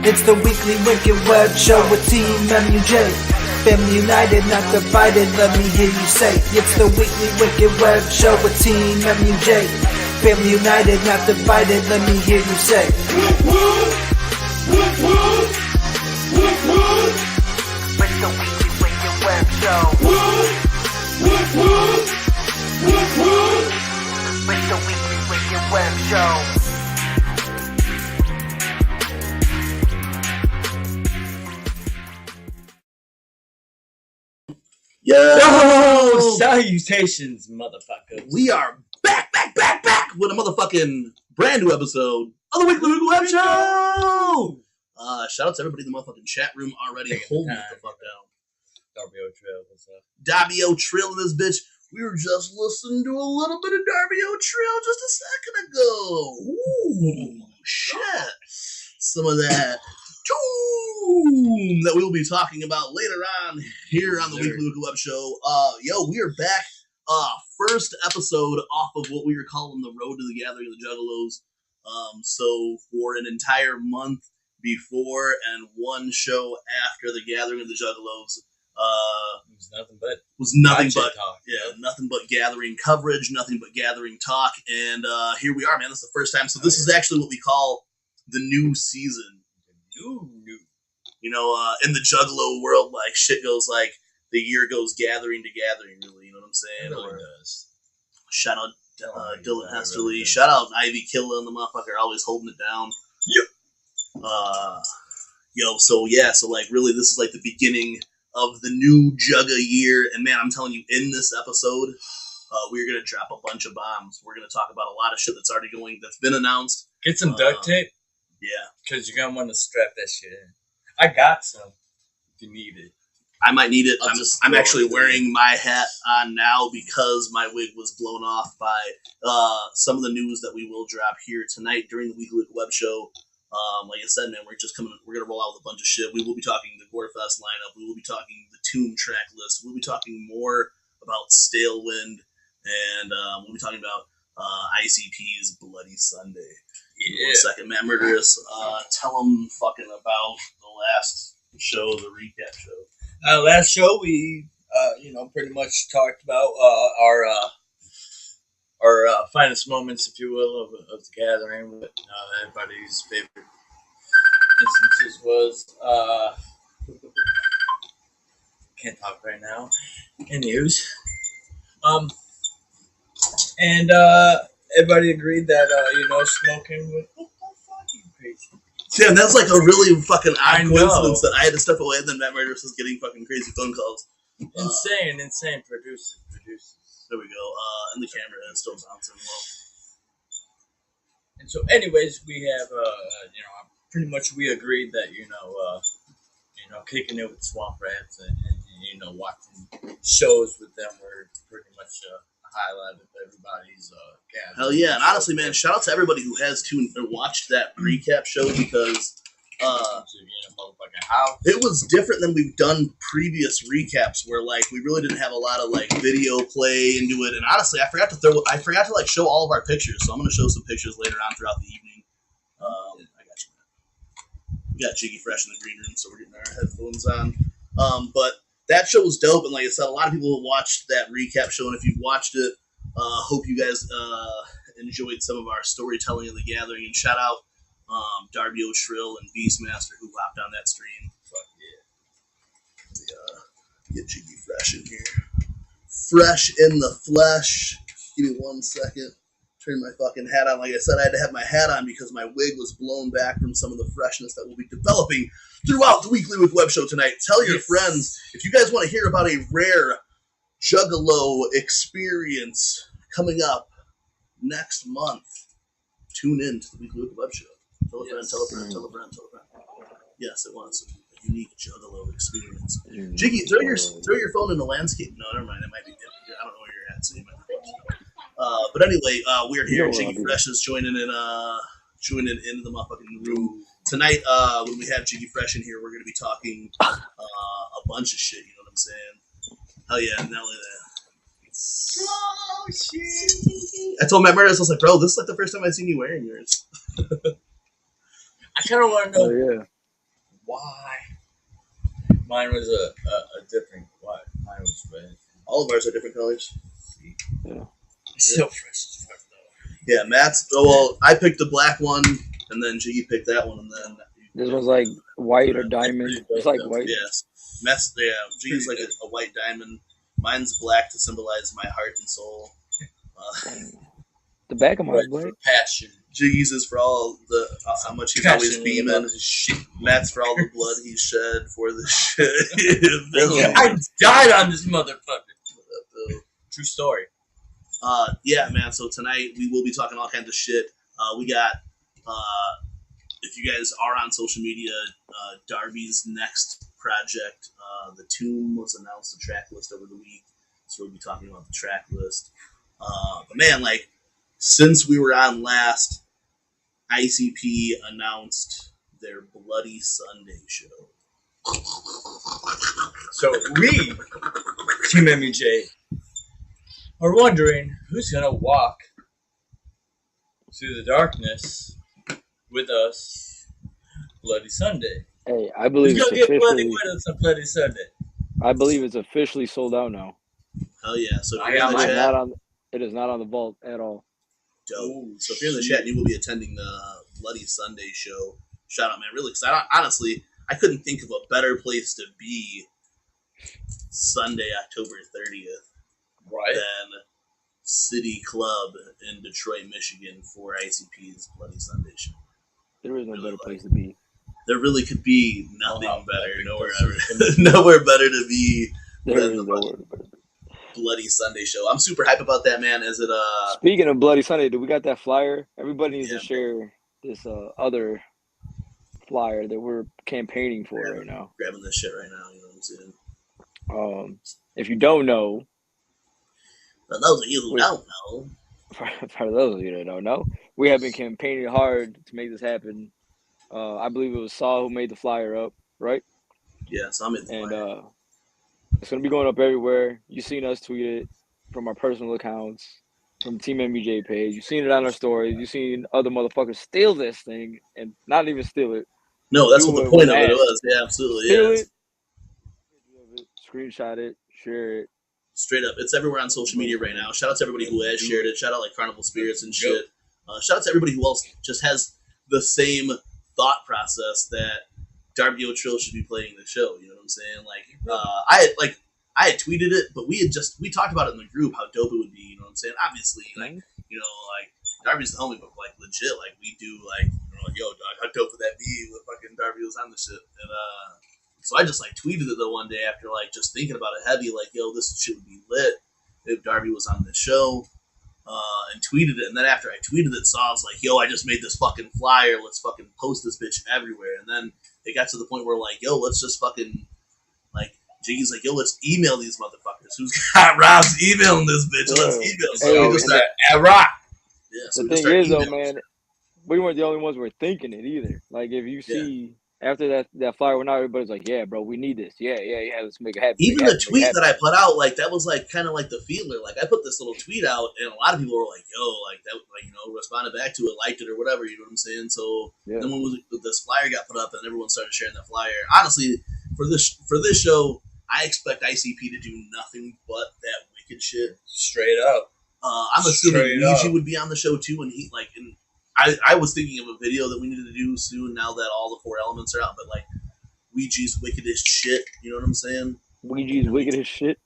It's the weekly wicked web show with TeamMUJ. Family united, not divided, let me hear you say. It's the weekly wicked web show with TeamMUJ. Family united, not divided, let me hear you say. It's the weekly wicked web show. It's the weekly wicked web show. Yo! Salutations, motherfuckers. We are back with a motherfucking brand new episode of the Weekly Web Show! Shout out to everybody in the motherfucking chat room already holding it the fuck down. Darby O'Trill, what's up? Darby O'Trill in this bitch. We were just listening to a little bit of Darby O'Trill just a second ago. Ooh, shit. Some of that that we will be talking about later on here on the Weekly Web Show. We are back. First episode off of what we were calling the Road to the Gathering of the Juggalos. So for an entire month before and one show after the Gathering of the Juggalos, it was nothing but talk. Yeah, nothing but gathering coverage, nothing but gathering talk, and here we are, man. This is the first time. So this is actually what we call the new season. New. You know, in the Juggalo world, like, shit goes like, the year goes gathering to gathering, really, you know what I'm saying? It really does. Shout out Dylan Hesterly. Really shout out Ivy Killa and the motherfucker always holding it down. Yep. So like, really, this is like the beginning of the new Jugga year, and man, I'm telling you, in this episode, we're gonna drop a bunch of bombs. We're gonna talk about a lot of shit that's been announced. Get some duct tape. Yeah, because you're gonna want to strap that shit in. I got some. If you need it, I might need it. I'm actually wearing my hat on now because my wig was blown off by some of the news that we will drop here tonight during the Weekly Web Show. Like I said, man, we're gonna roll out with a bunch of shit. We will be talking the GoreFest lineup. We will be talking the Tomb track list. We'll be talking more about Stale Wind, and we'll be talking about ICP's Bloody Sunday. Yeah. 1 second, Matt Murderous. Tell them fucking about the last show, the recap show. Last show we pretty much talked about our finest moments, if you will, of the gathering. What everybody's favorite instances was. Can't talk right now. News. And everybody agreed that smoking would fucking crazy. Damn, that's like a really fucking odd coincidence that I had to step away and then Matt Murderous was getting fucking crazy phone calls. Insane producers. There we go. And the camera is still bouncing well. And so, anyways, we have, pretty much we agreed that, kicking it with Swamp Rats and watching shows with them were pretty much a highlight of everybody's gathering. Hell yeah. And honestly, man, shout out to everybody who has tuned or watched that recap show because it was different than we've done previous recaps where like we really didn't have a lot of like video play into it. And honestly, I forgot to like show all of our pictures, so I'm gonna show some pictures later on throughout the evening. I got you, man. We got Jiggy Fresh in the green room, so we're getting our headphones on. But that show was dope, and like I said, a lot of people watched that recap show, and if you've watched it, hope you guys enjoyed some of our storytelling of the gathering. And shout out Darby O'Trill and Beastmaster who hopped on that stream. Fuck yeah. Get Jiggy Fresh in here. Fresh in the flesh. Give me 1 second. Turn my fucking hat on. Like I said, I had to have my hat on because my wig was blown back from some of the freshness that we'll be developing throughout the Weekly with Web Show tonight. Tell your friends, if you guys want to hear about a rare Juggalo experience coming up next month, tune in to the Weekly with Web Show. Tell a friend, tell a friend, tell a friend, tell a friend. Yes, it was a unique Juggalo experience. Jiggy, throw your phone in the landscape. No, never mind. It might be different. I don't know where you're at, so you might be. But anyway, we're here. Jiggy Fresh is joining in the motherfucking room tonight. When we have Jiggy Fresh in here, we're going to be talking a bunch of shit. You know what I'm saying? Hell yeah! Not only that. Oh shit! I told Matt Murdoch, I was like, bro, this is like the first time I've seen you wearing yours. I kind of want to know. Why? Mine was a different. What? Mine was red. All of ours are different colors. Yeah. It's still fresh as fuck though. Yeah, Matt's. Oh well, I picked the black one, and then Jiggy picked that one, and then This one's like white or diamond. It's like white. yes, Matt's. Yeah, Jiggy's like a white diamond. Mine's black to symbolize my heart and soul. The back of my Red black. for passion. Jiggy's is for all the how much he's always beaming. Shit. Matt's for all the blood he shed for the shit. I died on this motherfucker. True story. Yeah, man. So tonight we will be talking all kinds of shit. We got, if you guys are on social media, Darby's next project, the Tomb was announced the track list over the week, so we'll be talking about the track list. But man, like since we were on last, ICP announced their Bloody Sunday show. So we, TeamMUJ, are wondering who's gonna walk through the darkness with us Bloody Sunday. Hey, I believe Who's it's gonna get bloody officially. with us on Bloody Sunday? I believe it's officially sold out now. Hell yeah! So if I you're got in the my It is chat, not on. It is not on the vault at all. dope. So if you're in the chat, and you will be attending the Bloody Sunday show. Shout out, man! Really, because honestly, I couldn't think of a better place to be Sunday, October 30th, Right. than City Club in Detroit, Michigan for ICP's Bloody Sunday show. There is no Really better place to be. There really could be nothing Oh, better, big nowhere pussy. nowhere better to be There than is the no word better. Bloody Sunday show. I'm super hype about that, man. Is it Speaking of Bloody Sunday, do we got that flyer? Everybody needs Yeah, to share this other flyer that we're campaigning for Yeah. right now. grabbing this shit right now? You know what I'm saying? If you don't know, For those of you who Wait. don't know, for those of you that don't know, we have been campaigning hard to make this happen. I believe it was Saul who made the flyer up, right? yeah. So I'm in the And flyer. it's gonna be going up everywhere. You've seen us tweet it from our personal accounts, from TeamMUJ page. You've seen it on our stories. You've seen other motherfuckers steal this thing and not even steal it. No, that's do what the it point when of it asked. was. Yeah, absolutely. Steal Yeah, it, screenshot it, share it. straight up. It's everywhere on social media right now. Shout out to everybody who has shared it. Shout out like Carnival Spirits and shit. Shout out to everybody who else just has the same thought process that Darby O'Trill should be playing the show. You know what I'm saying? I had tweeted it, but we talked about it in the group how dope it would be. You know what I'm saying? Obviously, like Darby's the homie, but like legit, like we do like yo dog, how dope would that be when fucking Darby was on the shit? And so I just like tweeted it the one day after like just thinking about it heavy, like yo, this shit would be lit if Darby was on this show. And tweeted it, and then after I tweeted it, Saw was like, yo, I just made this fucking flyer, let's fucking post this bitch everywhere. And then it got to the point where like, yo, let's just fucking like Jiggy's like, yo, let's email these motherfuckers. Who's got Rob's emailing this bitch? Let's email. So Hey, we just that started, rock. yeah, so The we just thing started is, though, emailing. man, we weren't the only ones who were thinking it either. Like, if you see after that flyer went out, everybody's like, "Yeah, bro, we need this. Yeah, let's make it happen." Even the tweet that I put out, like that was like kind of like the feeler. Like I put this little tweet out, and a lot of people were like, "Yo, like that," like responded back to it, liked it or whatever. You know what I'm saying? So then when this flyer got put up, and everyone started sharing that flyer. Honestly, for this show, I expect ICP to do nothing but that wicked shit. Straight up. I'm assuming Luigi would be on the show too, and he like and. I was thinking of a video that we needed to do soon now that all the 4 elements are out, but like Ouija's wickedest shit, you know what I'm saying? Ouija's wickedest shit.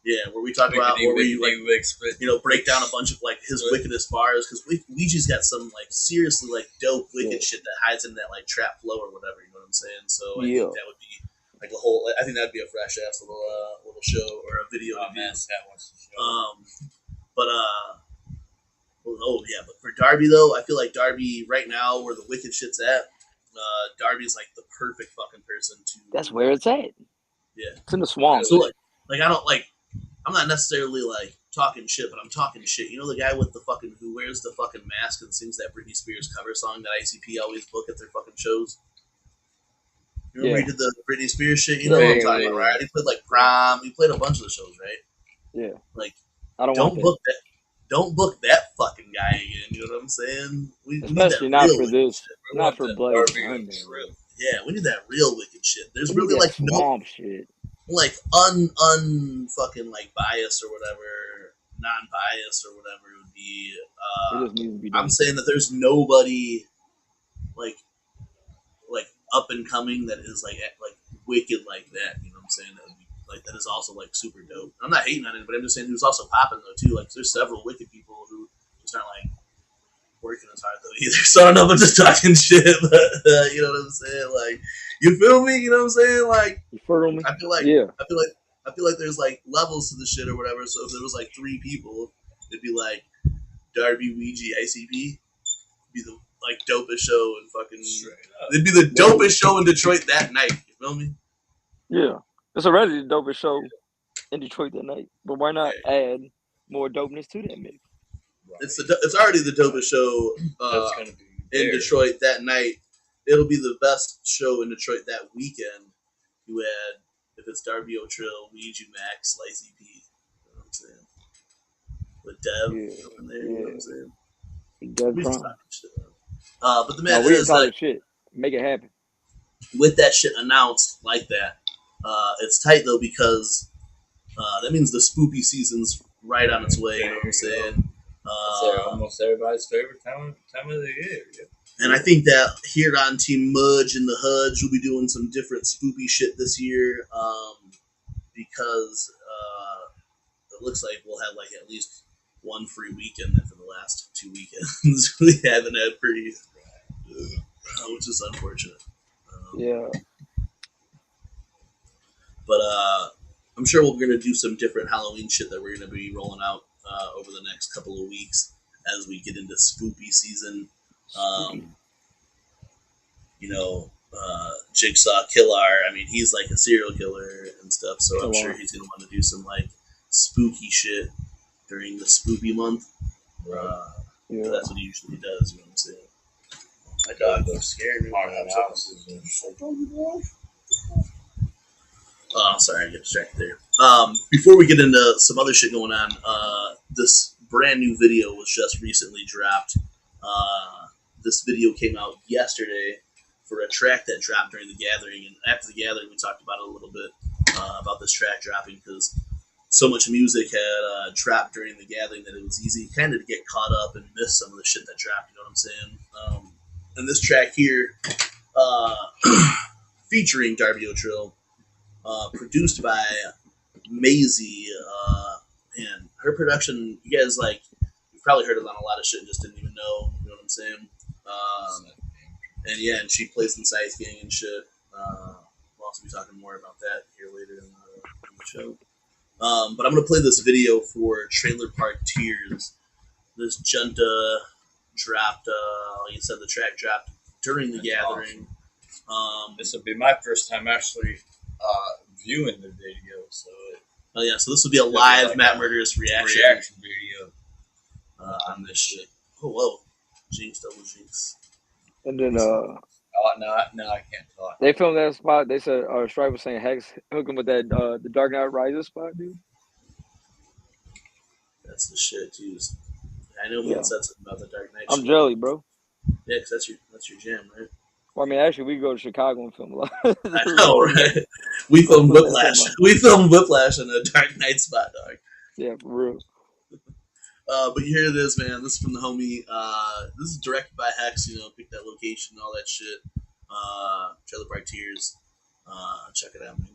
Yeah, where we talk about where we like break down a bunch of like his wickedest bars because Ouija's got some like seriously like dope wicked shit that hides in that like trap flow or whatever, you know what I'm saying? So I think that would be like a whole. I think that'd be a fresh ass little show or a video. Oh man, that was the show. But for Darby though, I feel like Darby right now where the wicked shit's at, Darby's like the perfect fucking person to. That's where it's at. Yeah, it's in the swamp. So like I don't like. I'm not necessarily like talking shit, but I'm talking shit. You know the guy with the fucking who wears the fucking mask and sings that Britney Spears cover song that ICP always book at their fucking shows. You remember he did the Britney Spears shit? You know what I'm talking about, right? He played like Prom. He played a bunch of the shows, right? Yeah. Like I don't book that. Don't book that fucking guy again. You know what I'm saying? We especially need that not for this, shit, not for Bloody Sunday. Yeah, we need that real wicked shit. There's We really need that like no swamp shit. like un fucking like bias or whatever, non-bias or whatever it would be. It just needs to be done. I'm saying that there's nobody like up and coming that is like wicked like that. You know what I'm saying? That would be, like that is also like super dope. I'm not hating on it, but I'm just saying who's also popping though too. Like there's several wicked people who just aren't like working as hard though either. So I don't know if I'm just talking shit, but you know what I'm saying? Like you feel me? You know what I'm saying? Like You feel me? I feel like Yeah. I feel like there's like levels to the shit or whatever. So if there was like 3 people, it'd be like Darby, Ouija, ICP, be the like dopest show in fucking. It'd be the dopest show in Detroit that night. You feel me? Yeah. It's already the dopest show in Detroit that night. But why not add more dopeness to that mix? It's already the dopest show That's gonna be in Detroit that night. It'll be the best show in Detroit that weekend. You add if it's Darby O'Trill, Ouija Max, Slice EP. You know what I'm saying? With Dev up in there. You know what I'm saying? Dev We just Prime. talking shit. But the man No, we ain't is talking like shit. Make it happen. with that shit announced like that. It's tight though because that means the spoopy season's right on its way. You know what I'm saying? It's almost everybody's favorite time of the year. Yeah. And I think that here on TeamMUJ and the Hudge, we'll be doing some different spoopy shit this year because it looks like we'll have like at least one free weekend for the last 2 weekends. We haven't had free, which is unfortunate. Yeah. But I'm sure we're going to do some different Halloween shit that we're going to be rolling out over the next couple of weeks as we get into spoopy season. You know, Jigsaw Killer. I mean, he's like a serial killer and stuff, so I'm sure he's going to want to do some like spooky shit during the spoopy month. Yeah. That's what he usually does. You know what I'm saying? My dog was scared me. Oh, sorry, I get distracted there. Before we get into some other shit going on, this brand new video was just recently dropped. This video came out yesterday for a track that dropped during the gathering, and after the gathering, we talked about it a little bit about this track dropping because so much music had dropped during the gathering that it was easy kind of to get caught up and miss some of the shit that dropped. You know what I'm saying? And this track here, featuring Darby O'Trill, produced by Maisie, and her production, you guys like, you've probably heard it on a lot of shit and just didn't even know. You know what I'm saying? And yeah, and she plays in Size Gang and shit. We'll also be talking more about that here later in the show. But I'm gonna play this video for Trailer Park Tears. This Junta dropped, like you said, the track dropped during the gathering. Awesome. This will be my first time actually viewing the video, so so this will be a live like Matt Murderous reaction video on this shit. Oh whoa, Jinx, double Jinx. And then no, I can't talk. they filmed that spot. They said Stripe was saying Hex hook him with that the Dark Knight Rises spot, dude. That's the shit too. I know he said something about the Dark Knight. I'm jelly, bro. Yeah, because that's your jam, right? Well, I mean, actually, we go to Chicago and film a lot. I know, right? We filmed Whiplash. We filmed Whiplash in a Dark Knight spot, dog. Yeah, for real. But you hear this, man. This is from the homie. This is directed by Hex. You know, pick that location, all that shit. Trailer Park Tears. Check it out, man.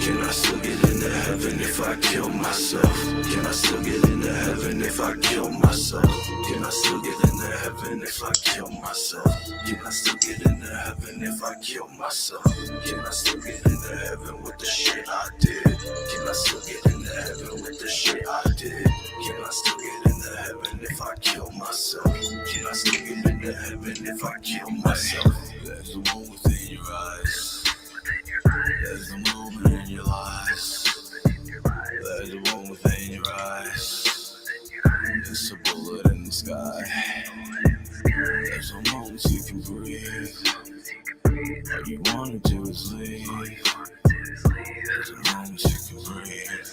Can I still get into heaven if I kill myself? Can I still get into heaven if I kill myself? Can I still get into heaven if I kill myself? Can I still get into heaven if I kill myself? Can I still get into heaven with the shit I did? Can I still get into heaven with the shit I did? Can I still get into heaven if I kill myself? Can I still get into heaven if I kill myself? That's the one within your your lies. There's a wound within your eyes. It's a bullet in the sky. There's no moments you can breathe. All you wanna do is leave. There's no moments you can breathe.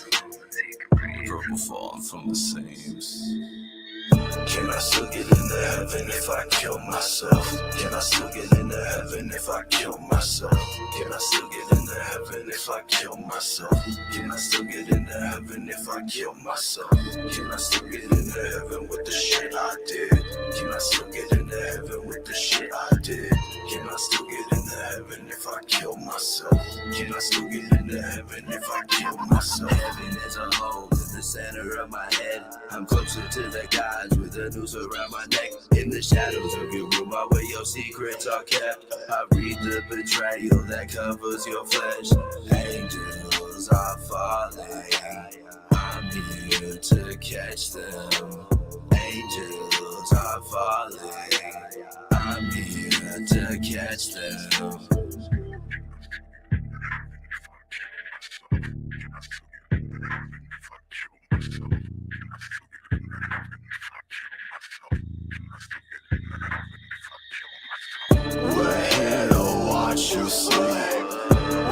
Purple falling from the seams. Can I still get into heaven if I kill myself? Can I still get into heaven if I kill myself? Can I still get into heaven if I kill myself? Can I still get into heaven if I kill myself? Can I still get into heaven with the shit I did? Can I still get into heaven with the shit I did? Can I still get into heaven if I kill myself? Can I still get into heaven if I kill myself? Heaven is a hole in the center of my head. I'm closer to the gods with a noose around my neck. In the shadows of your room are where your secrets are kept. I read the betrayal that covers your flesh. Angels are falling. I'm here to catch them. Angels are falling. I'm here to catch them. We're here to watch you sleep.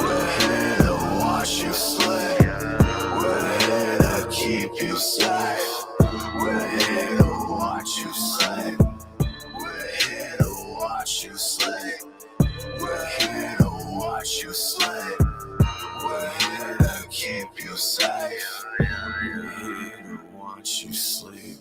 We're here to watch you sleep. We're here to keep you safe. We're here to watch you sleep. We're here to watch you sleep. We're here to watch you sleep. We're here to keep you safe. We're here to watch you sleep.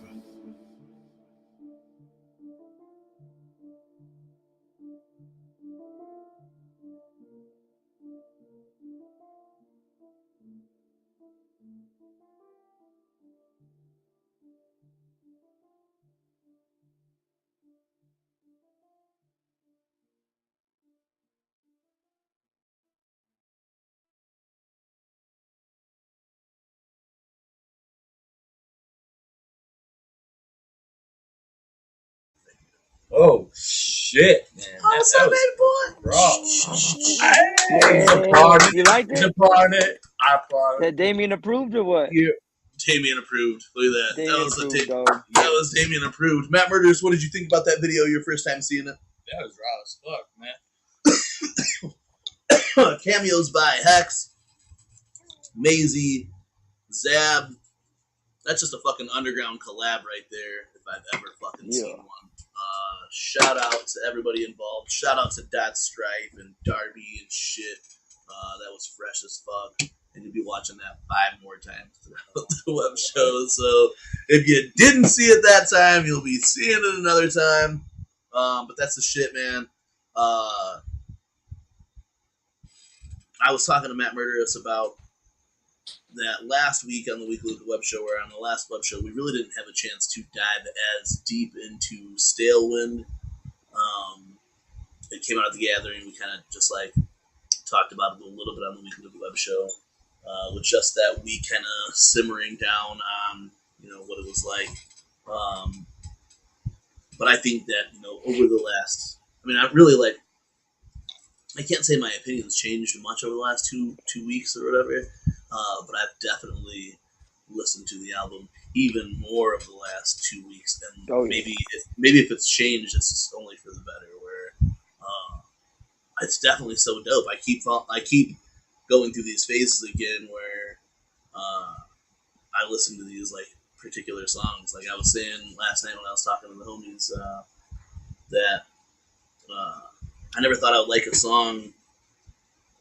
Oh shit, man! What's That up, was baby boy? Hey, he's a party. You liked He's it? a party. I party. That Damien approved or what? Yeah. Damien approved. Look at that. Damien That was approved, the dog. That was Damien approved. Matt Murders, what did you think about that video your first time seeing it? That was raw as fuck, man. Cameos by Hex, Maisie, Zab. That's just a fucking underground collab right there, if I've ever fucking seen one. Shout out to everybody involved. Shout out to Dot Stripe and Darby and shit. That was fresh as fuck. And you'll be watching that 5 more times throughout the web show. So if you didn't see it that time, you'll be seeing it another time. But that's the shit, man. I was talking to Matt Murderous about that last week on the Weekly Web Show, where on the last web show, we really didn't have a chance to dive as deep into Stalewind. It came out at the gathering. We kind of just like talked about it a little bit on the Weekly Web Show, with just that week kind of simmering down on, what it was like. But I think that, over the last, I really like, I can't say my opinion's changed much over the last two weeks or whatever, but I've definitely listened to the album even more over the last 2 weeks, and maybe if it's changed, it's only for the better. Where it's definitely so dope. I keep going through these phases again where I listen to these like particular songs. Like I was saying last night when I was talking to the homies, that I never thought I would like a song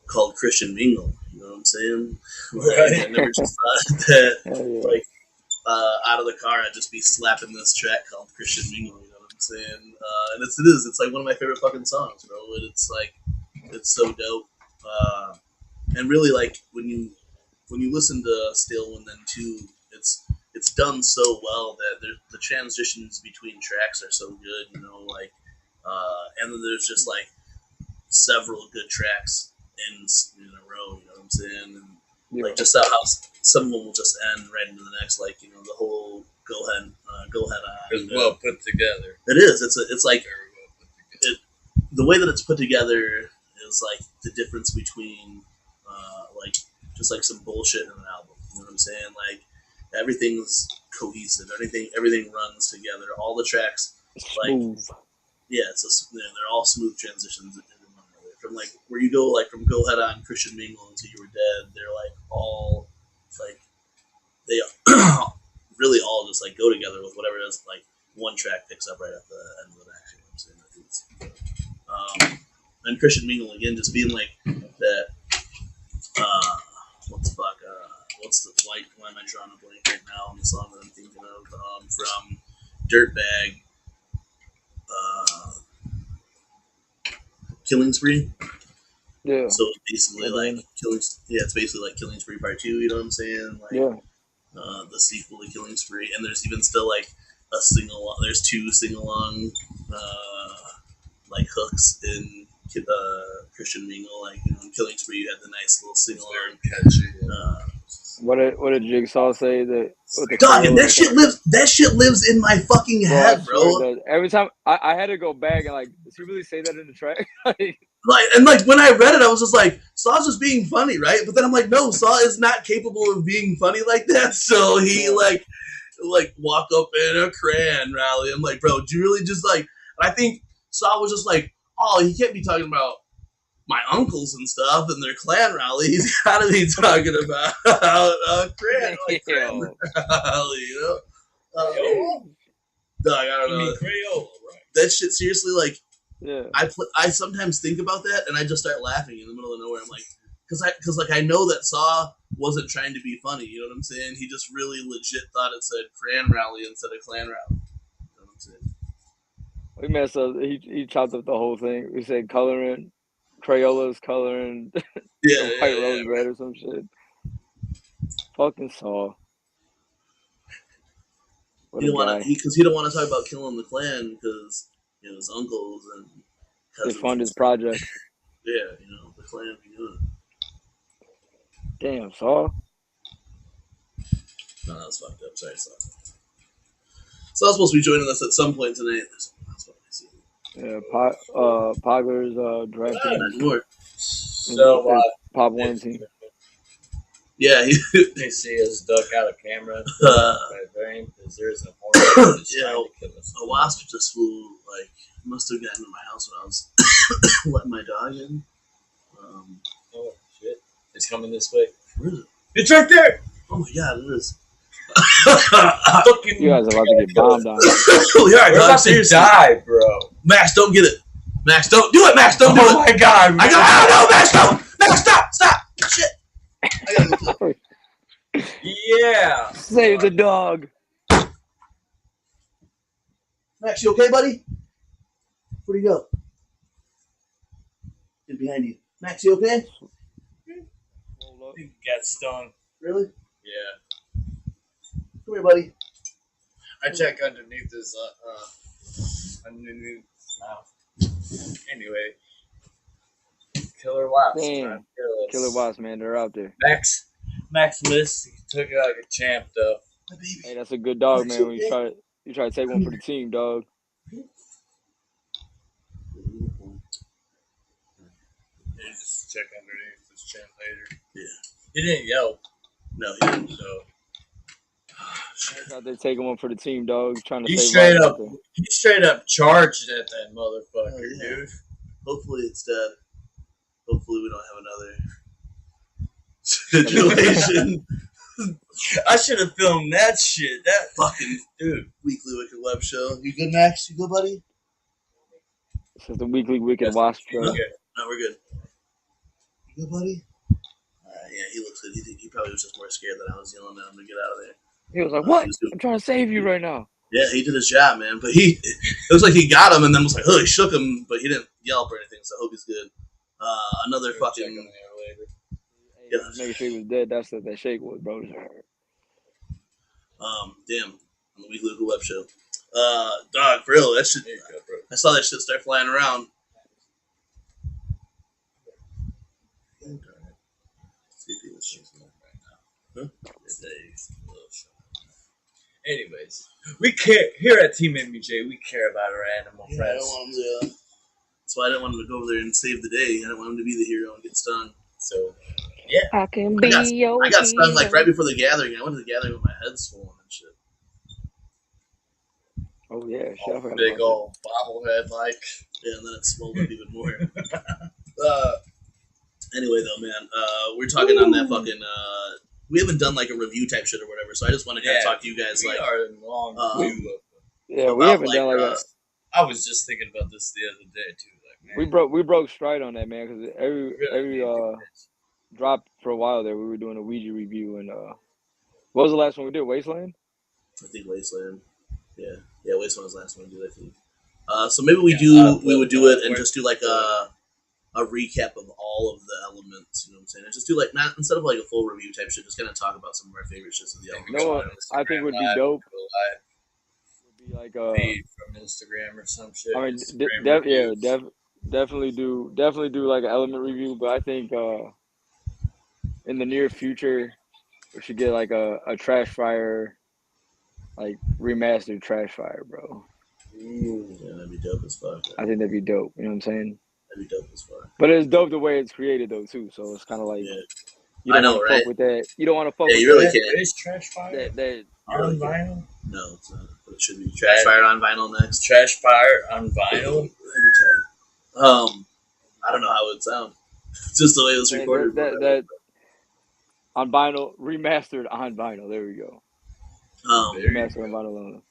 called Christian Mingle. You know what I'm saying? Like, I never just thought that, like, out of the car, I'd just be slapping this track called Christian Mingle. You know what I'm saying? And it is. It's like one of my favorite fucking songs, bro. And it's like, it's so dope. And really, like, when you listen to Stalewind then too, it's done so well that the transitions between tracks are so good. Like, and then there's just like several good tracks in a row. You know what I'm saying? And like just how some of them will just end right into the next. Like the whole go ahead on. It's well put together. It is. It's like very well put together. The way that it's put together is like the difference between like just like some bullshit in an album. You know what I'm saying? Like everything's cohesive. Everything runs together. All the tracks, like Smooth. yeah, they're all smooth transitions. From like where you go, like from Go Head On, Christian Mingle until You Were Dead. They're like all like they really all just like go together with whatever it is. Like one track picks up right at the end of the next. You know what I'm saying? And Christian Mingle again, just being like that. What's the flight? Why am I drawing a blank right now on the song that I'm thinking of? From Dirtbag, Killing Spree. Yeah. So it's basically like Killing. Yeah, it's basically like Killing Spree Part 2. You know what I'm saying? Like, yeah. The sequel to Killing Spree, and there's even still like a sing along. There's 2 sing along like hooks in Christian Mingle. Like in Killing Spree, you had the nice little sing along. Catchy. What did Jigsaw say that? Dog, and that shit lives in my fucking head, bro. Every time I had to go back and like, does he really say that in the track? like when I read it, I was just like, Saw's just being funny, right? But then I'm like, no, Saw is not capable of being funny like that. So he like walk up in a Cran rally. I'm like, bro, do you really just like? And I think Saw was just like, oh, he can't be talking about my uncles and stuff and their clan rally. He's got to be talking about Cran rally, you know? Dog, I don't know. Crayola, right? That shit seriously, like, yeah. I sometimes think about that and I just start laughing in the middle of nowhere. I'm like, because I know that Saw wasn't trying to be funny. You know what I'm saying? He just really legit thought it said Cran rally instead of clan rally. You know what I'm saying? We messed up. He chopped up the whole thing. We said coloring. Crayola's coloring white rose red or some shit. Fucking Saw. He don't want to talk about killing the clan because his uncles and cousins. They fund his project. Yeah, the clan be doing it. Damn, Saw. No, that was fucked up. Sorry, Saw. Saw's supposed to be joining us at some point tonight. Yeah, Pogler's drafting. So, Pop 1 team. Yeah, they see us duck out of camera. Because there's a hornet. A wasp just flew. Like, must have gotten in my house when I was letting my dog in. Oh shit! It's coming this way. Really? It's right there. Oh my god, it is. You guys are about to get bombed on. We are, dog. Seriously. Die, bro. Max, don't get it. Max, don't do it. Max, don't do it. Oh my god. I got. No, Max, don't. Max, stop. Shit. I gotta go. Yeah. Save the dog. Max, you okay, buddy? Where'd he go? Get behind you. Max, you okay? He got stung. Really? Yeah. Come here, buddy. I check underneath his mouth. Anyway, killer wasps. Damn. Killer wasps, man. They're out there. Max missed. He took it like a champ, though. Hey, that's a good dog, man. When you try to take one for the team, dog. Just check underneath his chin later. Yeah. He didn't yelp. No, he didn't. So. He's out there taking one for the team, dog. Trying to He save straight up charged at that motherfucker, dude. Hopefully it's dead. Hopefully we don't have another situation. I should have filmed that shit. That fucking dude. Weekly Wicked Web Show. You good, Max? You good, buddy? This is the Weekly Wicked Wasp Show. Okay. No, we're good. You good, buddy? Yeah, he looks good. He probably was just more scared that I was yelling at him to get out of there. He was like, "What? I'm trying to save you right now." Yeah, he did his job, man. But it was like he got him and then was like, oh, he shook him, but he didn't yelp or anything, so I hope he's good. Another fucking... Yeah. Making sure he was dead. That's what that shake was, bro. Damn. On the Weekly Wicked Web Show. Dog, for real, that shit... I saw that shit start flying around. Anyways, we care here at TeamMUJ. We care about our animal friends. I don't want him to, that's why I didn't want him to go over there and save the day. I didn't want him to be the hero and get stung. So, Yeah. I can I be got, your I got stung like hero. right before the gathering. I went to the gathering with my head swollen and shit. Oh yeah, shit, I forgot Big about that. old bobblehead like. Yeah, and then it swelled up even more. Anyway, though, man, we're talking on that fucking. We haven't done like a review type shit or whatever, so I just want to kind of talk to you guys. We Like, are in long view of Yeah, we about, haven't like, done like a. I was just thinking about this the other day too. Like, man, We broke stride on that, man, because really every need to do this. drop for a while there, we were doing a Ouija review, and what was the last one we did? Wasteland. I think Wasteland. Yeah, Wasteland was the last one we did. I think. So maybe we would do it and just do like a recap of all of the elements. You know what I'm saying? And just do like not instead of like a full review type shit, just kind of talk about some of our favorite shits of the elements. You know what I think would be dope? Would be like feed from Instagram or some shit. I mean, Instagram reviews. definitely do like an element review, but I think in the near future we should get like a Trash Fire, like remastered Trash Fire, bro. Ooh, yeah, that'd be dope as fuck. I think that'd be dope. You know what I'm saying? That'd be dope as fuck. But it's dope the way it's created though too. So it's kind of like you don't want to fuck with that. You don't want to fuck with you really that. can't. Is Trash Fire That on vinyl? No, it's not. But it should be Trash Fire on vinyl next. Trash Fire on vinyl. I don't know how it would sound. Just the way it was recorded. that on vinyl, remastered on vinyl. There we go. Remastered on vinyl.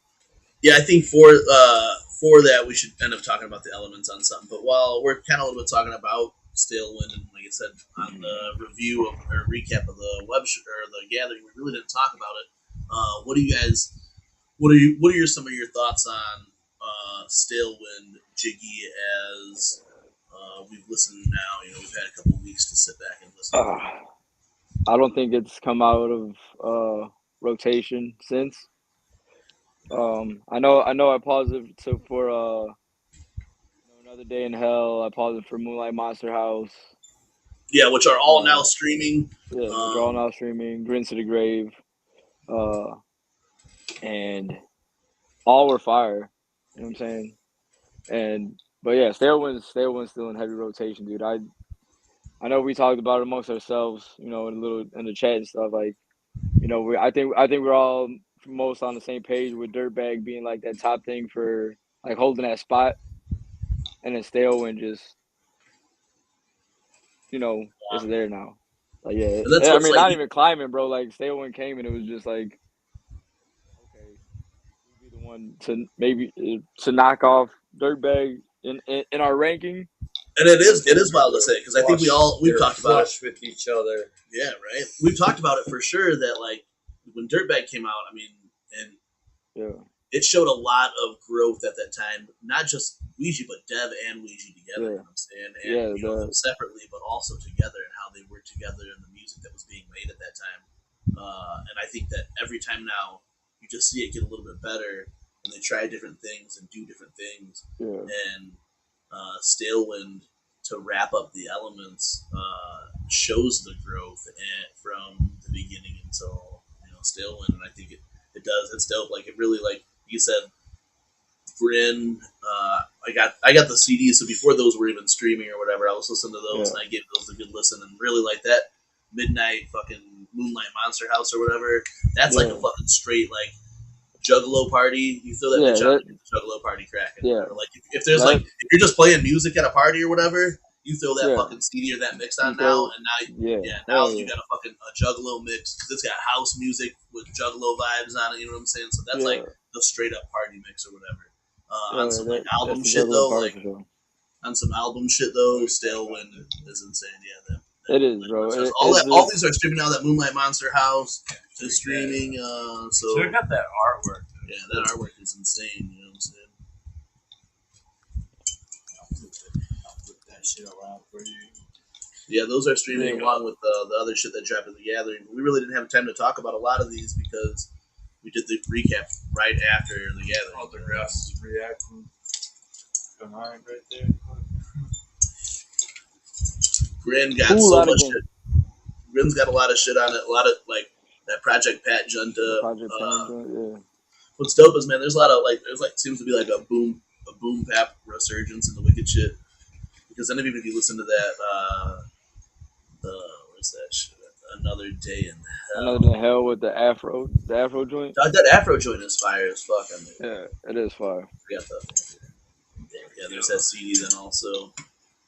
Yeah, I think for that we should end up talking about the elements on something. But while we're kind of a little bit talking about Stalewind and like I said on the review of, or recap of the Webshow or the gathering, we really didn't talk about it. What are some of your thoughts on Stalewind Jiggy as we've listened now? You know, we've had a couple of weeks to sit back and listen. I don't think it's come out of rotation since. I know I paused it for Another Day in Hell. I paused it for Moonlight Monster House. Yeah, which are all now streaming. Yeah, which are all now streaming. Grins to the Grave. And all were fire. You know what I'm saying? But yeah, Stalewind's still in heavy rotation, dude. I know we talked about it amongst ourselves, you know, in the chat and stuff. Like, you know, I think we're all most on the same page with Dirtbag being like that top thing for like holding that spot, and then Stalewind just, you know, is there now. Like yeah, I mean, not even climbing, bro. Like Stalewind came and it was just like, okay, we'll be the one to maybe to knock off Dirtbag in our ranking. And it is wild to say because I think we've talked about it with each other. Yeah, right. We've talked about it for sure that like when Dirtbag came out, I mean, and it showed a lot of growth at that time. Not just Ouija, but Dev and Ouija together. You know what I'm saying? And you know, them separately, but also together, and how they worked together and the music that was being made at that time. And I think that every time now, you just see it get a little bit better, and they try different things and do different things. Yeah. And Stalewind, to wrap up the elements, shows the growth from the beginning until Stalewind, and I think it does. It's dope. Like it really, like you said, Grin. I got the CDs, so before those were even streaming or whatever, I was listening to those and I gave those a good listen and really like that Midnight fucking Moonlight Monster House or whatever. That's like a fucking straight like Juggalo party. You throw that bitch out, Juggalo party cracking. Yeah. Like if there's like if you're just playing music at a party or whatever, you throw that fucking CD or that mix on now, and now you got a Juggalo mix because it's got house music with Juggalo vibes on it. You know what I'm saying? So that's like the straight up party mix or whatever. On some like album shit though, like on some album shit though, Stalewind is insane. Yeah, it is, bro. All these are streaming now. That Moonlight Monster House is streaming. So they got that artwork. Yeah, that artwork is insane. You know what I'm saying? I'll flip that shit around for you. Yeah, those are streaming along with the other shit that dropped at the gathering. We really didn't have time to talk about a lot of these because we did the recap right after the gathering. All the grass is reacting behind right there. Grin got so much shit. Grin's got a lot of shit on it. A lot of like that Project Pat Junta. What's dope is, man, there's a lot of like seems to be like a boom bap resurgence in the wicked shit. Because then even if you listen to that where's that shit? Another Day in Hell. Another Day in Hell with the Afro joint. That Afro joint is fire as fuck. I mean, Yeah, it is fire. Yeah, there's that CD then also.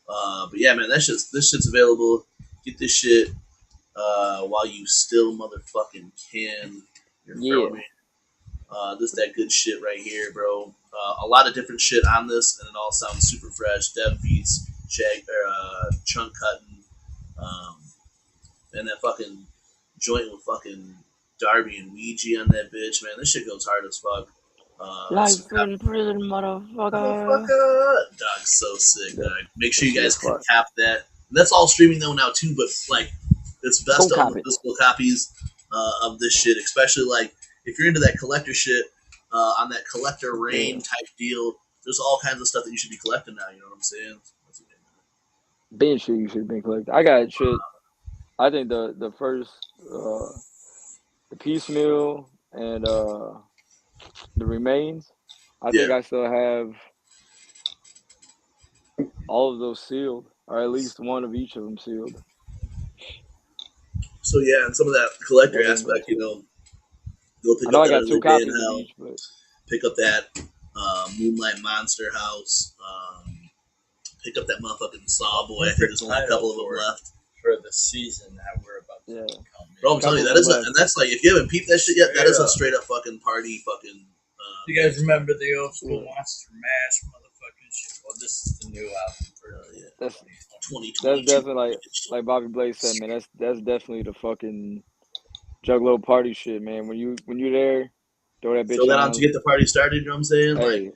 But yeah, man, this shit's available. Get this shit while you still motherfucking can. You feel me? This that good shit right here, bro. A lot of different shit on this, and it all sounds super fresh. Dev beats, chunk cutting, and that fucking joint with fucking Darby and Ouija on that bitch, man. This shit goes hard as fuck. Life in prison, motherfucker. Dog's so sick, dog. Make sure you guys can tap that. And that's all streaming though now too, but like it's best to own the physical copies of this shit, especially like if you're into that collector shit, on that collector rain type deal. There's all kinds of stuff that you should be collecting now. You know what I'm saying? Being shit you should be collecting. I got shit. I think the first the piecemeal and the remains. I think I still have all of those sealed, or at least one of each of them sealed. So yeah, and some of that collector aspect, you know, go pick I know up I got 2 copies of each, but pick up that Moonlight Monster House. Pick up that motherfucking Sawboy. I think there's only a couple of them left for the season that we're about to come in. Bro, I'm telling you, and that's like, if you haven't peeped that shit yet, that is a straight up fucking party fucking. You guys remember the old school Monster Mash motherfucking shit? Well, this is the new album for that's 2020. That's definitely like Bobby Blaze said, man. That's definitely the fucking Juggalo party shit, man. When you're there, throw that bitch Throw that on to get the party started. You know what I'm saying? Hey, like,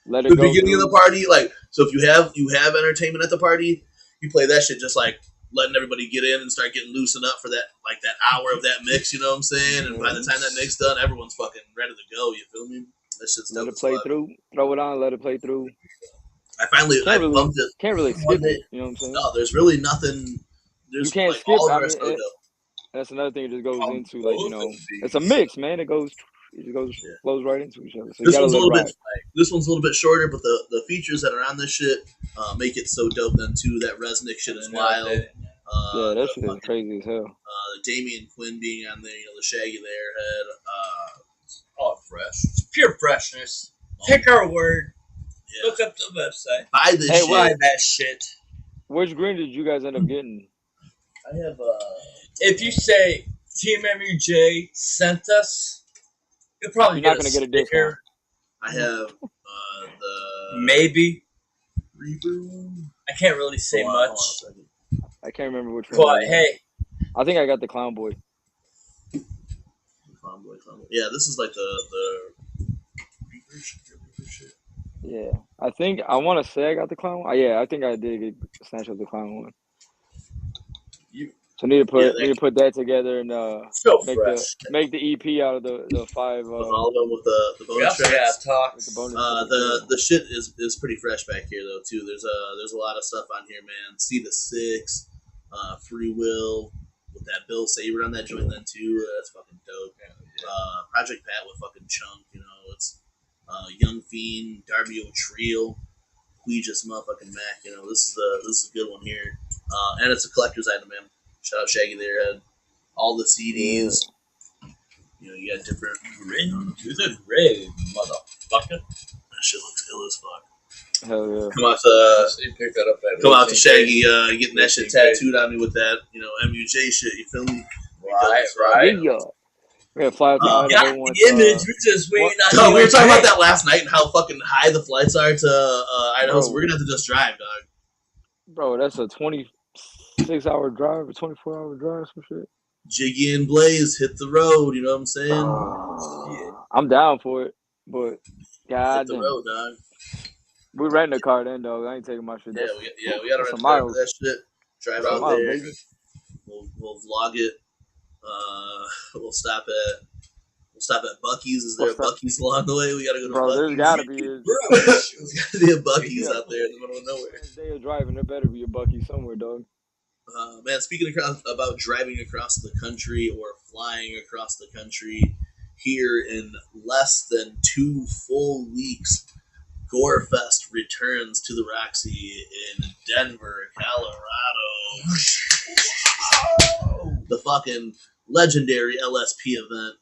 let it the go beginning through. of the party, like, so if you have entertainment at the party, you play that shit just like letting everybody get in and start getting loosened up for that hour of that mix. You know what I'm saying? And by the time that mix done, everyone's fucking ready to go. You feel me? That shit's let it play through. Throw it on. Let it play through. I bumped it. Can't really skip it. You know what I'm saying? No, there's really nothing. There's you can't like, skip. all I the rest mean, that's another thing. It just goes into like, you know, it's a mix, man. It flows right into each other. So this one's a little bit shorter, but the features that are on this shit make it so dope. Then too, that Resnick shit is wild. Yeah, that shit is crazy as hell. The Damian Quinn being on there, you know, the Shaggy the Airhead. All fresh. It's pure freshness. Take our word. Yeah. Look up the website. Buy this shit. Buy that shit. Which green did you guys end up getting? I have if you say TeamMUJ sent us, you'll probably You're not gonna get a discount. I have the maybe Reaper one. I can't really say much. I can't remember which one. But hey, I think I got the Clown Boy. Clown Boy. Yeah, this is like the Reaper shit. Yeah, I want to say I got the Clown one. Yeah, I think I did get snatch up the Clown one. So need to put that together and make the EP out of the 5. With all of them with the bonus tracks. The shit is pretty fresh back here though too. There's a lot of stuff on here, man. See the 6, Free Will with that Bill Saber on that joint then too. That's fucking dope. Project Pat with fucking Chunk. You know, it's Young Fiend, Darby O'Triel, Ouija's motherfucking Mac. You know, this is a good one here, and it's a collector's item, man. Shout out Shaggy the Airhead. All the CDs. Yeah. You know, you got different. Ring to the grave, motherfucker. That shit looks ill as fuck. Hell yeah. Come out to Shaggy getting that shit tattooed on me with that, you know, MUJ shit. You feel me? Right. Yeah. We had flights out. Got the image. We're just waiting on. We were talking about that last night and how fucking high the flights are to Idaho. So we're gonna have to just drive, dog. Bro, that's a 26-hour drive, a 24-hour drive, some shit. Jiggy and Blaze hit the road. You know what I'm saying? I'm down for it, but God hit the road, dog. We renting a car then, dog. I ain't taking my shit. We gotta rent a car for that shit. Drive out there. Baby. We'll vlog it. We'll stop at Buc-ee's. Is there a Buc-ee's along the way? We gotta go to Buc-ee's. There's gotta be. There's gotta be a Buc-ee's out there in the middle of nowhere. Day of driving, there better be a Buc-ee's somewhere, dog. Man, speaking about driving across the country or flying across the country, here in less than 2 full weeks, GoreFest returns to the Roxy in Denver, Colorado. the fucking legendary LSP event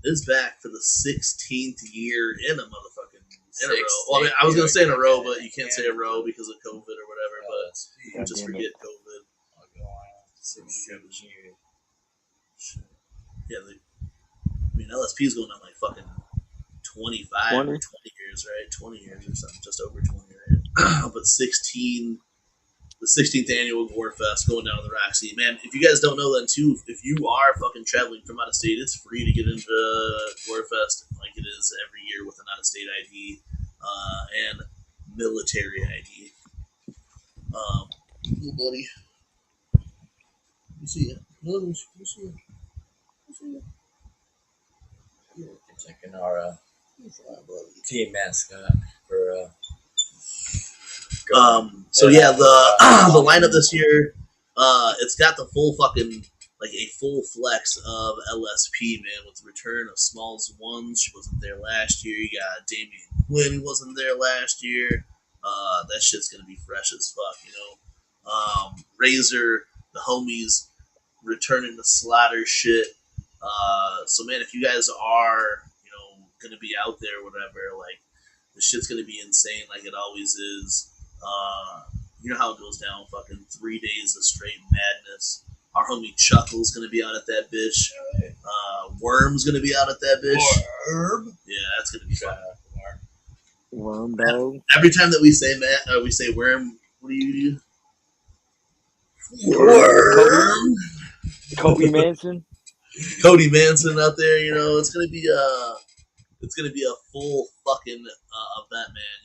is back for the 16th year in a motherfucking in a row. Well, I mean, I was gonna say in a row, but you can't say a row because of COVID or whatever. But you just forget COVID. Yeah, I mean LSP is going on like fucking 25 or 20 years, right? 20 years or something, just over 20, right? But 16. The 16th annual GoreFest going down to the Roxy. Man, if you guys don't know then too, if you are fucking traveling from out of state, it's free to get into GoreFest like it is every year with an out of state ID and military ID. Hey, buddy. You see it? You see it? Checking our team mascot for. So yeah, the lineup this year, it's got the full fucking like a full flex of LSP, man, with the return of Smalls Ones. She wasn't there last year. You got Damian Quinn, who wasn't there last year. That shit's gonna be fresh as fuck, you know. Razor, the homies, returning to slaughter shit. So man, if you guys are, you know, gonna be out there, or whatever, like the shit's gonna be insane, like it always is. You know how it goes down, fucking 3 days of straight madness. Our homie Chuckle's gonna be out at that bitch. Worm's gonna be out at that bitch. Worm? Yeah, that's gonna be fun. Worm dog. Every time that we say we say worm, what do you do? Worm. Cody Manson. Cody Manson out there, you know, it's gonna be a full fucking event, man.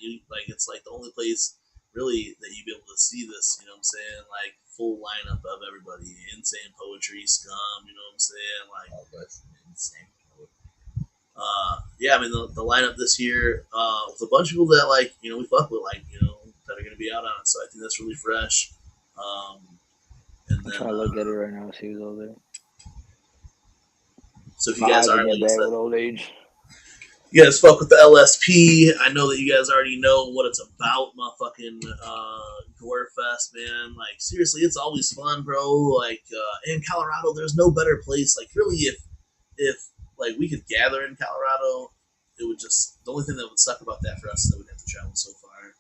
It's like the only place really that you'd be able to see this, you know what I'm saying? Like full lineup of everybody. Insane Poetry, Scum, you know what I'm saying? Like that's insane. Yeah, I mean the lineup this year, with a bunch of people that like, you know, we fuck with, like, you know, that are gonna be out on it. So I think that's really fresh. And then, I'm trying to look at it right now, see who's over there. So if you guys are bad with old age. You guys fuck with the LSP. I know that you guys already know what it's about, motherfucking GoreFest, man. Like, seriously, it's always fun, bro. Like, in Colorado, there's no better place. Like, really, if like, we could gather in Colorado, it would just... The only thing that would suck about that for us is that we'd have to travel so far.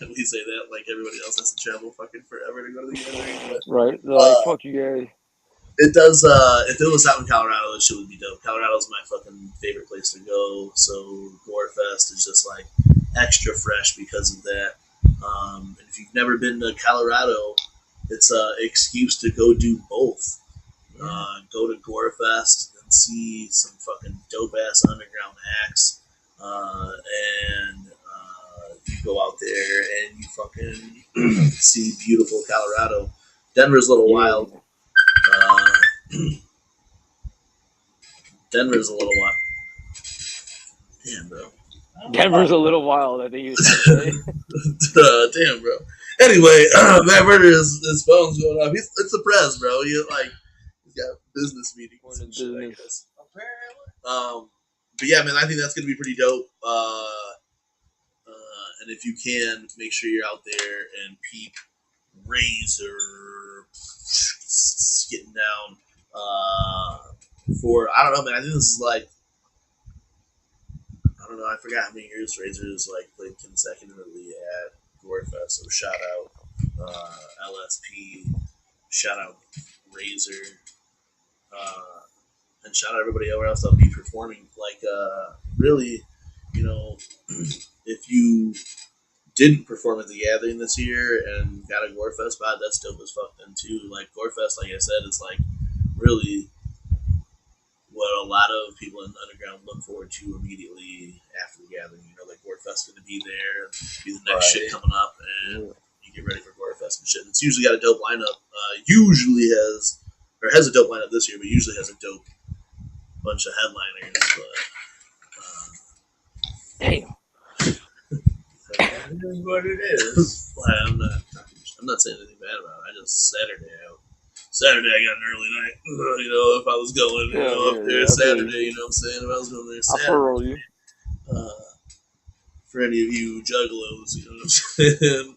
We say that like everybody else has to travel fucking forever to go to the gathering. But, right. Like, fuck you guys. It does, if it was out in Colorado, it shit would be dope. Colorado's my fucking favorite place to go, so GoreFest is just, like, extra fresh because of that. And if you've never been to Colorado, it's an excuse to go do both. Go to GoreFest and see some fucking dope-ass underground acts, and you go out there and you fucking see beautiful Colorado. Denver's a little wild. Denver's a little wild. Damn, bro. Denver's a little wild, I think you was trying to say. Damn, bro. Anyway, Matt Murder, his phone's going off. It's the press, bro. He's got business meetings and shit like this. But yeah, man, I think that's gonna be pretty dope. And if you can, make sure you're out there and peep Razor getting down for, I don't know, man. I think this is like, I don't know, I forgot how many years Razor's like played consecutively at GoreFest. So shout out LSP, shout out Razor, and shout out everybody else that'll be performing. Like, really, you know, if you didn't perform at the gathering this year and got a GoreFest spot, that's dope as fuck then too. Like, GoreFest, like I said, is like really what a lot of people in the underground look forward to immediately after the gathering. You know, like GoreFest's going to be there, be the next shit coming up, and you get ready for GoreFest and shit. It's usually got a dope lineup. Usually has a dope lineup this year, but usually has a dope bunch of headliners. But Damn. It is what it is. I'm not saying anything bad about it. I just Saturday I got an early night. You know, if I was going, up there Saturday, you know what I'm saying? If I was going there Saturday. I'll furrow you. For any of you juggalos, you know what I'm saying?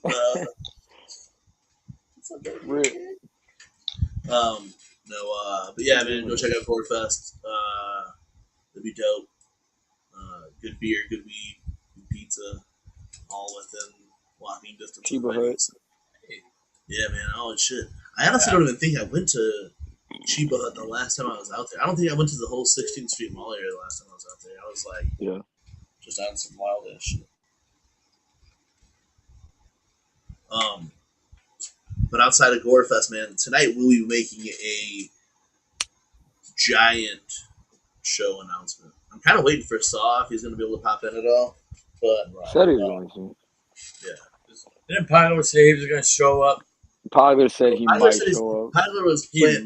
But yeah, man, go check out GoreFest. It'd be dope. Good beer, good weed, good pizza, all within walking distance. Chiba Hut. Yeah, man. Oh shit. I honestly don't even think I went to Chiba Hut the last time I was out there. I don't think I went to the whole 16th Street Mall area the last time I was out there. I was like, just on some wild ass shit. But outside of GoreFest, man, tonight we'll be making a giant show announcement. I'm kind of waiting for Saw if he's going to be able to pop in at all. But Said he was going to. Yeah. Didn't Pilo say he was going to show up? Pogler said he might show up. Pogler was playing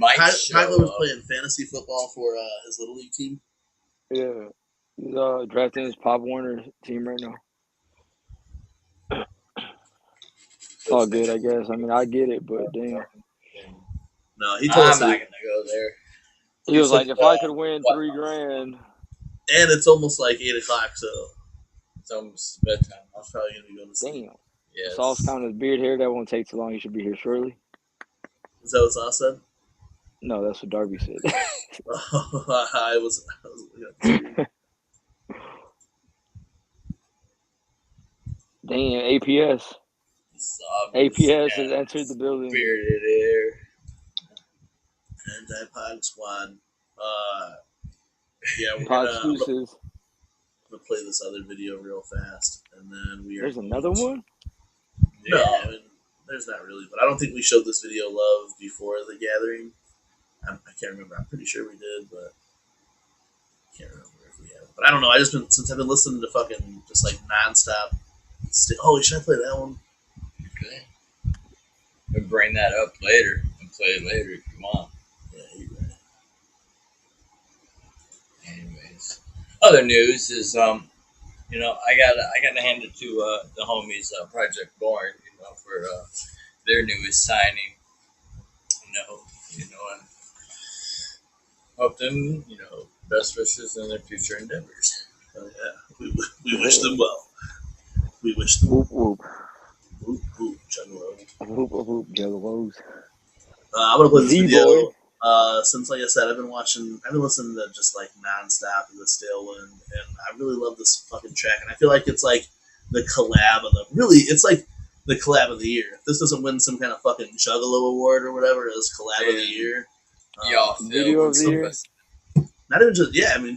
fantasy football for his little league team. Yeah, he's drafting his Pop Warner team right now. It's all good, I guess. I mean, I get it, but damn. No, he told us I'm not going to go there. He was like, if I could win $3,000. And it's almost like 8 o'clock, so it's almost bedtime. I was probably going to be going to sleep. Damn. Yes. Sauce counting his beard hair. That won't take too long. He should be here shortly. Is that what Sauce said? No, that's what Darby said. I was Damn, APS. APS has entered the building. Bearded hair. Anti-Pog Squad. Yeah, we're Pod gonna excuses. play this other video real fast, and then we are. There's another one? No, I mean, there's not really, but I don't think we showed this video love before the gathering. I can't remember. I'm pretty sure we did, but I can't remember if we have. But I don't know. Since I've been listening to fucking just like nonstop. Should I play that one? Okay. We'll bring that up later and play it later if you want. Yeah, you're right. Anyways, other news is I gotta hand it to the homies Project Born, for their newest signing. And hope them, best wishes in their future endeavors. Oh yeah, we wish them well. We wish them Whoop, whoop. whoop whoop Juggalo. Whoop, whoop, Juggalos. I'm gonna play this video. Z-boy. Since, like I said, I've been listening to just like nonstop of the Stalewind, and I really love this fucking track. And I feel like it's like the collab of the year. If this doesn't win some kind of fucking Juggalo award or whatever, as collab of the year. Video of the year. Not even just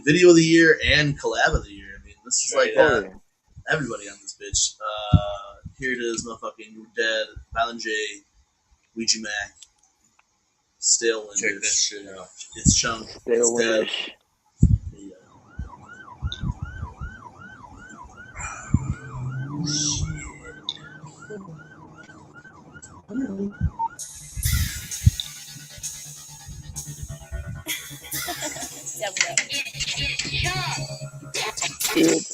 video of the year and collab of the year. I mean, this is everybody on this bitch. Here it is, motherfucking Dead, Violent J, Ouija Mac, Stalewind. Check this shit out. It's Chunk. Stalewind.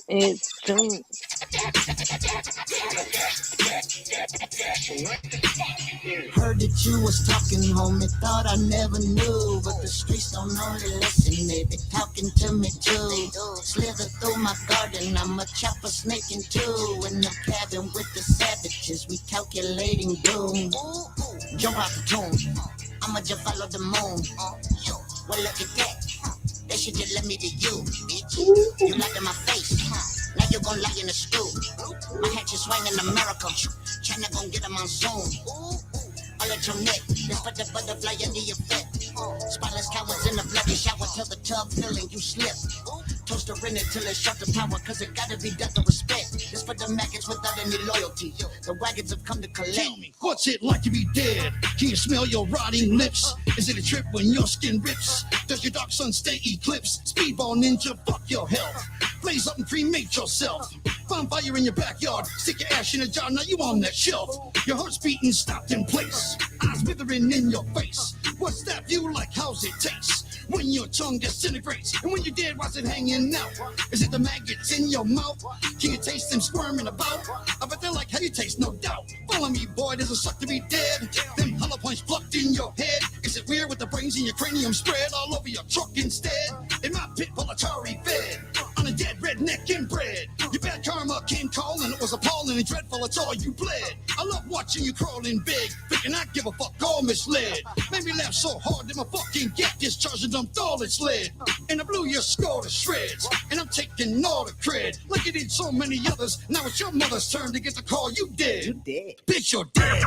It's Chunk. Heard that you was talking, homie. Thought I never knew, but the streets don't only listen. They be talking to me too. Slither through my garden, I'm a chopper snake in two. In the cabin with the savages, we calculating doom. Jump out the tomb, I'ma just follow the moon. Well, look at that. They should just let me to you, bitch. You lied to my face. Now you gon' lie in the stew. My hat is swing in America. China gon' get a monsoon. I'll let your neck. Let's put the butterfly in the effect. Spotless cowards in the bloody shower till the tub filling you slip. Toaster in it till it shut the power, cause it gotta be death of respect. This for the maggots without any loyalty. The wagons have come to collect. Tell me, what's it like to be dead? Can you smell your rotting lips? Is it a trip when your skin rips? Does your dark sun stay eclipsed? Speedball ninja, fuck your health. Blaze up and cremate yourself. Bonfire in your backyard. Stick your ash in a jar, now you on that shelf. Your heart's beating, stopped in place. Eyes withering in your face. What's that view like? How's it taste? When your tongue disintegrates, and when you're dead, why's it hanging out? Is it the maggots in your mouth? Can you taste them squirming about? I bet they like how you taste, no doubt. Follow me, boy, does it suck to be dead? Them hollow points plucked in your head. Is it weird with the brains in your cranium spread all over your truck instead? In my pit, Atari fed. on a dead redneck inbred. Your bad karma came calling, it was appalling and dreadful, it's all you bled. I love watching you crawling big, thinking I give a fuck, all misled. Made me laugh so hard that my fucking get discharged and dumped all its lead. And I blew your skull to shreds, and I'm taking all the cred. Like you did so many others, now it's your mother's turn to get the call. You dead. You dead. Bitch, you're dead.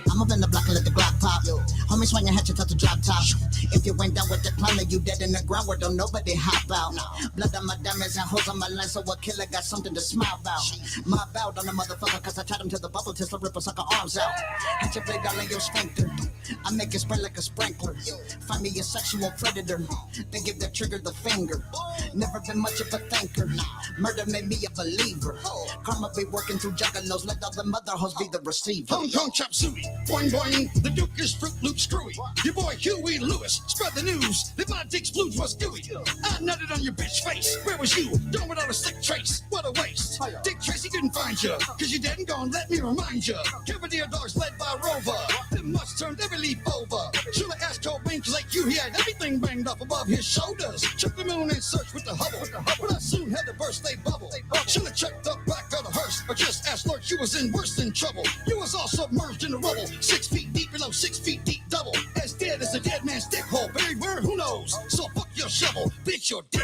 I'm up in the block and let the Glock pop. Homie, swing your hatchet at the drop top. If you went down with the plan, you dead in the ground where don't nobody hop out. Blood on my diamonds and holes on my line, so a killer got something to smile about. Mob out on the motherfucker, cause I tied him to the bubble till the ripple suck her arms out. Hatchet blade all in your sphincter. I make it spray like a sprinkler. Find me a sexual predator, then give the trigger the finger. Never been much of a thinker. Murder made me a believer. Karma be working through juggalos, let all the mother hoes be the receiver. Hong Kong chop suey, boing boing, the Duke is Fruit Loop screwy. Your boy Huey Lewis spread the news that my dick's blues was gooey. I nutted on your bitch face, where was you? Done without a sick trace, what a waste. Dick Tracy didn't find you, cause you dead and gone, let me remind you. Cavalier dogs led by Rover, them must turned every leaf over. Should've asked Cobain, cause like you, he had everything banged up above his shoulders. Check the moon and search with the Hubble, but I soon had to burst they bubble. Should've checked the back of the hearse, or just asked Lord, you was in worse than trouble. You was all submerged in the rubble, 6 feet deep below 6 feet deep double. As dead as a dead man's dick hole, buried where, who knows? So fuck your shovel, bitch, you're dead.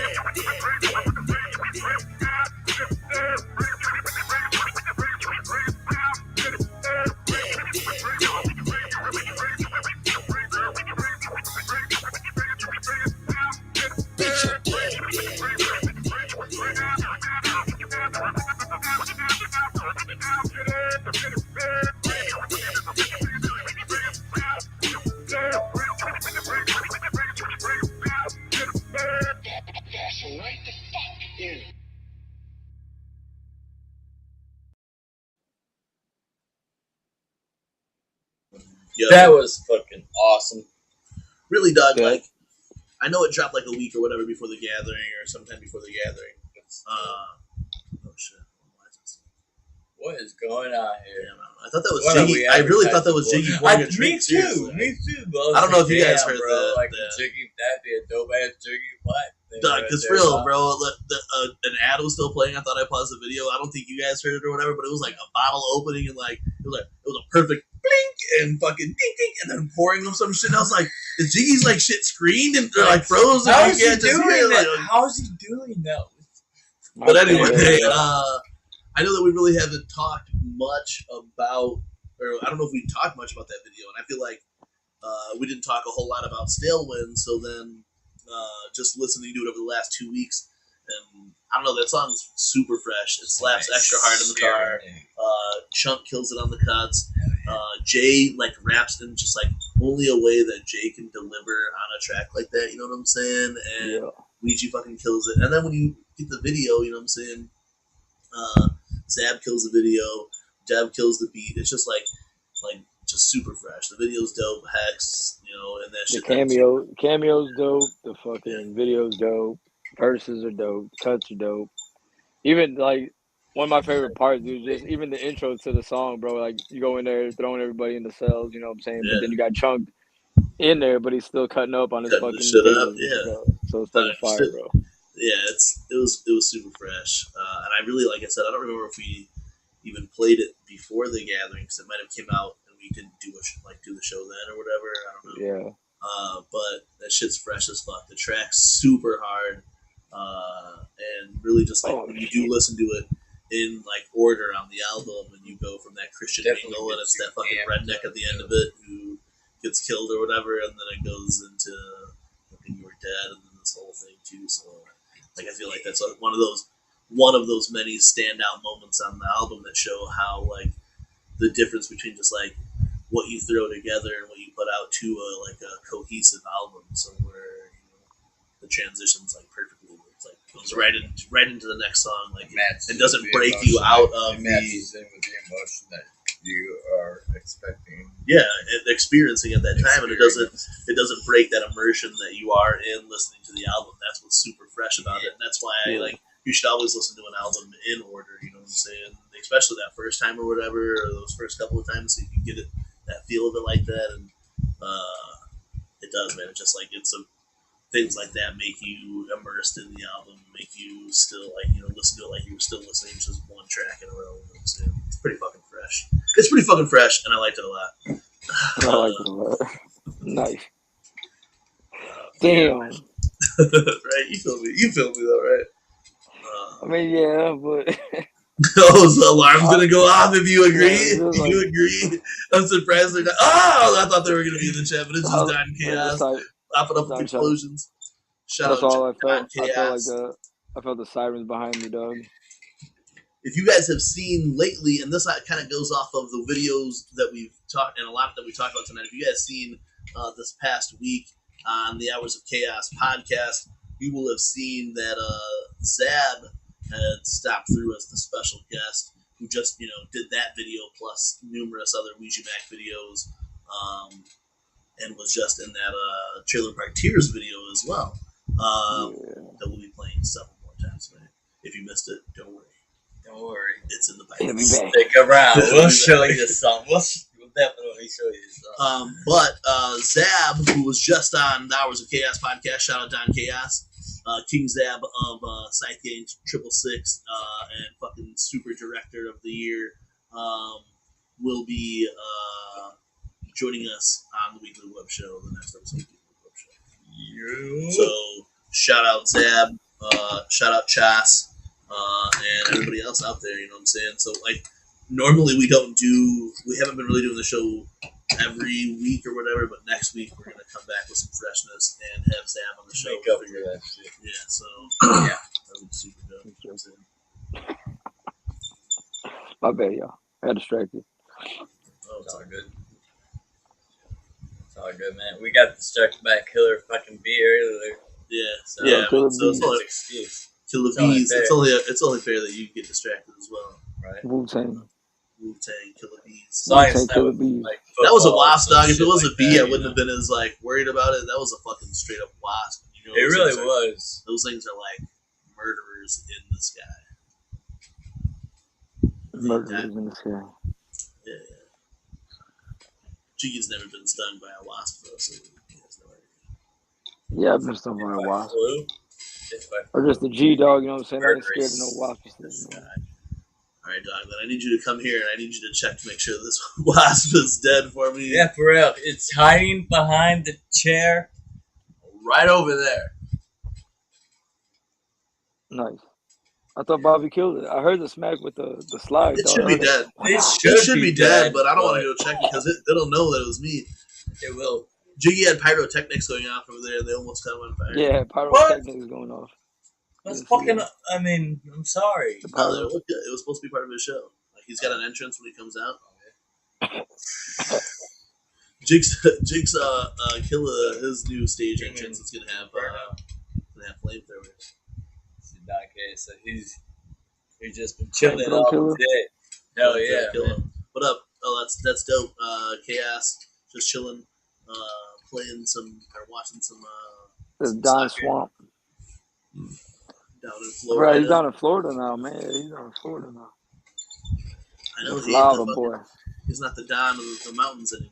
Yo, That was fucking awesome. really, dog. Yeah. Like, I know it dropped like a week or whatever before the gathering, or sometime before the gathering. Oh shit! What is going on here? Damn, I thought that was What are Jiggy. we I really thought that was advertising Jiggy for? pouring a Me drink. too. Seriously. Me too. Bro. I don't know if you Damn, guys heard bro, that. Like that. Jiggy, that'd be a dope ass Jiggy. What? Dog, because for real, bro, an ad was still playing. I thought I paused the video. I don't think you guys heard it or whatever, but it was like a bottle opening and like it was a perfect blink and fucking ding ding and then pouring them some shit. And I was like, is Jiggy's like shit screened and like frozen? How is he can't just doing hear it, that? like- How is he doing that? But anyway, Yeah. I know that we really haven't talked much about, or I don't know if we talked much about that video, and I feel like we didn't talk a whole lot about Stalewind, so then just listening to it over the last 2 weeks, and I don't know, that song's super fresh. It slaps extra hard in the car. Chunk kills it on the cuts. Jay like raps in just like only a way that Jay can deliver on a track like that, you know what I'm saying? And Yeah. Ouija fucking kills it. And then when you get the video, you know what I'm saying? Zab kills the video, Deb kills the beat. It's just like just super fresh. The video's dope, Hex, you know, and that The shit. cameo's dope. The fucking video's dope. Verses are dope. Cuts are dope. Even like one of my favorite parts, dude, just even the intro to the song, bro. Like you go in there throwing everybody in the cells, you know what I'm saying? Yeah. But then you got Chunk in there, but he's still cutting up on his Cutting the fucking shit up, videos, yeah. bro. So it's fucking fire, Shit. bro. Yeah, it was super fresh, and I really, like I said, I don't remember if we even played it before the gathering because it might have came out and we didn't do the show then or whatever. I don't know. Yeah. But that shit's fresh as fuck. The track's super hard, and really just like when you do listen to it in like order on the album, and you go from that Christian Definitely angle, and gets it's that you fucking amped redneck up, at the end yeah. of it who gets killed or whatever, and then it goes into fucking You Were Dead, and then this whole thing too. So like I feel like that's like one of those many standout moments on the album that show how like the difference between just like what you throw together and what you put out to a cohesive album. So where the transition's like perfectly, where it's like goes right into the next song, like Matches it doesn't with the break emotion, you out like, of it matches in with the emotion that you are expecting. Yeah, and experiencing at that time, and it doesn't break that immersion that you are in listening to the album. That's what's super fresh about it, and that's why I like. You should always listen to an album in order. You know what I'm saying? Especially that first time or whatever, or those first couple of times, so you can get it that feel of it like that, and it does, man. It's just like things like that make you immersed in the album, make you still listen to it like you were still listening to just one track in a row. You know what I'm saying? It's pretty fucking fresh. It's pretty fucking fresh, and I liked it a lot. I like it a lot. Nice. Damn. Right? You feel me though, right? I mean, yeah, but oh, the alarm's gonna go off if you agree. Yeah, if you agree. I'm surprised they're not. Oh, I thought they were gonna be in the chat, but it's just Don Chaos. Popping up with explosions. Shout That's out all I Don felt. I felt Chaos. I felt the sirens behind me, dog. If you guys have seen lately, and this kind of goes off of the videos that we've talked and a lot that we talked about tonight. If you guys seen this past week on the Hours of Chaos podcast, you will have seen that Zab had stopped through as the special guest who just did that video plus numerous other Ouija Mac videos, and was just in that Trailer Park Tears video as well. That we'll be playing several more times tonight. If you missed it, don't worry. Don't worry. It's in the It'll be pipes. back. Stick around. We'll show you some. We'll definitely show you some. But Zab, who was just on the Hours of Chaos podcast, shout out Don Chaos, King Zab of Scythe Games 666, and fucking super director of the year, will be joining us on the Weekly Web Show, the next episode of the Weekly Web Show. So shout out Zab, shout out Chas, and everybody else out there. You know what I'm saying? So like, normally we haven't been really doing the show every week or whatever, but next week we're gonna come back with some freshness and have Zab on the show. Make up for that shit. Yeah, so Yeah. that would be super dope. You know what I'm saying? My bad, y'all. I got distracted. Oh, It's all good. It's all good, man. We got distracted by a killer fucking bee earlier. yeah, So, yeah. Killer So it's Bees. only excuse, Kill the It's only Bees. It's only fair that you get distracted as well. right? Wu-Tang. Wu-Tang, Kill the Bees. As long as Wu-Tang that Killer was, Bees. like, That was a football wasp, or dog. If it shit was like a bee, that, I wouldn't have been as like worried about it. That was a fucking straight up wasp. You know, It those really things was. Those things are like murderers in the sky. Murderers in the sky. Yeah. Jiggy's never been stung by a wasp though, so he has no idea. Yeah, I've been stung by a wasp. Flu, if I Or just a G dog, you know what I'm saying? I ain't Murderous. scared of no wasp. All right, dog. Then I need you to come here and I need you to check to make sure this wasp is dead for me. Yeah, for real. It's hiding behind the chair right over there. Nice. I thought Bobby killed it. I heard the smack with the slide. It dog. should I be heard it. dead. It It should be dead, but I don't want to go check because it'll know that it was me. It will. Jiggy had pyrotechnics going off over there. They almost got him on fire. Yeah, pyrotechnics going off. That's Yes, fucking. yeah. I mean, I'm sorry. The No, pyro. it looked good. It was supposed to be part of his show. Like he's got an entrance when he comes out. Jigs Killa, his new stage entrance is gonna have flamethrowers. Okay, so he's just been chilling Flamethrower all killer? day. Hell yeah, Killa. man. What up? Oh, that's dope. Chaos, just chilling, playing some or watching some This some Don soccer Swamp. down in Right, Florida. he's down in Florida now, man. He's down in Florida now. I know Lava boy. he's not the Don of the mountains anymore.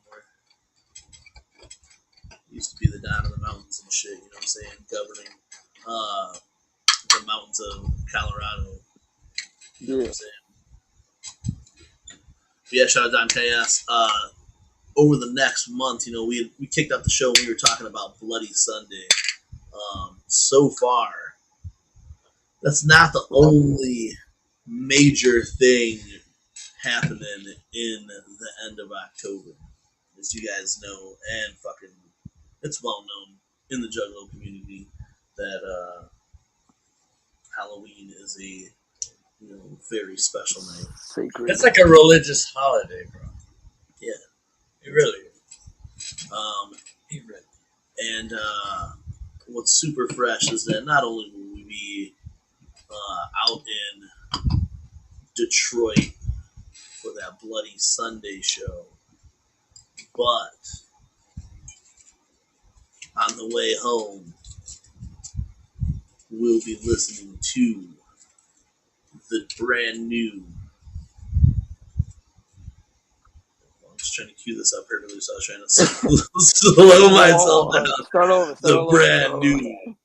He used to be the Don of the mountains and shit. You know what I'm saying? Governing the mountains of Colorado. You know what Yeah. I'm saying? But yeah, shout out Don Chaos. Over the next month, you know, we kicked off the show and we were talking about Bloody Sunday. So far, that's not the only major thing happening in the end of October. As you guys know, and fucking, it's well known in the Juggalo community that Halloween is a very special night. Sacred. It's like a religious holiday, bro. Yeah. It really is. It really. And what's super fresh is that not only will we be out in Detroit for for that Bloody Sunday show. But on the way home, we'll be listening to the brand new. I'm just trying to cue this up here, so I was trying to slow myself down. Start over. The brand new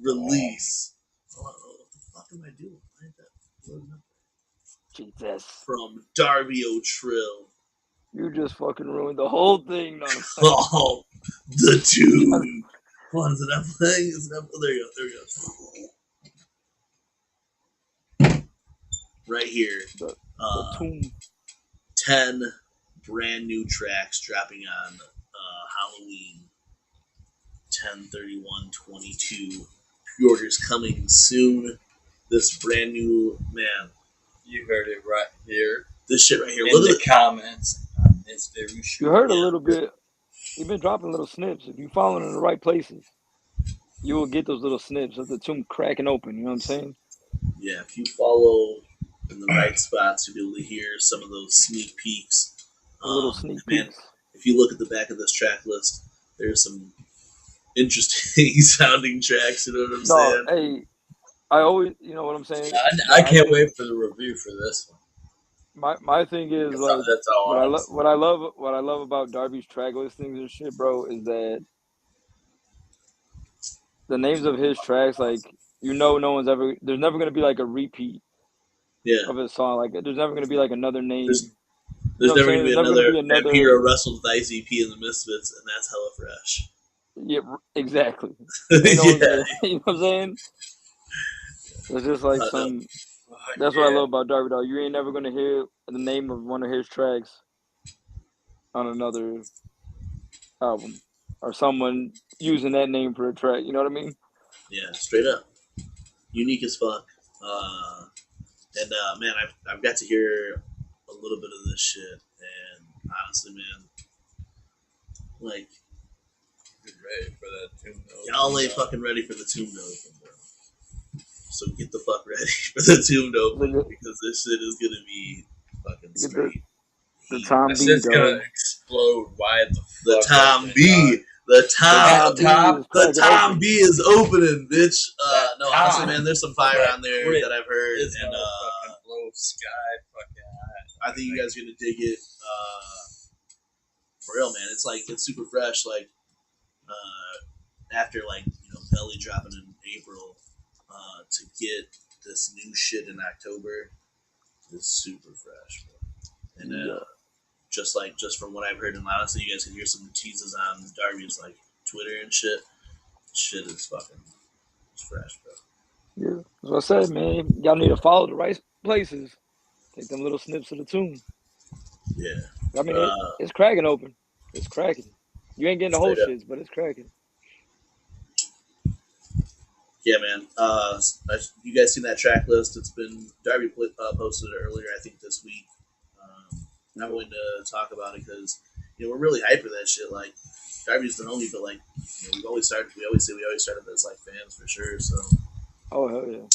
release. Oh, what the fuck am I doing? Why is that loading up? Jesus. From Darby O'Trill. You just fucking ruined the whole thing. Oh, the tune. Hold on, is it not playing? Is it not? Oh, there you go. There we go. Right here. The 10 brand new tracks dropping on Halloween. 10/31/22. Pre-orders coming soon. This brand new, man. You heard it right here. This shit right here. In Look the at comments on this very show. You heard a little bit. You've been dropping little snips. If you following in the right places, you will get those little snips of the tomb cracking open. You know what I'm saying? Yeah, if you follow in the right spots, you'll be able to hear some of those sneak peeks. Little sneak man, peeks. if you look at the back of this track list, there's some interesting sounding tracks. You know what I'm saying? Hey, I always, you know what I'm saying? I can't wait for the review for this one. My thing is like that's all what I love about Darby's track listings and shit, bro, is that the names of his tracks, like no one's ever. There's never gonna be like a repeat. Yeah. Of his song, like there's never gonna be like another name. There's never gonna be another Vampiro wrestled with ICP and the Misfits, and that's hella fresh. Yeah, exactly. Yeah. You know what I'm saying? It's just like some. That's what I love about Darby, dog. You ain't never gonna hear the name of one of his tracks on another album, or someone using that name for a track. You know what I mean? Yeah, straight up, unique as fuck. And man, I've got to hear a little bit of this shit, and honestly, man, like, you're ready for that tune though. Y'all ain't fucking ready for the tune though, bro. So get the fuck ready for the tune though, because this shit is gonna be fucking straight. The Tom B. It's gonna explode. Why the Tom B. The Tom B is opening, bitch. No, honestly, man, there's some fire on there that I've heard, it's and fucking blow sky fucking high. I think you guys are gonna dig it. For real, man. It's super fresh. Like after Belly dropping in April, to get this new shit in October is super fresh, bro. And just from what I've heard, and honestly, you guys can hear some teases on Darby's like Twitter and shit. Shit is fucking fresh, bro. Yeah, that's what I said, man. Y'all need to follow the right places. Take them little snips of the tune. Yeah. I mean, it's cracking open. It's cracking. You ain't getting the whole shit, but it's cracking. Yeah, man. You guys seen that track list? It's been Darby posted it earlier, I think this week. I'm not going to talk about it because we're really hyped for that shit. Like Darby's the homie, but we always started as like fans for sure. So. Oh hell yeah.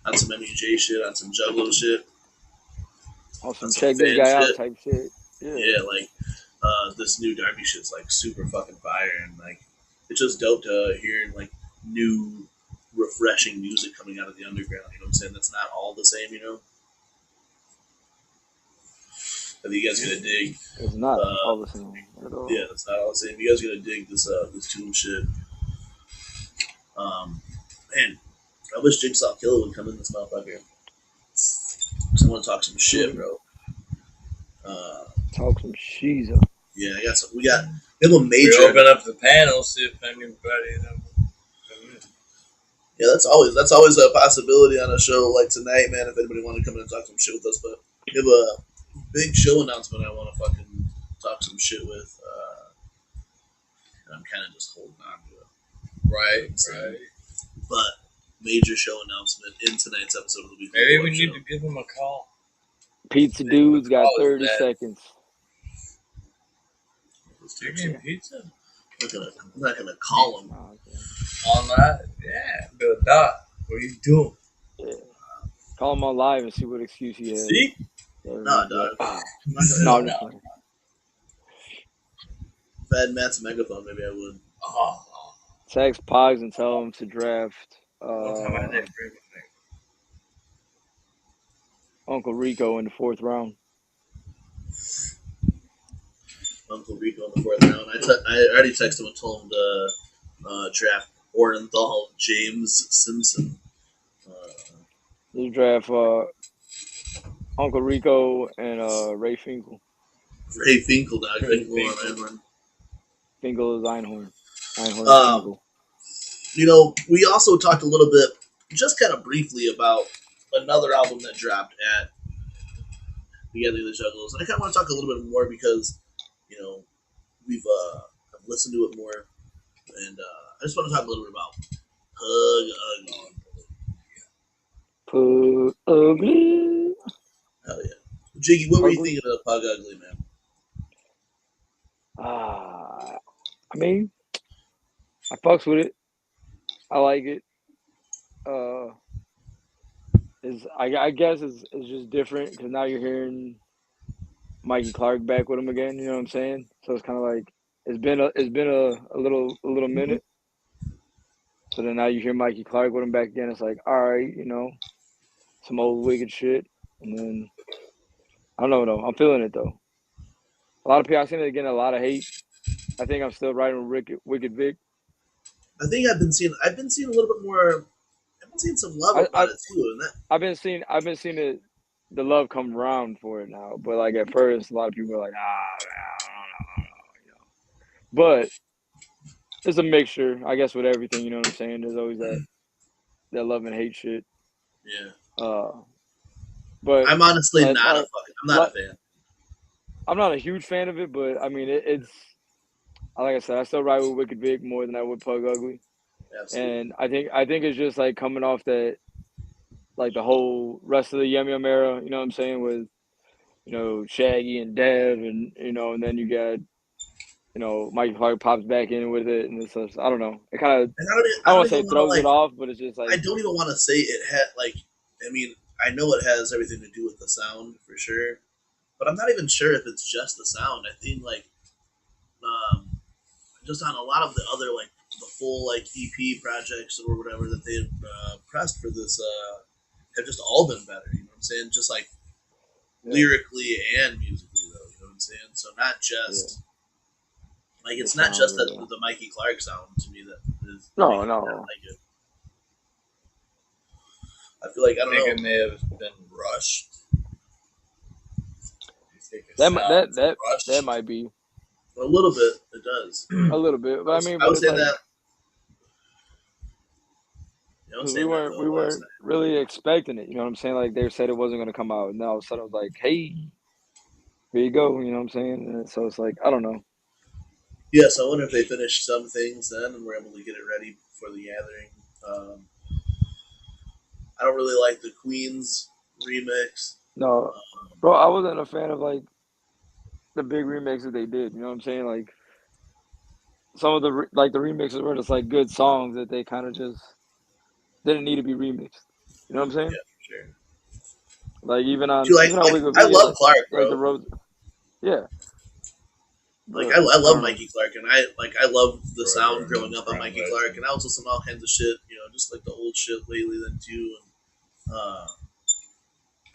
On some MUJ shit, on some Juggalo shit. On some check this guy out type shit. Yeah, this new Darby shit's like super fucking fire, and like it's just dope to hearing like new, refreshing music coming out of the underground. You know what I'm saying? That's not all the same, I think you guys are gonna dig. It's not all the same at all. Yeah, it's not all the same. You guys are gonna dig this tune shit. Man, I wish Jigsaw Killer would come in this motherfucker. I want to talk some shit, bro. Talk some shit. Yeah, we have a major. We open up the panel, see if anybody. Yeah, that's always a possibility on a show like tonight, man. If anybody want to come in and talk some shit with us, but we have a big show announcement I want to fucking talk some shit with. And I'm kind of just holding on to it. Right. But major show announcement in tonight's episode of the Weekly. Maybe we need to give him a call. Pizza Dude's got 30 seconds. You're getting pizza? I'm not gonna call him. All night? Yeah. Bill Dot, what are you doing? Yeah. Call him on live and see what excuse he has. See? Nah, dog. Like, I'm not gonna no, help. I'm just playing. If I had Matt's megaphone, maybe I would. Oh, Text Pogs and tell him to draft what time I did bring Uncle Rico in the 4th round. Uncle Rico in the 4th round. I already texted him and told him to draft Orenthal James Simpson. Just draft Uncle Rico and Ray Finkel. Ray Finkel, dog. Finkel is Einhorn. Finkel. You know, we also talked a little bit, just kind of briefly, about another album that dropped at the Gathering of the Juggalos. And I kind of want to talk a little bit more because, you know, we've I've listened to it more. And I just want to talk a little bit about Pug Ugly. Pug Ugly. Hell yeah. Jiggy, what were you thinking of Pug Ugly, man? I mean, I fucks with it. I like it. I guess it's just different because now you're hearing Mikey Clark back with him again. You know what I'm saying? So it's kind of like it's been a little minute. So then now you hear Mikey Clark with him back again. It's like, all right, you know, some old wicked shit. And then I don't know though. I'm feeling it though. A lot of people, I've seen it getting a lot of hate. I think I'm still riding with Wicked Vic. I think I've been seeing a little bit more. I've been seeing some love about it too, and that I've been seeing it, the love come around for it now. But like at first, a lot of people are like, I don't know, you know. But it's a mixture, I guess, with everything. You know what I'm saying? There's always that love and hate shit. Yeah. But I'm honestly I'm not a fan. I'm not a huge fan of it, but I mean, it's like I said, I still ride with Wicked Vic more than I would Pug Ugly. Absolutely. And I think it's just like coming off that, like the whole rest of the Yum Yum era, you know what I'm saying, with, you know, Shaggy and Dev, and you know, and then you got, you know, Mikey Clark pops back in with it, and it's just, I don't know, it kind of, I don't want to say throws it off, but it's just like, I don't even want to say it had like, I mean, I know it has everything to do with the sound for sure, but I'm not even sure if it's just the sound. I think like, just on a lot of the other like the full like EP projects or whatever that they've pressed for this have just all been better. You know what I'm saying? Just like lyrically and musically, though. You know what I'm saying? So not just like it's not just that the Mikey Clark sound to me that is no. Like it. I feel like I think know. it may have been rushed. That might be. A little bit, it does. A little bit, but I mean, I would say like, that. We weren't really expecting it. You know what I'm saying? Like they said it wasn't going to come out, and now all of a sudden I was like, hey, here you go. You know what I'm saying? And so it's like, I don't know. Yeah, so I wonder if they finished some things then and were able to get it ready for the gathering. I don't really like the Queen's remix. No, bro, I wasn't a fan of like the big remixes they did. You know what I'm saying? Like some of the remixes were just like good songs that they kind of just didn't need to be remixed. You know what I'm saying? Yeah, for sure. Like even on I love Clark, bro. Like the road. Yeah. Like I love Mikey Clark, and I love the sound growing up on Mikey Clark, and I was listening to all kinds of shit, you know, just like the old shit lately then too, and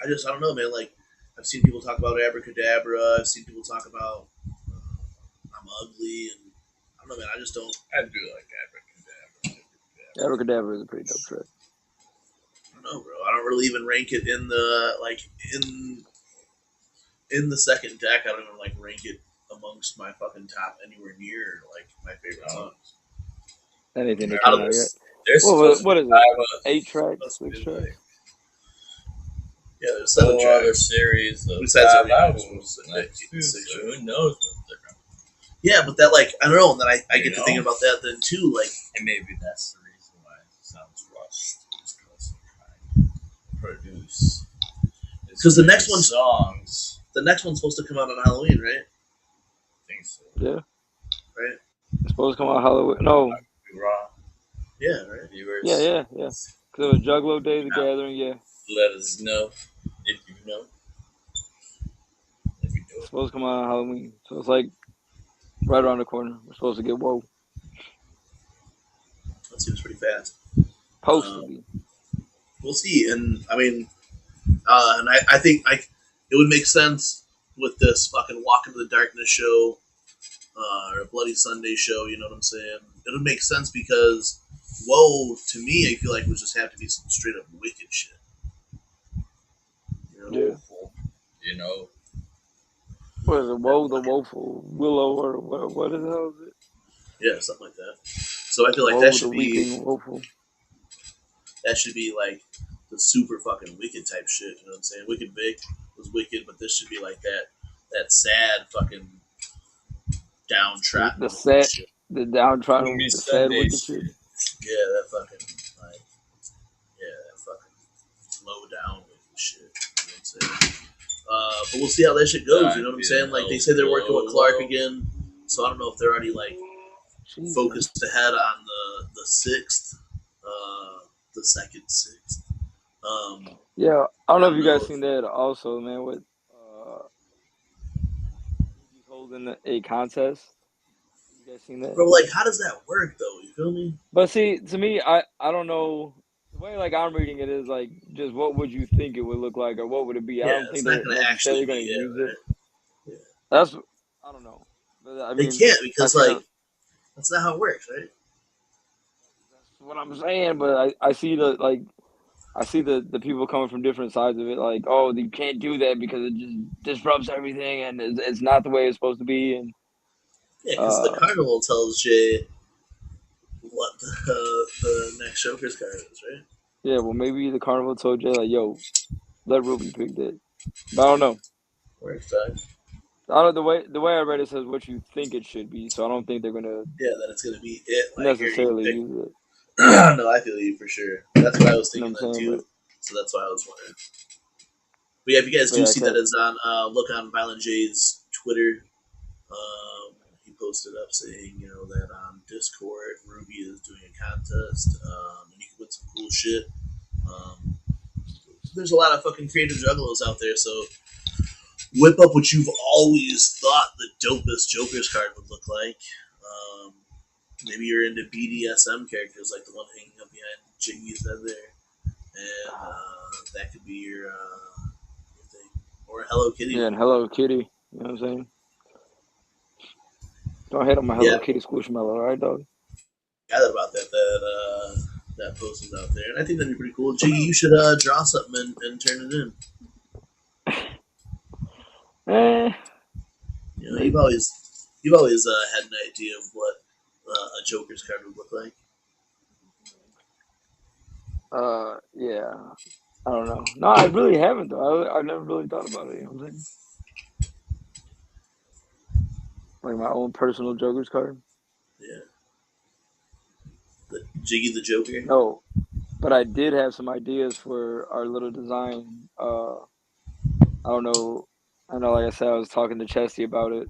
I don't know, man. Like I've seen people talk about Abracadabra, I've seen people talk about I'm Ugly, and I don't know, man. I just don't. I do like Abracadabra. Abracadabra is a pretty dope track. I don't know, bro. I don't really even rank it in the in the second deck. I don't even like rank it amongst my fucking top anywhere near like my favorite songs. Anything that came out yet? What is it? 8 tracks, 6 tracks. Yeah, there's 7 tracks. Other series of besides 5 albums. Who knows what they're going to do? Yeah, but that like I don't know. And then I get to thinking about that then too. Like, and maybe that's the reason why it sounds rushed. Is because they're trying to produce. Because the next one's songs. The next one's supposed to come out on Halloween, right? I think so. Yeah. Right. It's supposed to come out Halloween. No. Yeah, right. Viewers. Yeah. Because it was Juggalo Day, the Gathering. Yeah. let us know if you know. If you do It's it. supposed to come out on Halloween, so it's like right around the corner. We're supposed to get woke. That seems pretty fast. Supposed to be. We'll see. And I mean, and I think like it would make sense with this fucking Walk into the Darkness show or a Bloody Sunday show. You know what I'm saying? It would make sense because woe to me, I feel like would just have to be some straight up wicked shit. You know? Yeah. You know, What is it? Woe the Woeful Willow or what the hell is it? Yeah, something like that. So I feel like Woe that the should be Weeping Woeful. like the super fucking wicked type shit. You know what I'm saying? Wicked Vic was wicked, but this should be like that sad fucking downtrodden The wicked sad, shit. the downtrodden, Gloomy the sad Sunday wicked shit. shit. Yeah, that fucking like that fucking low down wicked shit. You know what I'm saying? But we'll see how that shit goes. You know what I'm saying? Like they say they're working with Clark again, so I don't know if they're already like Jesus. focused ahead on the sixth, the second sixth. Yeah, I don't know if you guys know. seen that also, man. With he's holding a contest. You guys seen that? Bro, like, how does that work though? You feel me? But see, to me, I don't know. The way like I'm reading it is like just what would you think it would look like or what would it be? I Yeah, don't it's think not they're gonna actually necessarily going be to it, use right? it. Yeah. That's I don't know. But I They mean, can't because I like kinda, that's not how it works, right? that's what I'm saying. But I see the like. I see the people coming from different sides of it, like, oh, you can't do that because it just disrupts everything, and it's not the way it's supposed to be. And Yeah, because the carnival tells Jay what the next Joker's card is, right? yeah, well, maybe the carnival told Jay, like, yo, let Ruby pick that. But I don't know. Works, dog. I don't the way I read it says what you think it should be, so I don't think they're gonna Yeah, that it's gonna be it. Like, here you necessarily pick. use it. No, I feel you for sure. That's what I was You know thinking what I'm then saying? too. So that's why I was wondering. But yeah, if you guys But do yeah, see that, it's on look on Violent J's Twitter. He posted up saying, you know, that on Discord, Ruby is doing a contest, and you can win some cool shit. There's a lot of fucking creative juggalos out there, so whip up what you've always thought the dopest Joker's card would look like. Maybe you're into BDSM characters like the one hanging up behind Jiggy's head there, and that could be your thing. Or Hello Kitty. yeah, and Hello Kitty. You know what I'm saying? Don't hate on my Yeah, Hello Kitty Squishmallow, all right, dog? gathered about that post is out there, and I think that'd be pretty cool. Jiggy, you should draw something and turn it in. You know, you've always had an idea of what a Joker's card would look like. Yeah. I don't know. No, I really haven't though. I've never really thought about it. You know what I'm saying? Like my own personal Joker's card. Yeah, the Jiggy the Joker. No, but I did have some ideas for our little design. I don't know. I know, like I said, I was talking to Chesty about it.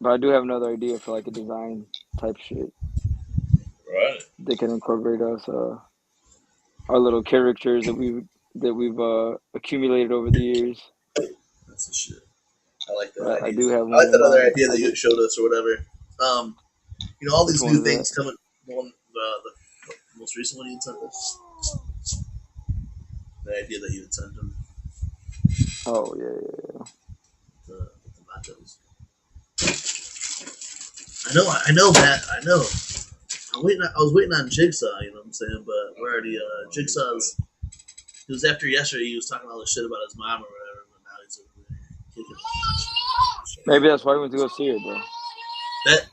But I do have another idea for like a design type shit right? that can incorporate us, our little characters that we've accumulated over the years. That's the shit. I like that But I idea. do have I one like in that other mind. idea that you showed us or whatever. You know, all Which these one new is things that? coming. The most recent one you sent us. The idea that you had sent him. Oh yeah. The nachos. I know that. I know. I was waiting on Jigsaw. You know what I'm saying? But we're already Jigsaw's. It was after yesterday. He was talking all this shit about his mom or whatever. But now he's over there kicking. Maybe that's why we went to go see it, bro. That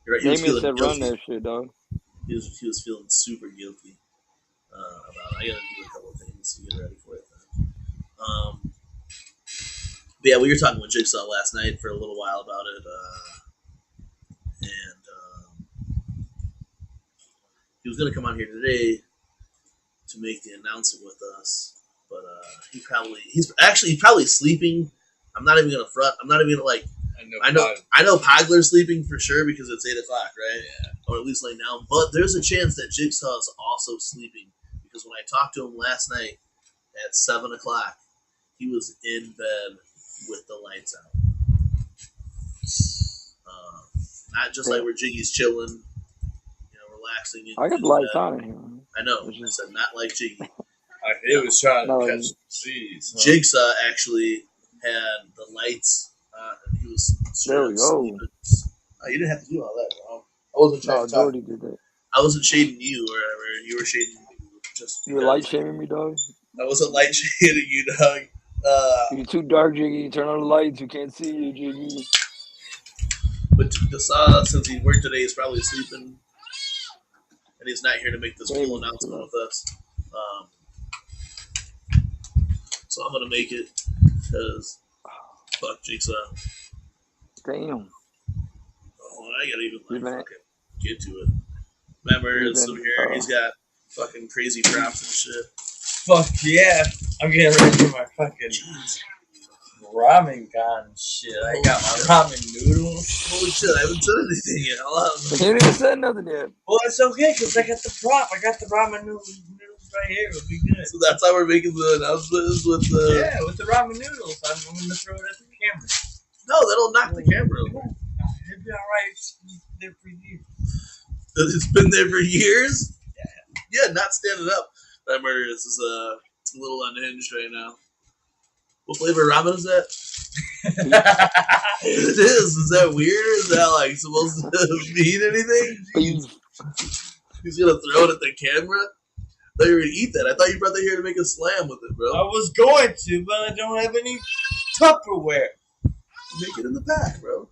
you're right. He was Damien feeling said, "Run guilty. that shit, dog." He was feeling super guilty about. I gotta do a couple of things to get ready for it. But yeah, we were talking with Jigsaw last night for a little while about it, and he was gonna come on here today to make the announcement with us, but he's probably sleeping. I'm not even gonna front. I'm not even gonna like. I know Pogler's sleeping for sure because it's 8 o'clock, right? Yeah. Or at least laying down. But there's a chance that Jigsaw is also sleeping because when I talked to him last night at 7 o'clock, he was in bed with the lights out. Not just like where Jiggy's chilling, relaxing. I got the lights on in here. I know. I said not like Jiggy. It was trying to catch the seas. Jigsaw actually had the lights on, and he was There we go. sleeping. Oh, you didn't have to do all that, bro. I wasn't trying to talk. Jordy did that. I wasn't shading you or whatever. You were shading me. You were light shaming me, dog? I wasn't light shading you, dog. You're too dark, Jiggy. Turn on the lights. You can't see you, Jiggy. But Jigsaw, since he worked today, is probably sleeping. And he's not here to make this cool announcement with us. So I'm going to make it because fuck Jigsaw. Damn. Oh, I got to even fucking get to it. Remember, it's over here. He's got fucking crazy props and shit. Fuck yeah. I'm getting ready for my fucking ramen con shit. I got my ramen noodles. Holy shit, I haven't said anything yet. He ain't even said nothing yet. Well, it's okay because I got the prop. I got the ramen noodles right here. It'll be good. So that's how we're making the announcements with the... Yeah, with the ramen noodles. I'm going to throw it at the camera. No, that'll knock the camera over. It'll be alright. It's there for years. It's been there for years? Yeah, not standing up. Remember, this is a little unhinged right now. What flavor ramen is that? It is. Is that weird? Is that like supposed to mean anything? He's gonna throw it at the camera? I thought you were gonna eat that. I thought you brought that here to make a slam with it, bro. I was going to, but I don't have any Tupperware. Make it in the pack, bro.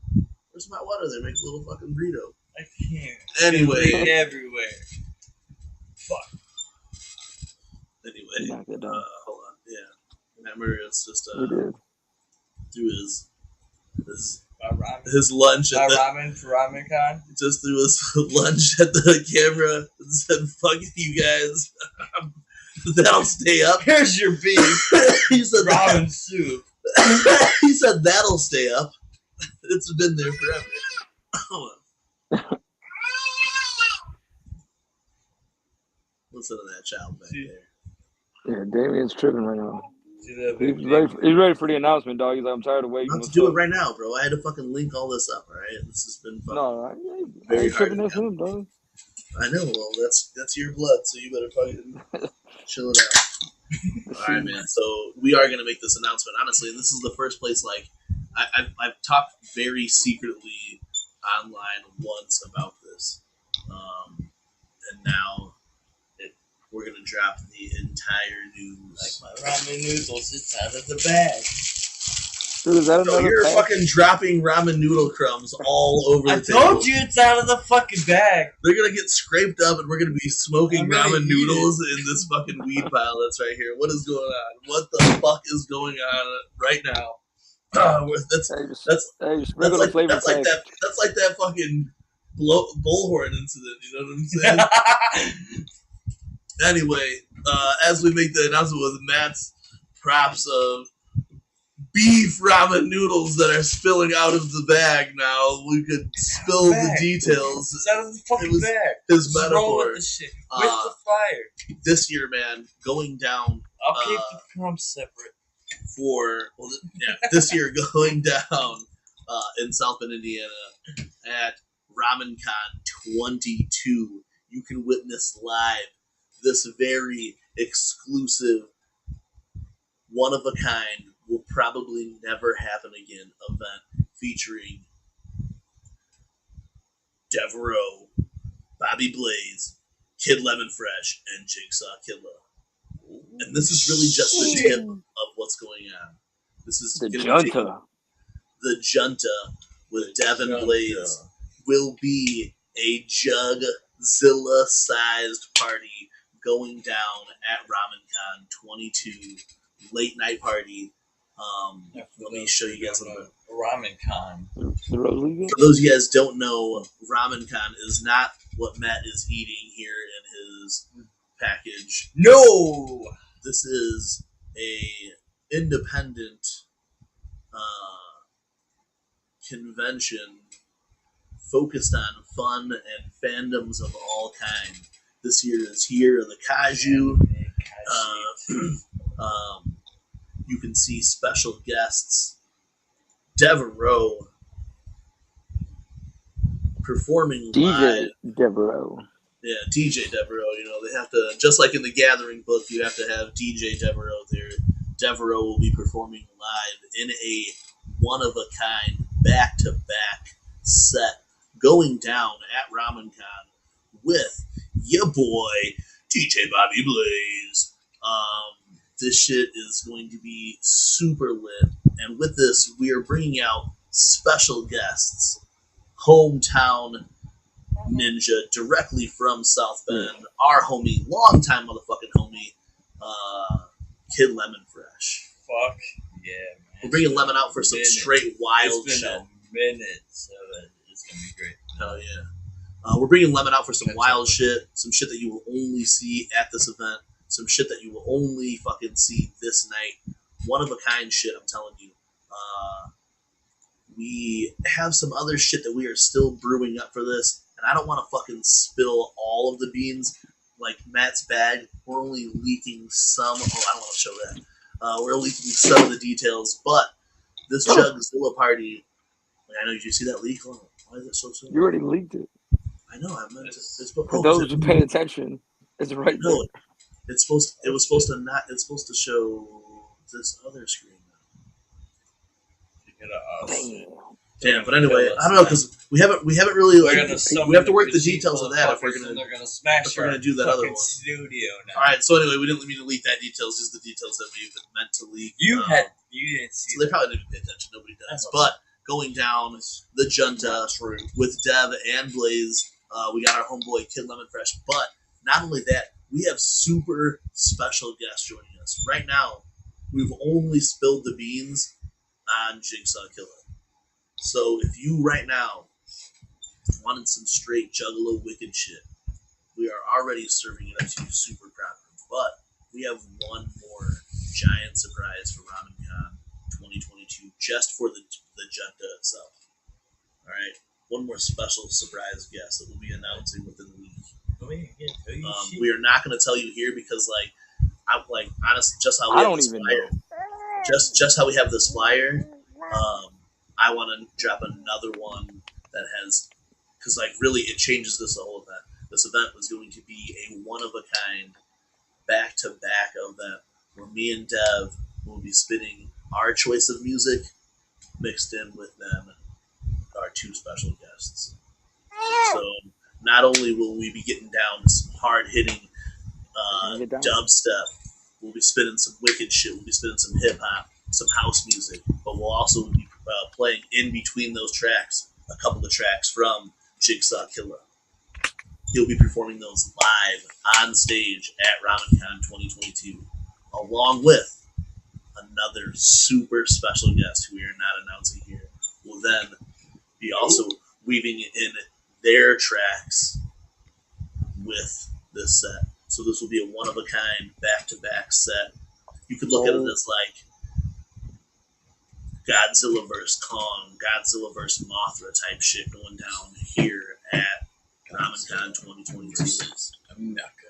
Where's my water there? Make a little fucking burrito. I can't. Anyway. Everywhere. Fuck. Anyway. Hold on. Yeah. Remember, it's just through his lunch at ramen for Ramen Con. Just threw his lunch at the camera and said, "Fuck you guys, that'll stay up." Here's your beef. He said ramen soup. He said that'll stay up. It's been there forever. Listen to that child back there. Yeah, Damien's tripping right now. He's ready for the announcement, dog. He's like, I'm tired of waiting. Let's do it right now, bro. I had to fucking link all this up, all right? This has been fun. No, I ain't tripping. That's him, dog. I know. Well, that's your blood, so you better fucking chill it out. All right, man. So we are gonna make this announcement, honestly, and this is the first place. Like, I've talked very secretly online once about this, and now we're gonna drop the entire news. Like my ramen noodles, it's out of the bag. Dude, is that another you're pack? fucking dropping ramen noodle crumbs all over the table. I told you it's out of the fucking bag. They're gonna get scraped up, and we're gonna be smoking ramen noodles in this fucking weed pile that's right here. What is going on? What the fuck is going on right now? That's like that fucking bullhorn incident. You know what I'm saying? Anyway, as we make the announcement with Matt's props of beef ramen noodles that are spilling out of the bag now, we could spill the details. It's out of the fucking bag. His metaphor. Roll with the shit. With the fire. This year, man, going down. I'll keep the crumbs separate. This year going down in South Bend, Indiana at RamenCon 22. You can witness live this very exclusive, one-of-a-kind, will probably never happen again event featuring Devereaux, Bobby Blaze, Kid Lemon Fresh, and Jigsaw Killa. And this is really just the tip of what's going on. This is the Junta. The Junta with Devin Blaze will be a Jugzilla-sized party going down at RamenCon 22, late night party. Let me show you guys a little bit. RamenCon. For those of you guys don't know, RamenCon is not what Matt is eating here in his package. No! This is a independent convention focused on fun and fandoms of all kind. This year is Year of the Kaiju. You can see special guests, Devereaux, performing live. DJ Devereaux. Yeah, DJ Devereaux. You know, they have to, just like in the Gathering book, you have to have DJ Devereaux there. Devereaux will be performing live in a one-of-a-kind, back-to-back set going down at RamenCon with your boy, DJ Bobby Blaze. This shit is going to be super lit. And with this, we are bringing out special guests. Hometown Ninja, directly from South Bend. Our homie, longtime motherfucking homie, Kid Lemon Fresh. Fuck yeah, man. We're bringing Lemon out for some straight wild shit. It's been a minute, so it's gonna be great. Hell yeah. We're bringing Lemon out for some wild shit, some shit that you will only see at this event, some shit that you will only fucking see this night. One of a kind shit, I'm telling you. We have some other shit that we are still brewing up for this, and I don't want to fucking spill all of the beans like Matt's bag. We're only leaking some. Oh, I don't want to show that. We're leaking some of the details, but this Jugzilla party. I know. Did you see that leak? Oh, why is it so soon? You already leaked it. I know. I meant to. For those who pay attention, it's right there. It's supposed. It was supposed to not. It's supposed to show this other screen. Damn, but anyway, I don't know because we haven't really like we have to work the details of that if we're gonna smash. If we're gonna do that other one. Studio now. All right, so anyway, we didn't mean to leak that details. Just the details that we've meant to leak. You didn't see. So they probably didn't pay attention. Nobody does. But going down the Junta with Dev and Blaze, we got our homeboy Kid Lemon Fresh. But not only that, we have super special guests joining us right now. We've only spilled the beans on Jigsaw Killer. So if you right now wanted some straight Juggalo wicked shit, we are already serving it up to you super proper. But we have one more giant surprise for RamenCon 2022 just for the Junta itself. All right, one more special surprise guest that we'll be announcing within the week. We are not going to tell you here because, honestly, just how we have this flyer, just how we have this flyer. I want to drop another one that has, because really it changes this whole event. This event was going to be a one-of-a-kind, back-to-back event where me and Dev will be spinning our choice of music mixed in with them, our two special guests. So not only will we be getting down some hard-hitting dubstep, we'll be spinning some wicked shit, we'll be spinning some hip-hop, some house music, but we'll also be playing in between those tracks a couple of tracks from Jigsaw Killer. He'll be performing those live on stage at RamenCon 2022, along with another super special guest who we are not announcing here. Will then be also weaving in their tracks with this set. So this will be a one-of-a-kind, back-to-back set. You could look at it as Godzilla vs. Kong, Godzilla vs. Mothra type shit going down here at RamenCon 2022.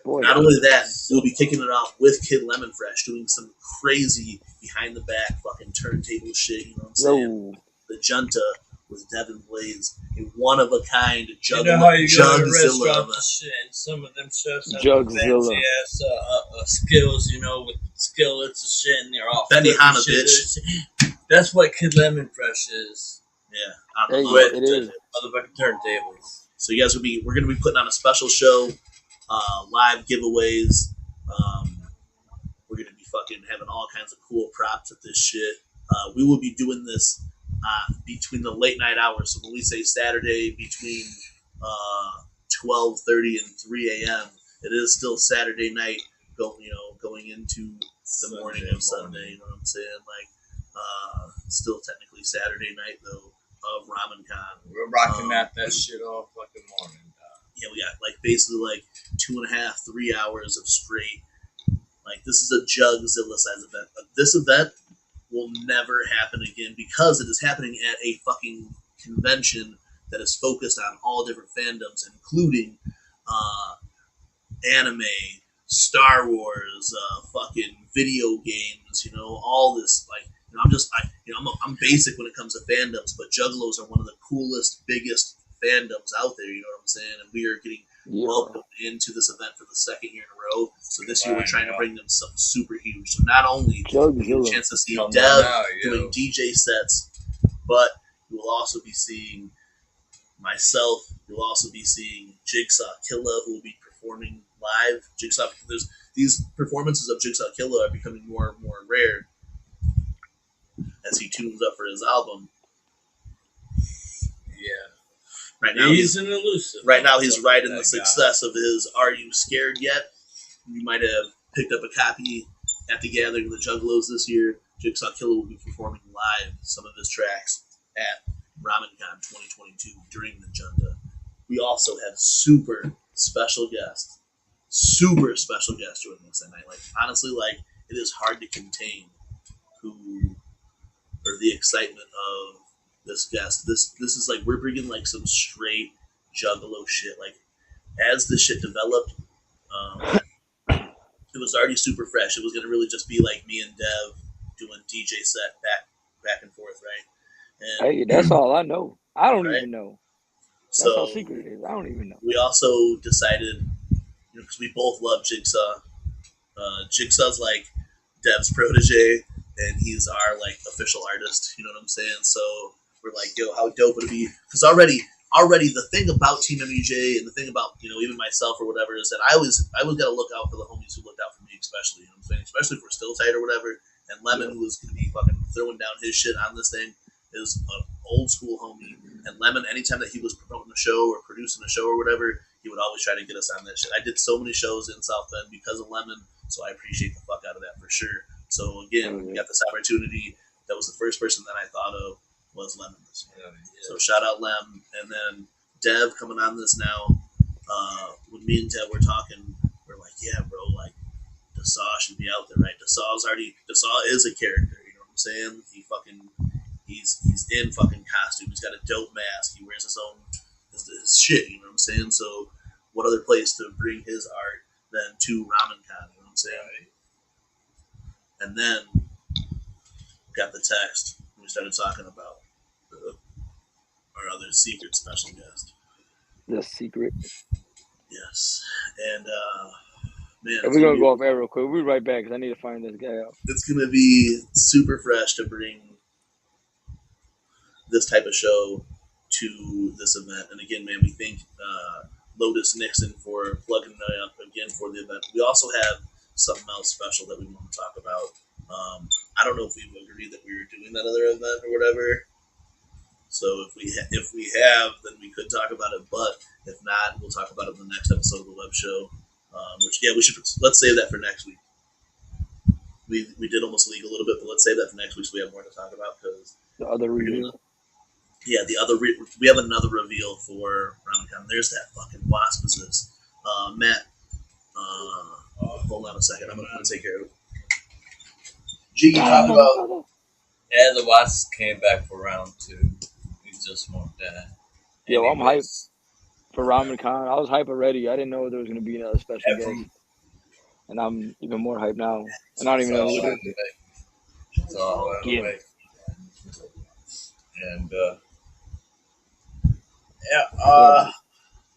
Not only that, we'll be kicking it off with Kid Lemon Fresh, doing some crazy behind-the-back fucking turntable shit, you know what I'm saying? The Junta with Devin Blaze, a one-of-a-kind Jugzilla. You know how you go to Jugzilla. and shit, and some of them chefs have Jugzilla. fancy-ass skills, with skillets and shit, and they're all Benihana, bitch. That's what Kid Lemon Fresh is. Yeah, it is. Motherfucking turntables. So you guys we're going to be putting on a special show, live giveaways. We're going to be fucking having all kinds of cool props at this shit. We will be doing this between the late night hours. So when we say Saturday between 12:30 and 3 a.m., it is still Saturday night, going into the morning of Sunday. You know what I'm saying? Still technically Saturday night though of RamenCon. We're rocking that shit all fucking morning. Yeah, we got basically 2.5, 3 hours of straight. This is a Jugzilla size event. This event will never happen again because it is happening at a fucking convention that is focused on all different fandoms, including anime, Star Wars, fucking video games, all this, I'm basic when it comes to fandoms, but Juggalos are one of the coolest, biggest fandoms out there, you know what I'm saying? And we are getting welcomed into this event for the second year in a row. So this year we're trying to bring them something super huge. So not only will we get a chance to see Dev doing DJ sets, but you will also be seeing myself. You'll also be seeing Jigsaw Killa, who will be performing live. These performances of Jigsaw Killa are becoming more and more rare as he tunes up for his album. Yeah. Right now he's an elusive. Right now he's riding the success of his Are You Scared Yet? You might have picked up a copy at the Gathering of the Juggalos this year. Jigsaw Killa will be performing live some of his tracks at RamenCon 2022 during the Junta. We also have super special guests joining us that night. Honestly, it is hard to contain the excitement of this guest. This is we're bringing some straight Juggalo shit. As this shit developed, it was already super fresh. It was gonna really just be me and Dev doing DJ set back and forth, right? And hey, that's all I know. I don't even know. That's how secret it is. I don't even know. We also decided, because we both love Jigsaw. Jigsaw's Dev's protege, and he's our official artist. You know what I'm saying? So we're yo, how dope would it be? Because already the thing about TeamMUJ and the thing about even myself or whatever is that I always gotta look out for the homies who looked out for me, especially. You know what I'm saying? Especially if we're still tight or whatever. And Lemon, who is gonna be fucking throwing down his shit on this thing, is an old school homie. And Lemon, anytime that he was promoting a show or producing a show or whatever, he would always try to get us on that shit. I did so many shows in South Bend because of Lemon, so I appreciate the fuck out of that for sure. So again, we got this opportunity. That was the first person that I thought of was Lemon this year. So shout out Lem. And then Dev coming on this now. When me and Dev were talking, we're yeah, bro, Dasaw should be out there, right? Dasaw is a character, you know what I'm saying? He's in fucking costume. He's got a dope mask. He wears his own his shit, you know what I'm saying? So what other place to bring his art than to RamenCon, you know what I'm saying? And then got the text and we started talking about our other secret special guest. The secret. Yes. And man, we're gonna go off air real quick. We'll be right back because I need to find this guy out. It's gonna be super fresh to bring this type of show to this event. And again, man, we thank Lotus Nixon for plugging it up again for the event. We also have something else special that we want to talk about. I don't know if we've agreed that we were doing that other event or whatever. So if we have, then we could talk about it. But if not, we'll talk about it in the next episode of the Webshow. Let's save that for next week. We did almost leak a little bit, but let's save that for next week so we have more to talk about because the other reveal. Yeah, we have another reveal for RamenCon. There's that fucking wasp. Is this Matt? Hold on a second. I'm gonna take care of it. G, talk about. Yeah, the wasp came back for round 2. He just won't die. Yo, I'm hyped for RamenCon. I was hyped already. I didn't know there was gonna be another special guest, and I'm even more hyped now. And I don't even know who it is. It's all out of the way. And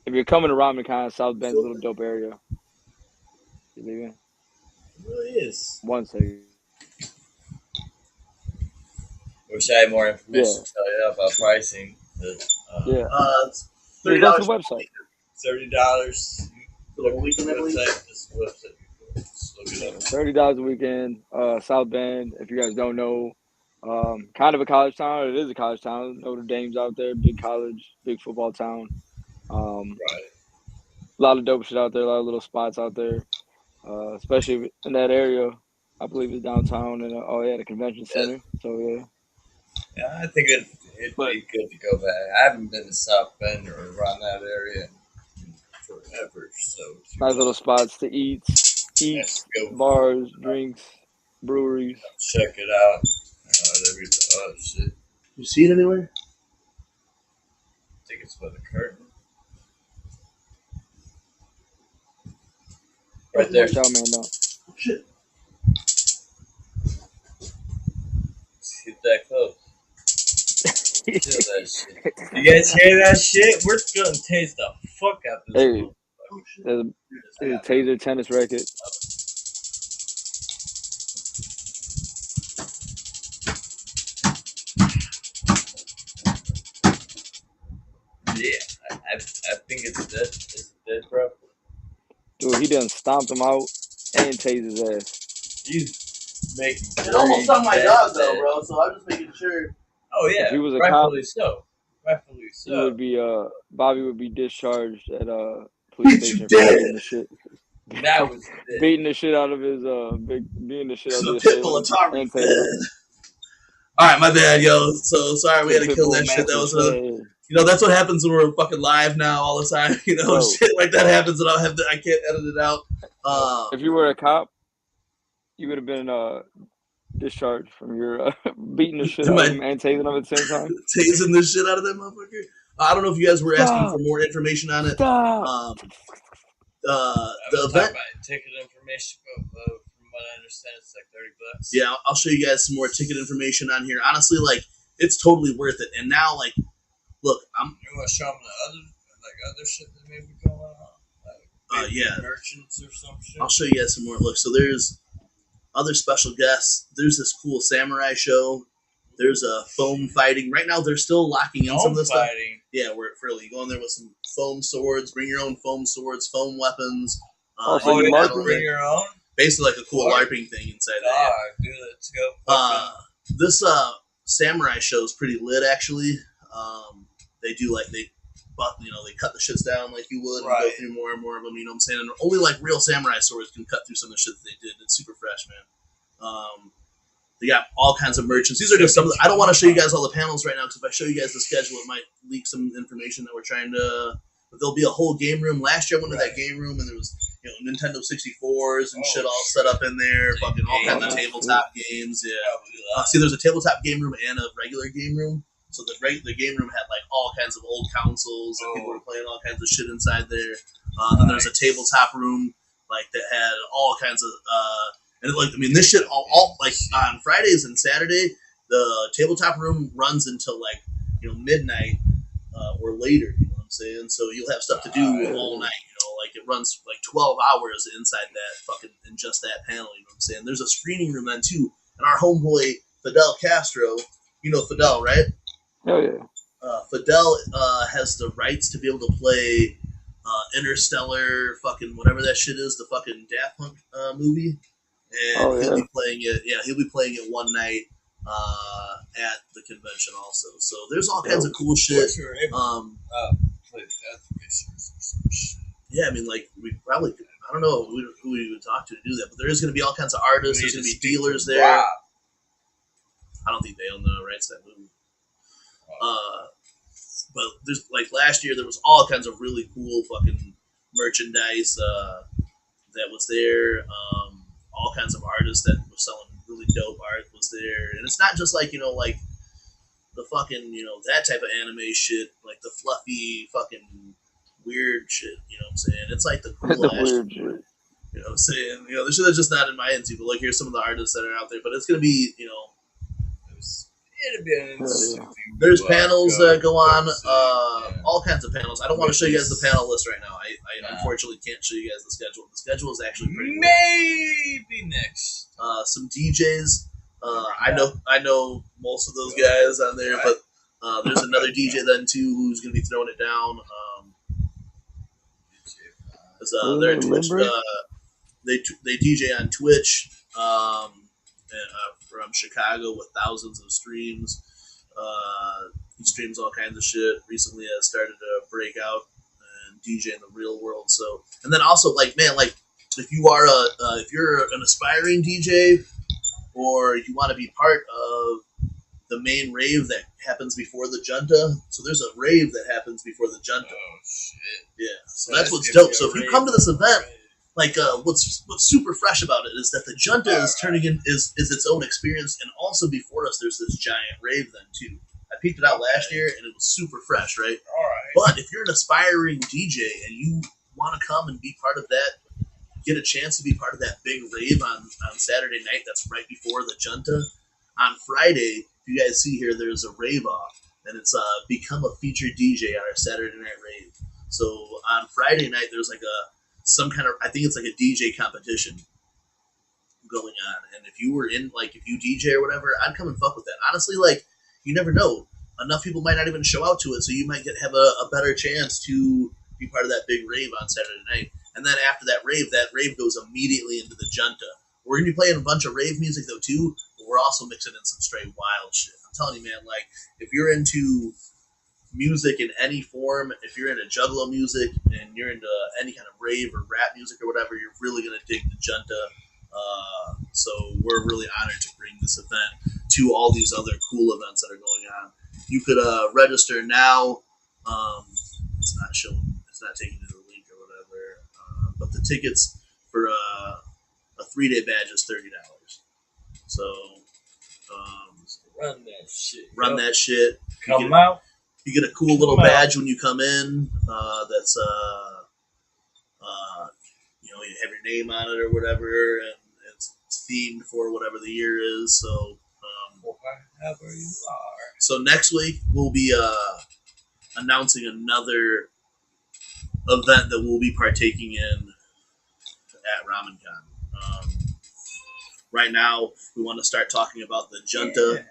if you're coming to RamenCon, South Bend's a little dope area. You leaving? It really is. 1 second. Wish I had more information to tell you about pricing. It's $30 $30 website. $30 for the weekend, I believe. This website. Just look it up. $30 a weekend. South Bend. If you guys don't know, kind of a college town. It is a college town. Notre Dame's out there. Big college, big football town. Right. A lot of dope shit out there. A lot of little spots out there, especially in that area. I believe it's downtown and the convention center. So yeah, I think it'd be good to go back. I haven't been to South Bend or around that area forever. So nice little spots to eat, bars, drinks, breweries. Check it out. Shit. You see it anywhere? it's by the curtain. Right there. Watch out, man. No. Shit. Get that close. Feel that shit. You guys hear that shit? We're gonna taste the fuck out this. Hey, there's a taser tennis racket. Yeah, I think it's dead. Is it dead, bro? Dude, he done stomped him out and tased his ass. You making It almost stung my dog though, bro. So I'm just making sure. Oh yeah, If he was a rightfully cop, so. Rightfully he so. would be Bobby would be discharged at police Bitch, you station for dead. beating the shit. That was it. Beating the shit out of his beating the shit out of The his pit bull assailant attacked and me. tased him. All right, my bad, yo. So sorry we had to Pit kill bull that shit. That was massive a. shit. You know, that's what happens when we're fucking live now all the time. You know, Bro. shit like that happens and I can't edit it out. If you were a cop, you would have been discharged from your beating the shit out of him and tasing him at the same time. Tasing the shit out of that motherfucker. I don't know if you guys were asking for more information on it. Stop. The event. About ticket information, but from what I understand, it's like $30. Yeah, I'll show you guys some more ticket information on here. Honestly, like it's totally worth it. And now, like, look, You want to show them the other shit that may be going on, like yeah, merchants or some shit. I'll show you guys some more. Look, so there's other special guests. There's this cool samurai show. There's a foam fighting. Right now, they're still locking in some of this stuff. Yeah, we're fairly. You go in there with some foam swords. Bring your own foam swords, foam weapons. So you yeah, LARPing? bring your own. Basically, like a cool What? LARPing thing inside there. Dude, let's go. This samurai show is pretty lit, actually. They do like they cut the shits down like you would and go through more and more of them. You know what I'm saying? And only like real samurai swords can cut through some of the shit that they did. It's super fresh, man. They got all kinds of merchants. These are just some of the, I don't want to show you guys all the panels right now because if I show you guys the schedule, it might leak some information that we're trying to. But there'll be a whole game room. Last year I went to that game room and there was Nintendo 64s and shit all set up in there. Fucking all kinds of tabletop games. Yeah. See, there's a tabletop game room and a regular game room. So the game room had like all kinds of old consoles and people were playing all kinds of shit inside there. Then there's a tabletop room like that had all kinds of and like I mean this shit all like on Fridays and Saturday the tabletop room runs until like midnight or later. You know what I'm saying? So you'll have stuff to do all night. Like it runs like 12 hours inside that fucking in just that panel. You know what I'm saying? There's a screening room then too, and our homeboy Fidel Castro. You know Fidel, right? Hell yeah. Fidel has the rights to be able to play Interstellar, fucking whatever that shit is, the fucking Daft Punk movie, and he'll be playing it. Yeah, he'll be playing it one night at the convention also. So there's all kinds of cool shit. Yeah, I mean, like we probably I don't know who we would talk to do that, but there is going to be all kinds of artists. There's going to be dealers there. I don't think they own the rights to that movie. But there's like last year there was all kinds of really cool fucking merchandise that was there. All kinds of artists that were selling really dope art was there, and it's not just like like the fucking that type of anime shit, like the fluffy fucking weird shit. You know what I'm saying? It's like the cool ass shit. You know what I'm saying? The shit that's just not in my NC, but like here's some of the artists that are out there. But it's gonna be it'll be an interesting there's panels that go on, all kinds of panels. I don't want to show you guys the panel list right now. I unfortunately can't show you guys the schedule. The schedule is actually pretty maybe next. Some DJs. I know most of those guys on there, but there's another DJ then too who's going to be throwing it down. They're Twitch. They DJ on Twitch. From Chicago with thousands of streams. He streams all kinds of shit. Recently has started to break out and DJ in the real world. So, and then also like if you are if you're an aspiring DJ or you want to be part of the main rave that happens before the Junta. So there's a rave that happens before the Junta. Oh shit. Yeah. So that's what's dope. So if you come to this event, like what's super fresh about it is that the Junta is turning in is its own experience, and also before us there's this giant rave then too. I peeked it out last year and it was super fresh, right? But if you're an aspiring DJ and you want to come and be part of that, get a chance to be part of that big rave on Saturday night, that's right before the Junta. On Friday, if you guys see here, there's a rave off, and it's become a featured DJ at our Saturday night rave. So on Friday night, there's like some kind of, I think it's like a DJ competition going on. And if you were in, like, if you DJ or whatever, I'd come and fuck with that. Honestly, like, you never know. Enough people might not even show out to it, so you might have a better chance to be part of that big rave on Saturday night. And then after that rave goes immediately into the Junta. We're going to be playing a bunch of rave music, though, too, but we're also mixing in some straight wild shit. I'm telling you, man, like, if you're into music in any form, if you're into juggalo music and you're into any kind of rave or rap music or whatever, you're really going to dig the Junta. So we're really honored to bring this event to all these other cool events that are going on. You could register now. It's not showing. It's not taking you to the link or whatever. But the tickets for a 3-day badge is $30. So run that shit. Run that shit. Come out. You get a cool little badge when you come in. That's you have your name on it or whatever, and it's themed for whatever the year is. So wherever you are. So next week we'll be announcing another event that we'll be partaking in at RamenCon. Right now, we want to start talking about the Junta.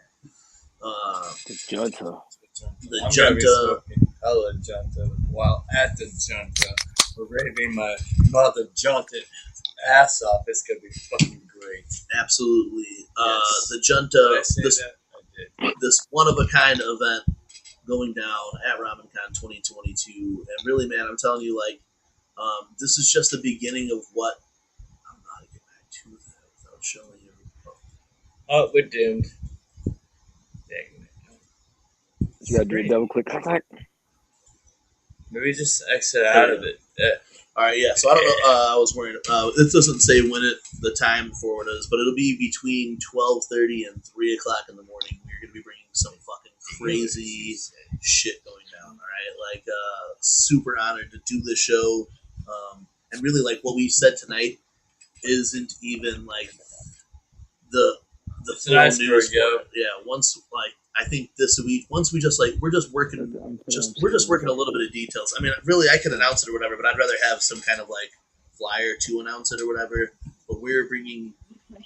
The Junta. The Junta. Hella Junta. While at the Junta, we're raving my mother Junta ass off. It's gonna be fucking great. Absolutely. Yes. The Junta. I did. This one of a kind event going down at RamenCon 2022, and really, man, I'm telling you, like, this is just the beginning of what. I'm not gonna get back to that without showing you. Oh, we're doomed. Dang it. You gotta do a double click. Maybe just exit out of it. All right, yeah. So I don't know. I was worried. It doesn't say when the time for it is, but it'll be between 12:30 and 3 o'clock in the morning. We're gonna be bringing some fucking crazy shit going down. All right, like super honored to do this show, and really, like, what we said tonight isn't even like the full news. Yeah, once, like, I think this week, once we just, like, we're just working a little bit of details. I mean, really, I could announce it or whatever, but I'd rather have some kind of, like, flyer to announce it or whatever. But we're bringing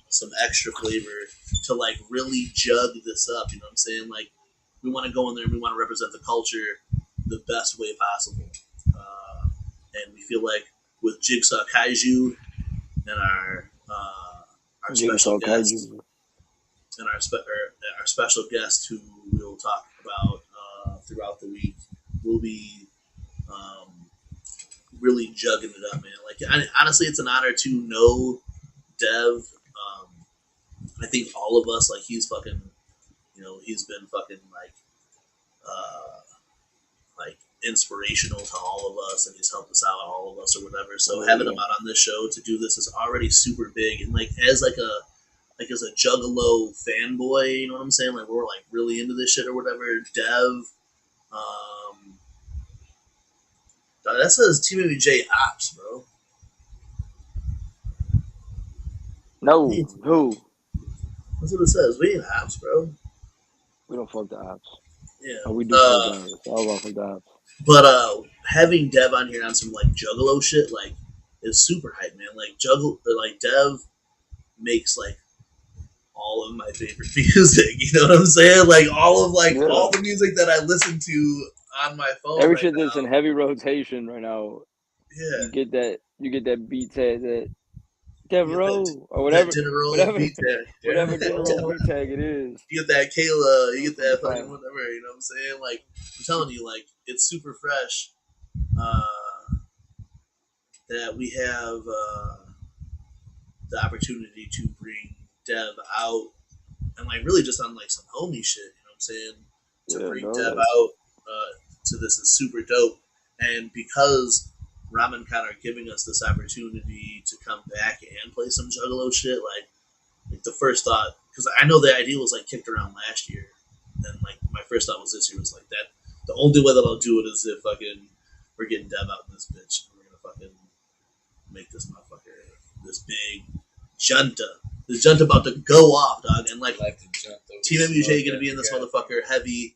some extra flavor to, like, really jug this up. You know what I'm saying? Like, we want to go in there and we want to represent the culture the best way possible. And we feel like with Jigsaw Kaiju and our special guest, and our special guest who we'll talk about throughout the week, will be really jugging it up, man. Like, honestly, it's an honor to know Dev. I think all of us, like, he's fucking, he's been fucking like inspirational to all of us, and he's helped us out, all of us or whatever. So having him out on this show to do this is already super big, and like as a Juggalo fanboy, you know what I'm saying? Like, we're like really into this shit or whatever. Dev, that says TeamMUJ Ops, bro. No, who? That's what it says. We ain't Ops, bro. We don't fuck the ops. Yeah. Oh, we do fuck the ops. All about the ops. But having Dev on here on some like Juggalo shit, like, is super hype, man. Like, Dev makes like all of my favorite music. You know what I'm saying? Like, all the music that I listen to on my phone. Every right shit now. that's in heavy rotation right now. Yeah. You get that beat tag, that Devereaux or whatever beat tag it is. You get that Kayla, you get that fucking whatever, you know what I'm saying? Like, I'm telling you, like, it's super fresh that we have the opportunity to bring Dev out, and like really just on like some homie shit, you know what I'm saying? To bring Dev out to this is super dope. And because RamenCon are giving us this opportunity to come back and play some Juggalo shit, like the first thought, because I know the idea was like kicked around last year, and like my first thought was this year was like The only way that I'll do it is if we're getting Dev out in this bitch. We're gonna fucking make this motherfucker this big junta. This junta about to go off, dog, and like TeamMUJ gonna be in this motherfucker heavy.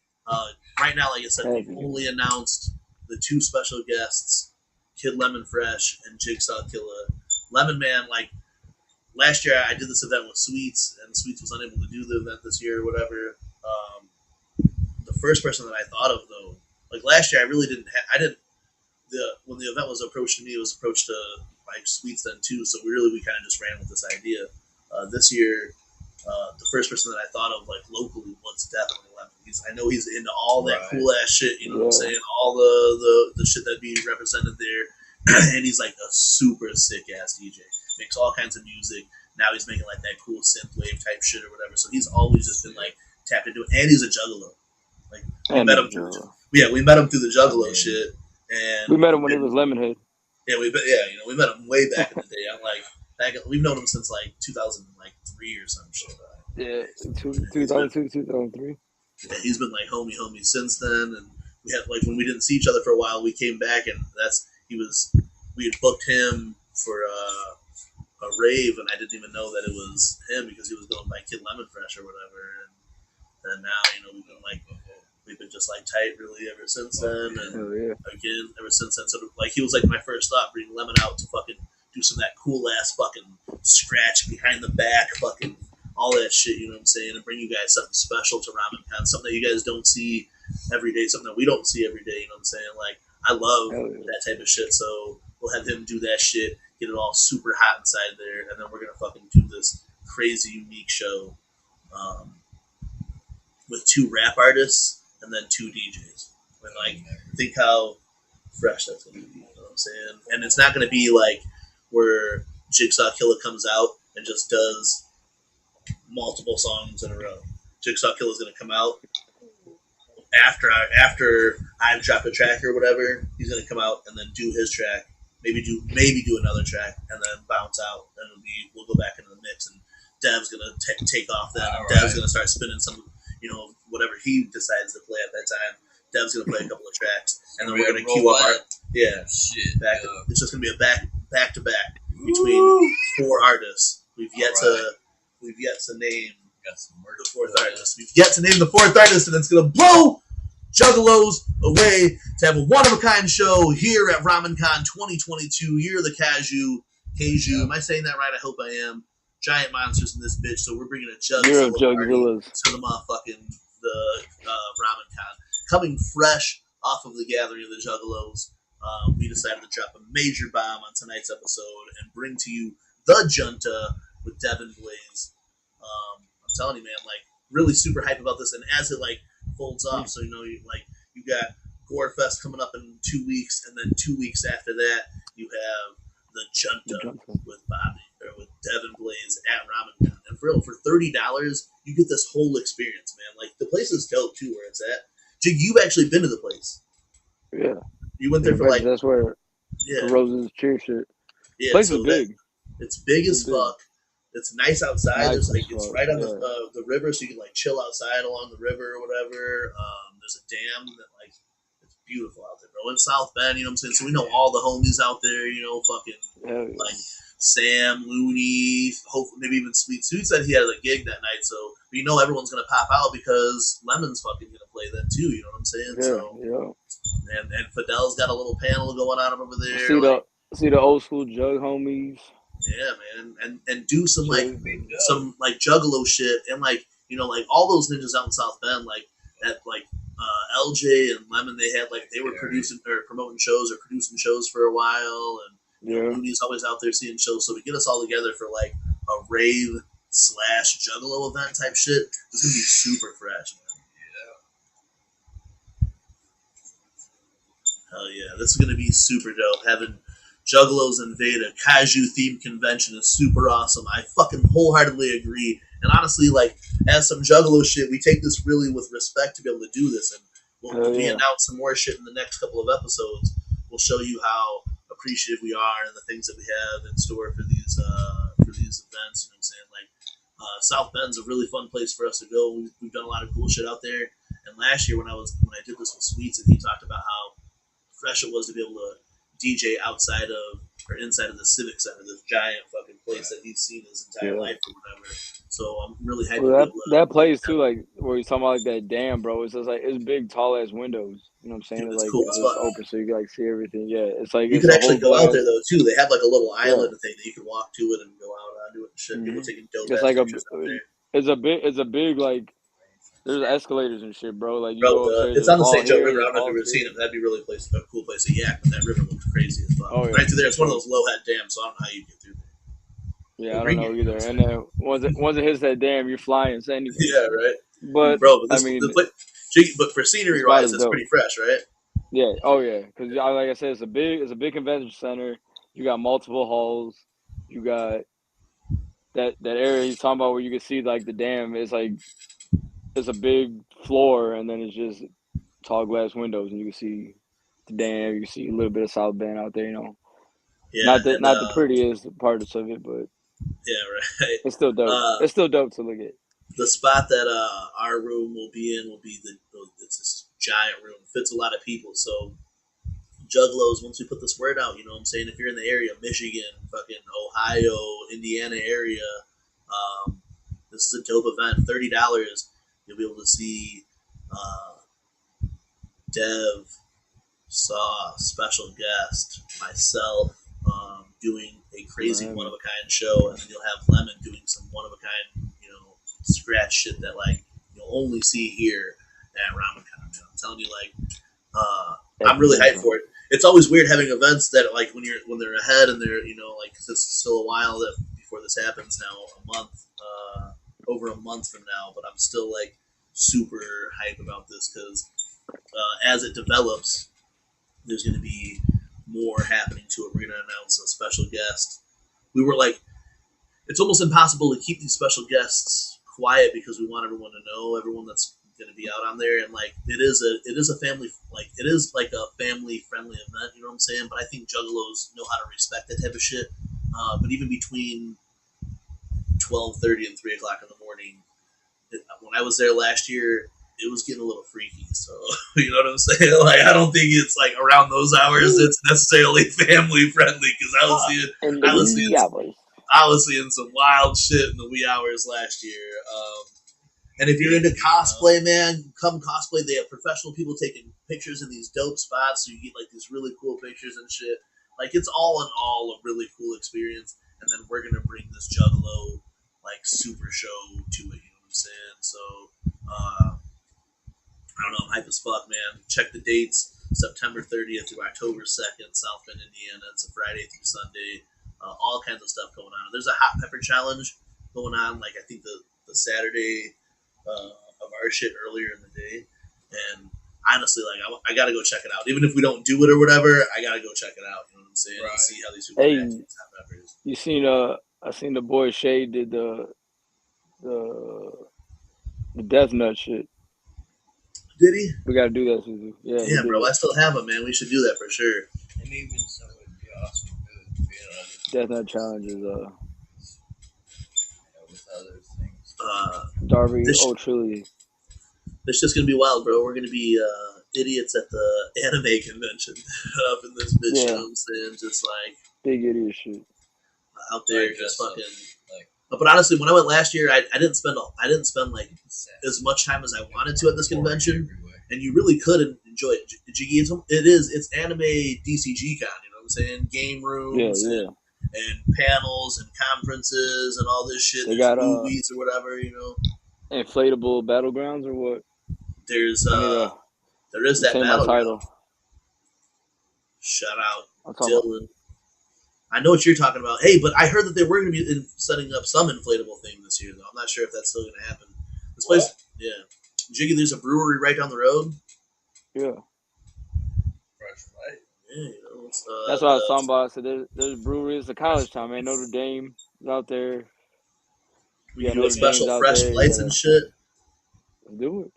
Right now, like I said, we've only announced the 2 special guests, Kid Lemon Fresh and Jigsaw Killer. Lemon Man, like last year, I did this event with Sweets, and Sweets was unable to do the event this year or whatever. The first person that I thought of though, like last year, I really didn't. When the event was approached to me, it was approached to like Sweets then too. So we kind of just ran with this idea. This year, the first person that I thought of like locally was definitely Lemon. I know he's into all that cool ass shit. You know what I'm saying? All the shit that being represented there, and he's like a super sick ass DJ. Makes all kinds of music. Now he's making like that cool synth wave type shit or whatever. So he's always just been like tapped into it, and he's a juggalo. Like we met him through the juggalo shit, and we met him when he was Lemonhead. Yeah, we met him way back in the day. I'm like, we've known him since like 2003 or some shit. Yeah, 2002, 2003. Yeah, he's been like homie since then, and we had like when we didn't see each other for a while, we came back, and we had booked him for a rave, and I didn't even know that it was him because he was going by Kid Lemon Fresh or whatever, and now we've been just like tight really ever since then, and again ever since then. So like he was like my first thought, bring Lemon out to fucking do some of that cool ass fucking scratch behind the back, fucking all that shit, you know what I'm saying, and bring you guys something special to Ramen Con, something that you guys don't see every day, something that we don't see every day, you know what I'm saying? Like I love that type of shit, so we'll have him do that shit, get it all super hot inside there, and then we're gonna fucking do this crazy unique show with 2 rap artists and then 2 DJs. And like think how fresh that's gonna be, you know what I'm saying? And it's not gonna be like where Jigsaw Killer comes out and just does multiple songs in a row. Jigsaw Killer is gonna come out after I've dropped a track or whatever. He's gonna come out and then do his track, maybe do another track, and then bounce out, and we'll go back into the mix. And Dev's gonna take off then. Dev's gonna start spinning some, whatever he decides to play at that time. Dev's gonna play a couple of tracks, and then we're gonna queue up our it's just gonna be a back to back between 4 artists. We've yet to name the 4th artist. We've yet to name the 4th artist, and it's gonna blow Juggalos away to have a one-of-a-kind show here at RamenCon 2022. Year of the Kaiju. Am I saying that right? I hope I am. Giant monsters in this bitch, so we're bringing a Juggalo to the motherfucking RamenCon. Coming fresh off of the gathering of the Juggalos, we decided to drop a major bomb on tonight's episode and bring to you the Junta with Devin Blaze. I'm telling you, man, like really super hype about this, and as it like folds off, so you got GoreFest coming up in 2 weeks, and then 2 weeks after that, you have the Junta with Bobby or with Devin Blaze at RamenCon, and for $30, you get this whole experience, man. Like the place is dope too, where it's at. Jig, you've actually been to the place. Yeah, you went there for like that's where Rose's cheer shit. Yeah, place is big. It's big as fuck. It's nice outside. It's right on the river, so you can like chill outside along the river or whatever. There's a dam that like it's beautiful out there, bro. In South Bend, you know what I'm saying? So we know all the homies out there, fucking like Sam, Looney, hopefully maybe even Sweet. Sweet said he had a gig that night, so we know everyone's gonna pop out because Lemon's fucking gonna play then too. You know what I'm saying? And Fidel's got a little panel going on over there. See the old school Jug homies. Yeah, man, and do some Juggalo shit, and like all those ninjas out in South Bend, like at LJ and Lemon, they were producing or promoting shows or producing shows for a while, and Looney's always out there seeing shows. So to get us all together for like a rave / Juggalo event type shit, it's gonna be super fresh, man. Hell yeah, this is gonna be super dope. Having Juggalos invade a Kaiju themed convention is super awesome. I fucking wholeheartedly agree. And honestly, like, as some Juggalo shit, we take this really with respect to be able to do this. And we'll announce some more shit in the next couple of episodes. We'll show you how appreciative we are and the things that we have in store for these events. You know what I'm saying? Like, South Bend's a really fun place for us to go. We've done a lot of cool shit out there. And last year when I did this with Sweets, and he talked about how fresh it was to be able to DJ outside of or inside of the Civic Center, this giant fucking place that he's seen his entire life or whatever. So I'm really hyped to be able to. That place too, like where he's talking about like that dam, bro. It's just like it's big, tall ass windows. You know what I'm saying? Dude, It's it's like cool it's as just fuck. open, so you can like see everything. Yeah, it's like You it's could a actually whole go out glass- there though too. They have like a little island thing that you can walk to it and go out onto it and shit. People taking dope It's ass like pictures out there. it's a big like there's escalators and shit, bro. Like you Bro, go upstairs. it's on the there's St. Joe hall here, River. I there's don't know if halls you've ever seen here. it. That'd be really a cool place to yak, but that river looks crazy as fuck. Oh, yeah. Right through there, it's one of those low head dams, so I don't know how you get through there. Yeah, I don't know either. And then once it hits that dam, you're flying. So anyway. Yeah, right. But bro, but I mean, but for scenery wise, it's pretty fresh, right? Yeah. Oh yeah. Because like I said, it's a big convention center. You got multiple halls. You got that area he's talking about where you can see like the dam. It's like it's a big floor, and then it's just tall glass windows, and you can see the dam. You can see a little bit of South Bend out there. You know. Yeah. Not the prettiest parts of it, but yeah, right. It's still dope. It's still dope to look at. The spot that our room will be in will be it's this giant room. Fits a lot of people. So Juggalos, once we put this word out, you know what I'm saying? If you're in the area, Michigan, fucking Ohio, Indiana area, this is a dope event. $30. You'll be able to see Dev, Saw, special guest, myself, doing a crazy Ramen. one-of-a-kind show, and then you'll have Lemon doing some one-of-a-kind, scratch shit that, like, you'll only see here at RamenCon. I'm telling you, like, I'm really hyped for it. It's always weird having events that, like, when they're ahead and they're, like, cause it's still a while before this happens now, over a month from now, but I'm still, like, super hype about this because as it develops, there's going to be more happening to it. We're going to announce a special guest. We were like, it's almost impossible to keep these special guests quiet because we want everyone to know, everyone that's going to be out on there, and like it is a family, like it is like a family friendly event. You know what I'm saying? But I think Juggalos know how to respect that type of shit. But even between 12:30 and 3 o'clock in the morning, when I was there last year, it was getting a little freaky. So you know what I'm saying? Like I don't think it's like around those hours it's necessarily family friendly because I was seeing some wild shit in the wee hours last year. And if you're into cosplay, man, come cosplay. They have professional people taking pictures in these dope spots, so you get like these really cool pictures and shit. Like it's all in all a really cool experience. And then we're gonna bring this Juggalo like super show to it. You know what I'm saying? So I don't know. I'm hype as fuck, man. Check the dates: September 30th through October 2nd, South Bend, Indiana. It's a Friday through Sunday. All kinds of stuff going on. There's a hot pepper challenge going on. Like I think the Saturday of our shit earlier in the day, and honestly, like I gotta go check it out. Even if we don't do it or whatever, I gotta go check it out. You know what I'm saying? Right. And see how these people react to these hot peppers. You seen I seen the boy Shay did the Death Nut shit. Did he? We gotta do that, Suzu. Yeah. Yeah, bro. I still have them, man. We should do that for sure. And even so, it'd be awesome to Death Nut challenges. with other things. Darby, This- truly. It's just gonna be wild, bro. We're gonna be idiots at the anime convention up in this bitch. You know what I'm saying? Just like Big idiot shit. out there, Like, just dress up, fucking. like- But honestly, when I went last year, I didn't spend like as much time as I wanted to at this convention, and you really could enjoy it. Jiggy, it's anime DCG con. You know what I'm saying? Game rooms, and panels and conferences and all this shit. They There's got, movies or whatever. You know, Inflatable battlegrounds or what? there's there is that Say my battle. title. Shout out I'm talking about- Dylan. I know what you're talking about. Hey, but I heard that they were going to be setting up some inflatable thing this year, though. I'm not sure if that's still going to happen. This place, yeah. Jiggy, there's a brewery right down the road. Yeah. Fresh, right? Yeah, you know. It's, That's what I was talking about. I said there's breweries. It's a college town, man. Notre Dame is out there. We Yeah, do Notre special Dame's out fresh there, flights yeah. and shit. Let's do it.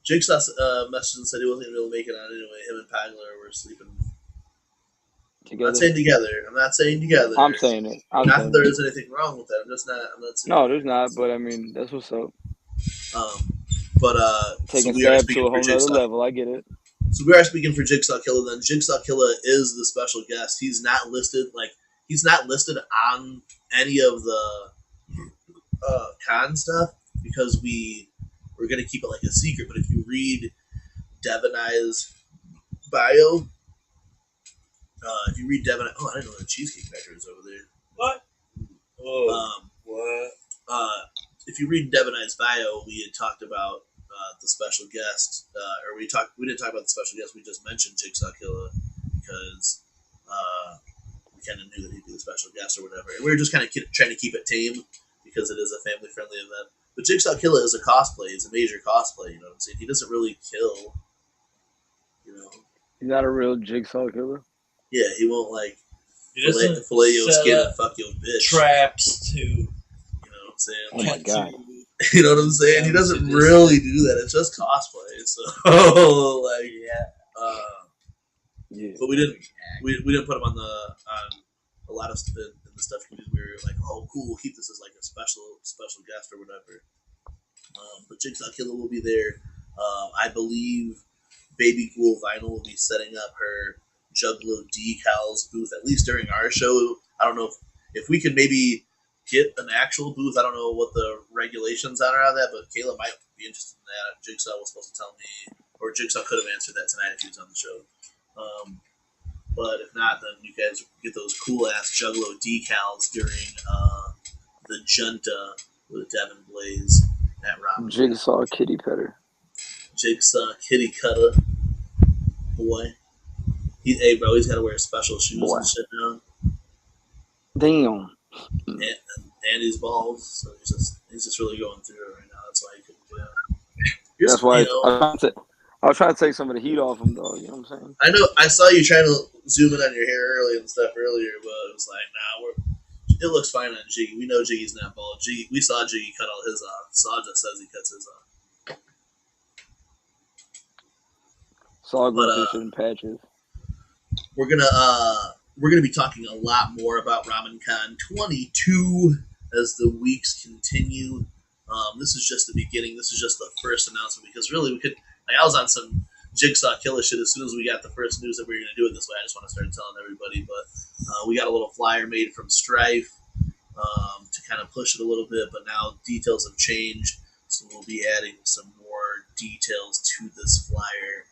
Jigsaw messaged and said he wasn't able to make it on anyway. Him and Pagler were sleeping. I'm not saying together. I'm saying it. Not that there is anything wrong with that. I'm not saying No, there's not. But I mean, that's what's up. But Taking so we are stab to speaking a for whole nother Jigsaw. level. I get it. So we are speaking for Jigsaw Killer. Then Jigsaw Killer is the special guest. He's not listed on any of the con stuff because we're gonna keep it like a secret. But if you read Devin I's bio, I didn't know the Cheesecake Factory was over there. What? Oh, what? If you read Devin I's bio, we had talked about the special guest, we didn't talk about the special guest. We just mentioned Jigsaw Killer because we kind of knew that he'd be the special guest or whatever. And we were just kind of trying to keep it tame because it is a family friendly event. But Jigsaw Killer is a cosplay. It's a major cosplay. You know what I'm saying? He doesn't really kill. You know. He's not a real Jigsaw Killer. Yeah, he won't like He doesn't fillet your set skin up and fuck your bitch. traps to. You know what I'm saying? Oh my God. You know what I'm saying? He doesn't really do that. It's just cosplay. So like Yeah. But we didn't put him on a lot of in the stuff we did. We were like, oh cool, we'll keep this as like a special guest or whatever. But Jigsaw Killer will be there. I believe Baby Ghoul Vinyl will be setting up her Juggalo decals booth at least during our show. I don't know if we could maybe get an actual booth. I don't know what the regulations are on that, but Kayla might be interested in that. Jigsaw was supposed to tell me, or Jigsaw could have answered that tonight if he was on the show. But if not, then you guys get those cool ass Juggalo decals during the Junta with Devin Blaze at Ramen. Jigsaw Kitty Petter. Jigsaw Kitty Cutter. Boy. Hey, bro, he's got to wear special shoes and shit now. Damn. And he's bald, so he's just really going through it right now. That's why he couldn't do it. That's why I was trying to take some of the heat off him, though. You know what I'm saying? I know. I saw you trying to zoom in on your hair early and stuff earlier, but it was like, it looks fine on Jiggy. We know Jiggy's not bald. We saw Jiggy cut all his off. Saja says he cuts his off. Saw good shit in patches. We're gonna be talking a lot more about RamenCon 22 as the weeks continue. This is just the beginning. This is just the first announcement because really we could. Like, I was on some Jigsaw Killer shit as soon as we got the first news that we were going to do it this way. I just want to start telling everybody. But we got a little flyer made from Strife to kind of push it a little bit. But now details have changed, so we'll be adding some more details to this flyer.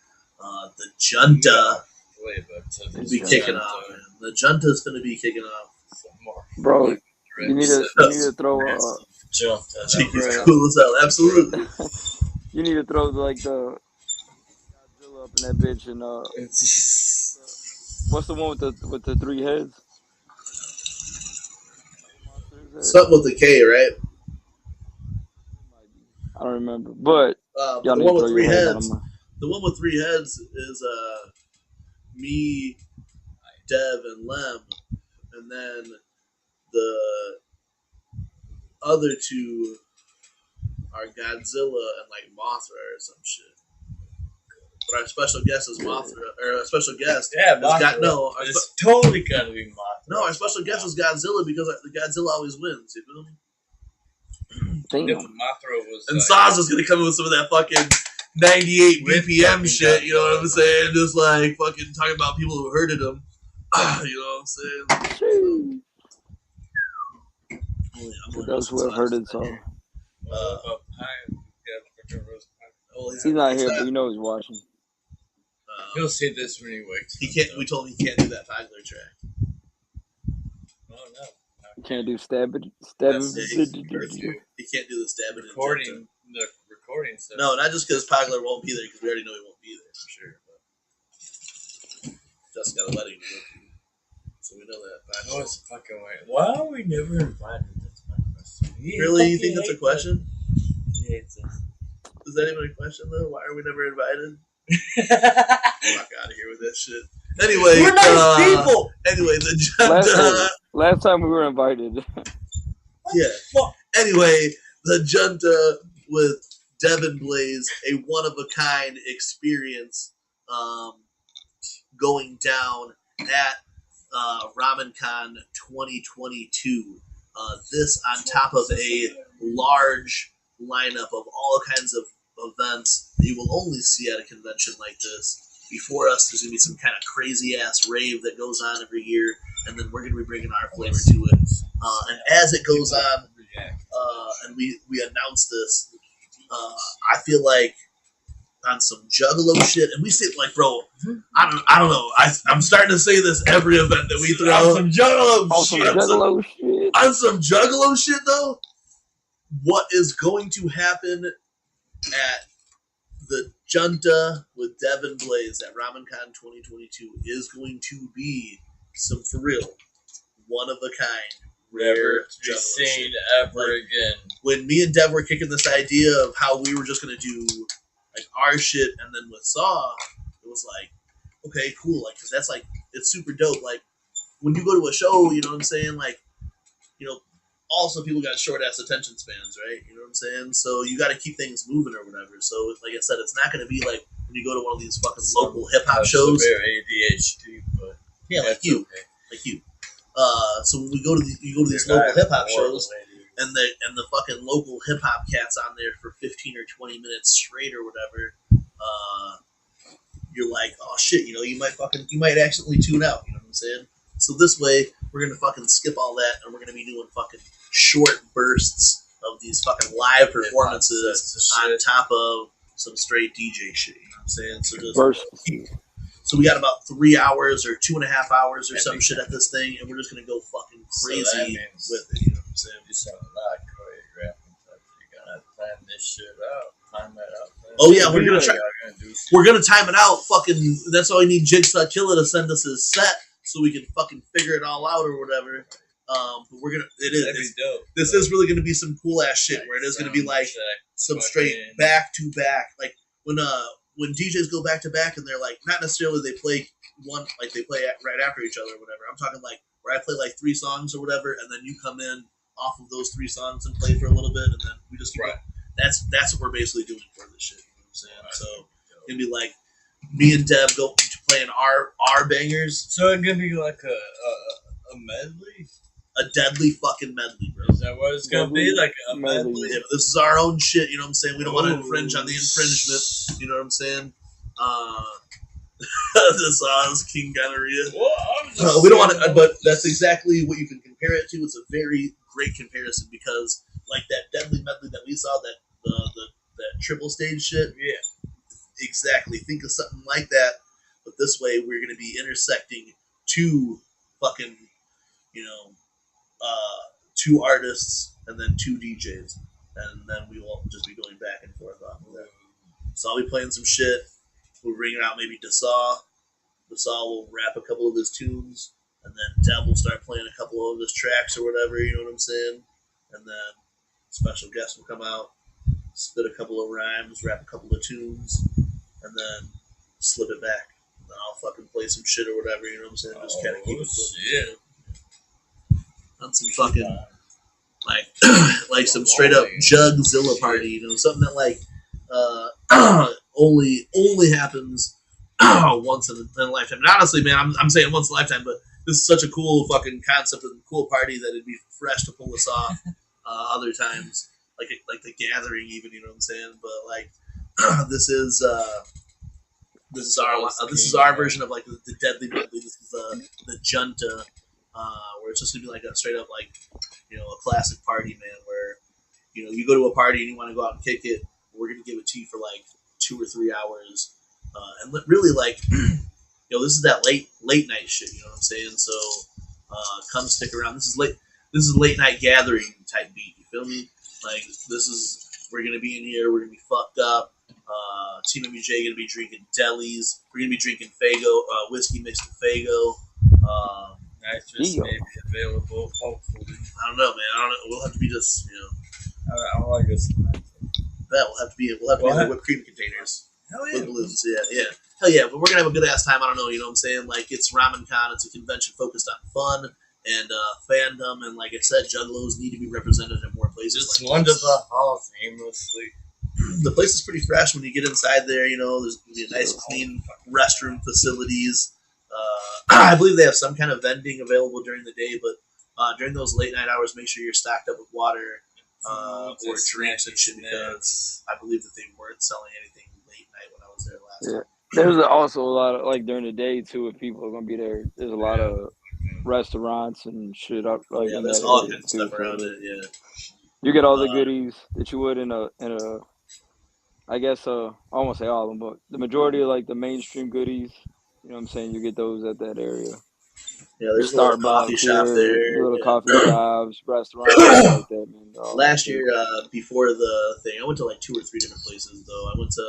The Junta will be kicking off. Man. The Junta is going to be kicking off. Bro, you need to throw Cheeky's cool as hell. Absolutely. You need to throw like the Godzilla up in that bitch and what's the one with the 3 heads? Something with the K, right? I don't remember, but the one with 3 heads. The one with 3 heads is me, Dev, and Lem, and then the other 2 are Godzilla and like Mothra or some shit. But our special guest is Mothra, or our special guest. Yeah, Mothra. It's totally gotta be Mothra. No, our special guest is Godzilla because the Godzilla always wins. You feel me? Damn. Mothra was. And Saza's gonna come in with some of that fucking 98 BPM shit. You know what I'm saying? Just like fucking talking about people who hurted him. You know what I'm saying? Those who have heard it, so. He's not here, but you know he's watching. He'll see this when he wakes. He can't. We told him he can't do that Pagler track. Oh no! You can't do stab it. He can't do the stab it. Recording. The recording stuff. No, not just because Pagler won't be there, because we already know he won't be there for sure. But just got a wedding to go to, so we know that. I know it's fucking weird. Why are we never invited? That's my question. Really, you think that's a question? He hates us. Is that even a question though? Why are we never invited? Fuck out of here with that shit. Anyway, we're nice people. Anyway, the last time we were invited. Yeah. Anyway, the Junta with Devin Blaze, a one-of-a-kind experience going down at RamenCon 2022. This on top of a large lineup of all kinds of events that you will only see at a convention like this. Before us, there's going to be some kind of crazy-ass rave that goes on every year, and then we're going to be bringing our flavor to it. And as it goes on, and we announce this, I feel like on some juggalo shit, and we say like, bro, I don't know. I'm starting to say this every event that we throw. On some juggalo shit. On some juggalo shit, though, what is going to happen at the Junta with Devin Blaze at RamenCon 2022 is going to be some, for real, one of a kind, rare to be seen shit. ever again. When me and Dev were kicking this idea of how we were just going to do like our shit, and then with Saw, it was like, okay, cool, like, cause that's like, it's super dope. Like, when you go to a show, you know what I'm saying? Like, you know, also people got short ass attention spans, right? You know what I'm saying? So you got to keep things moving or whatever. So, like I said, it's not going to be like when you go to one of these fucking local hip hop shows. Severe ADHD, but yeah, like you, like you. So when you go to these local hip hop shows, and the fucking local hip hop cats on there for 15 or 20 minutes straight or whatever, you're like, oh shit, you know, you might accidentally tune out. You know what I'm saying? So this way, we're gonna fucking skip all that, and we're gonna be doing fucking short bursts of these fucking live performances on top of some straight DJ shit. You know what I'm saying? So just so we got about 3 hours or 2.5 hours or some shit at this thing, and we're just gonna go fucking crazy with it. You know what I'm saying? You sound like choreographing stuff. You gotta plan this shit out, time that out. Oh yeah, we're gonna time it out. Fucking, that's all we need Jigsaw Killer to send us his set so we can fucking figure it all out or whatever. But we're gonna. This is really gonna be some cool ass shit where it is gonna be like some straight back to back, like when DJs go back to back and they're like, not necessarily they play one, like they play right after each other or whatever. I'm talking like where I play like 3 songs or whatever, and then you come in off of those 3 songs and play for a little bit, and then we just that's what we're basically doing for this shit. You know what I'm saying? So it'd be like me and Deb go playing our bangers. So it's gonna be like a medley. A deadly fucking medley, bro. Is that what it's gonna be? Like a medley? Yeah, this is our own shit, you know what I'm saying? We don't want to infringe on the infringement, you know what I'm saying? This is King Gonorrhea. We don't want to, but that's exactly what you can compare it to. It's a very great comparison because, like that deadly medley that we saw, that triple stage shit. Yeah, exactly. Think of something like that, but this way we're going to be intersecting 2 fucking, you know, 2 artists and then 2 DJs, and then we will just be going back and forth off of that. So I'll be playing some shit. We'll bring out maybe Dasaw. Dasaw will rap a couple of his tunes, and then Deb will start playing a couple of his tracks or whatever, you know what I'm saying? And then special guest will come out, spit a couple of rhymes, rap a couple of tunes, and then slip it back. And then I'll fucking play some shit or whatever, you know what I'm saying? Just kind of keep it flipping. On some fucking like some straight up Jugzilla party, you know, something that like only happens once in a lifetime. And honestly, man, I'm saying once in a lifetime, but this is such a cool fucking concept and cool party that it'd be fresh to pull this off other times, like the gathering, even, you know what I'm saying? But like this is our version of like the deadly medley. This is the Junta. Where it's just gonna be like a straight up like, you know, a classic party, man, where, you know, you go to a party and you want to go out and kick it, we're gonna give it to you for like 2 or 3 hours, and really like, you know, this is that late night shit, you know what I'm saying? So come stick around. This is late night gathering type beat, you feel me? Like we're gonna be in here, we're gonna be fucked up. TeamMUJ gonna be drinking delis, we're gonna be drinking Fago, whiskey mixed with Fago. Nitrous may be available, hopefully. I don't know, man. I don't know. We'll have to be just, you know. I don't like this. That will have to be in the whipped cream containers. Hell yeah. With balloons, yeah. Hell yeah, but we're going to have a good ass time. I don't know, you know what I'm saying? Like, it's RamenCon. It's a convention focused on fun and fandom. And like I said, juggalos need to be represented in more places. Just like wander the halls aimlessly. The place is pretty fresh when you get inside there, you know. There's going to be a nice, clean restroom facilities. I believe they have some kind of vending available during the day, but during those late night hours, make sure you're stocked up with water, or drinks and shit because I believe that they weren't selling anything late night when I was there last time. There's also a lot of like during the day too. If people are gonna be there, there's a lot of restaurants and shit up like in there's that all area good too. stuff around it. Yeah, you get all the goodies that you would in a. I guess I won't say all of them, but the majority of like the mainstream goodies. You know what I'm saying? You get those at that area. Yeah, there's a little coffee shop there. Little coffee shops, restaurants, shit like that, man. Last year, before the thing, I went to like 2 or 3 different places. Though I went to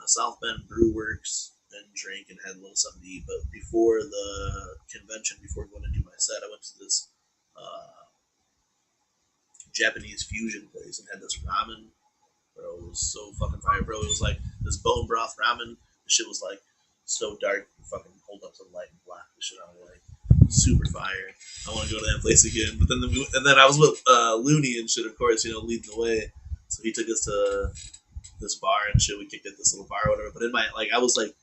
South Bend Brew Works and drank and had a little something to eat. But before the convention, before going to do my set, I went to this Japanese fusion place and had this ramen. Bro, it was so fucking fire, bro. It was like this bone broth ramen. The shit was like so dark, you fucking hold up to the light and black the shit out of like super fire. I want to go to that place again. But then I was with Looney and shit, of course, you know, leading the way. So he took us to this bar and shit. We kicked at this little bar or whatever. But I was like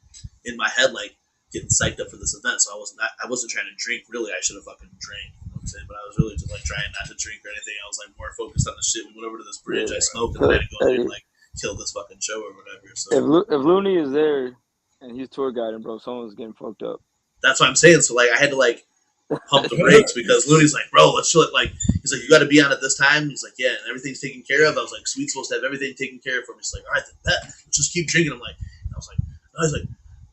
in my head like getting psyched up for this event. So I wasn't trying to drink. Really, I should have fucking drank. You know what I'm saying? But I was really just like trying not to drink or anything. I was like more focused on the shit. We went over to this bridge. I smoked and then I had to go in there and like kill this fucking show or whatever. So if Looney is there and he's tour guiding, bro, someone's getting fucked up. That's what I'm saying. So like I had to like pump the brakes because Looney's like, bro, let's chill it. Like he's like, you got to be on at this time. He's like, yeah, and everything's taken care of. I was like, Sweet's supposed to have everything taken care of for me. He's like, all right, then let's just keep drinking. I'm like, I was like,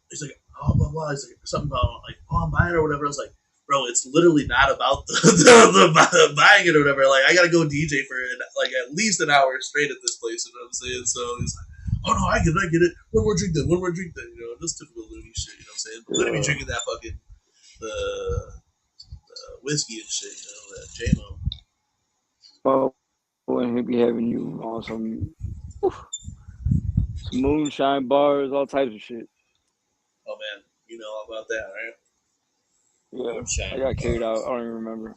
he's like, oh blah blah. He's like something about like, oh I'm buying it or whatever. I was like, bro, it's literally not about the buying it or whatever. Like I gotta go DJ for like at least an hour straight at this place. You know what I'm saying? So he's like, oh no, I get it. One more drink then. You know, just typical Looney shit. You know what I'm saying? But Looney be drinking that fucking the whiskey and shit. You know that JMO. Oh, and he'll be having you on some moonshine bars, all types of shit. Oh man, you know all about that, right? Yeah, Moonshine I got carried out. I don't even remember.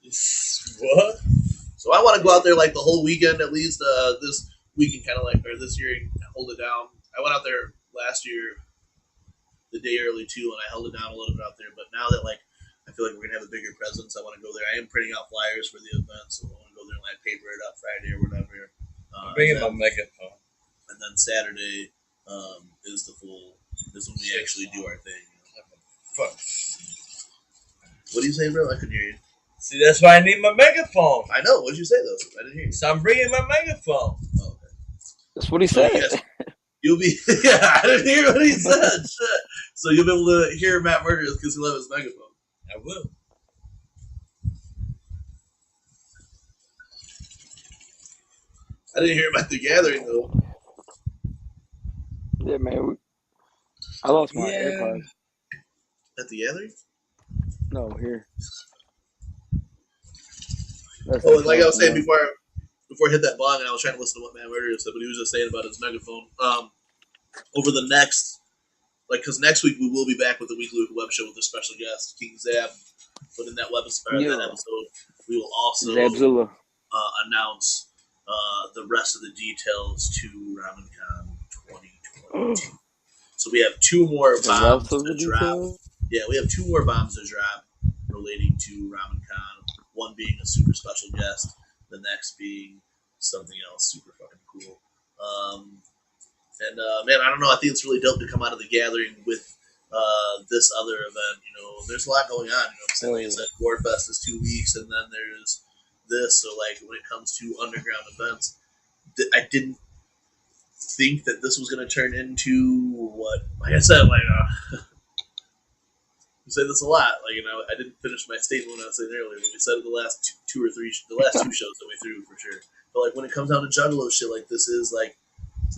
What? So I want to go out there like the whole weekend at least. This weekend, kind of like, or this year, and hold it down. I went out there last year, the day early too, and I held it down a little bit out there. But now that like I feel like we're gonna have a bigger presence, I want to go there. I am printing out flyers for the event, so I want to go there and like paper it up Friday or whatever. I'm bringing my megaphone. And then Saturday is when we actually do our thing. Fuck. What do you say, bro? I couldn't hear you. See, that's why I need my megaphone. I know. What did you say though? I didn't hear you. So I'm bringing my megaphone. Oh, okay. That's what he said. Yes, you'll be. Yeah, I didn't hear what he said. Shit. So you'll be able to hear Matt Murderers because he'll have his megaphone. I will. I didn't hear about the gathering though. Yeah, man. I lost my AirPods. At the gathering? No, here. Oh, like I was saying before I hit that bong, and I was trying to listen to what Matt Murderers said, but he was just saying about his megaphone. Over the next, like, because next week we will be back with the weekly Webshow with a special guest, King Zab. But in that that episode, we will also announce the rest of the details to RamenCon 2022. So we have 2 more bombs to drop. Yeah, we have 2 more bombs to drop relating to RamenCon. One being a super special guest, the next being something else super fucking cool. Man, I don't know. I think it's really dope to come out of the gathering with this other event. You know, there's a lot going on. You know what I'm saying? Like I said, GoreFest is 2 weeks, and then there's this. So, like, when it comes to underground events, I didn't think that this was going to turn into what, like I said, like, we say this a lot. Like, you know, I didn't finish my statement when I was saying earlier, but we said it the last two shows that we threw for sure. But like when it comes down to Juggalo shit, like this is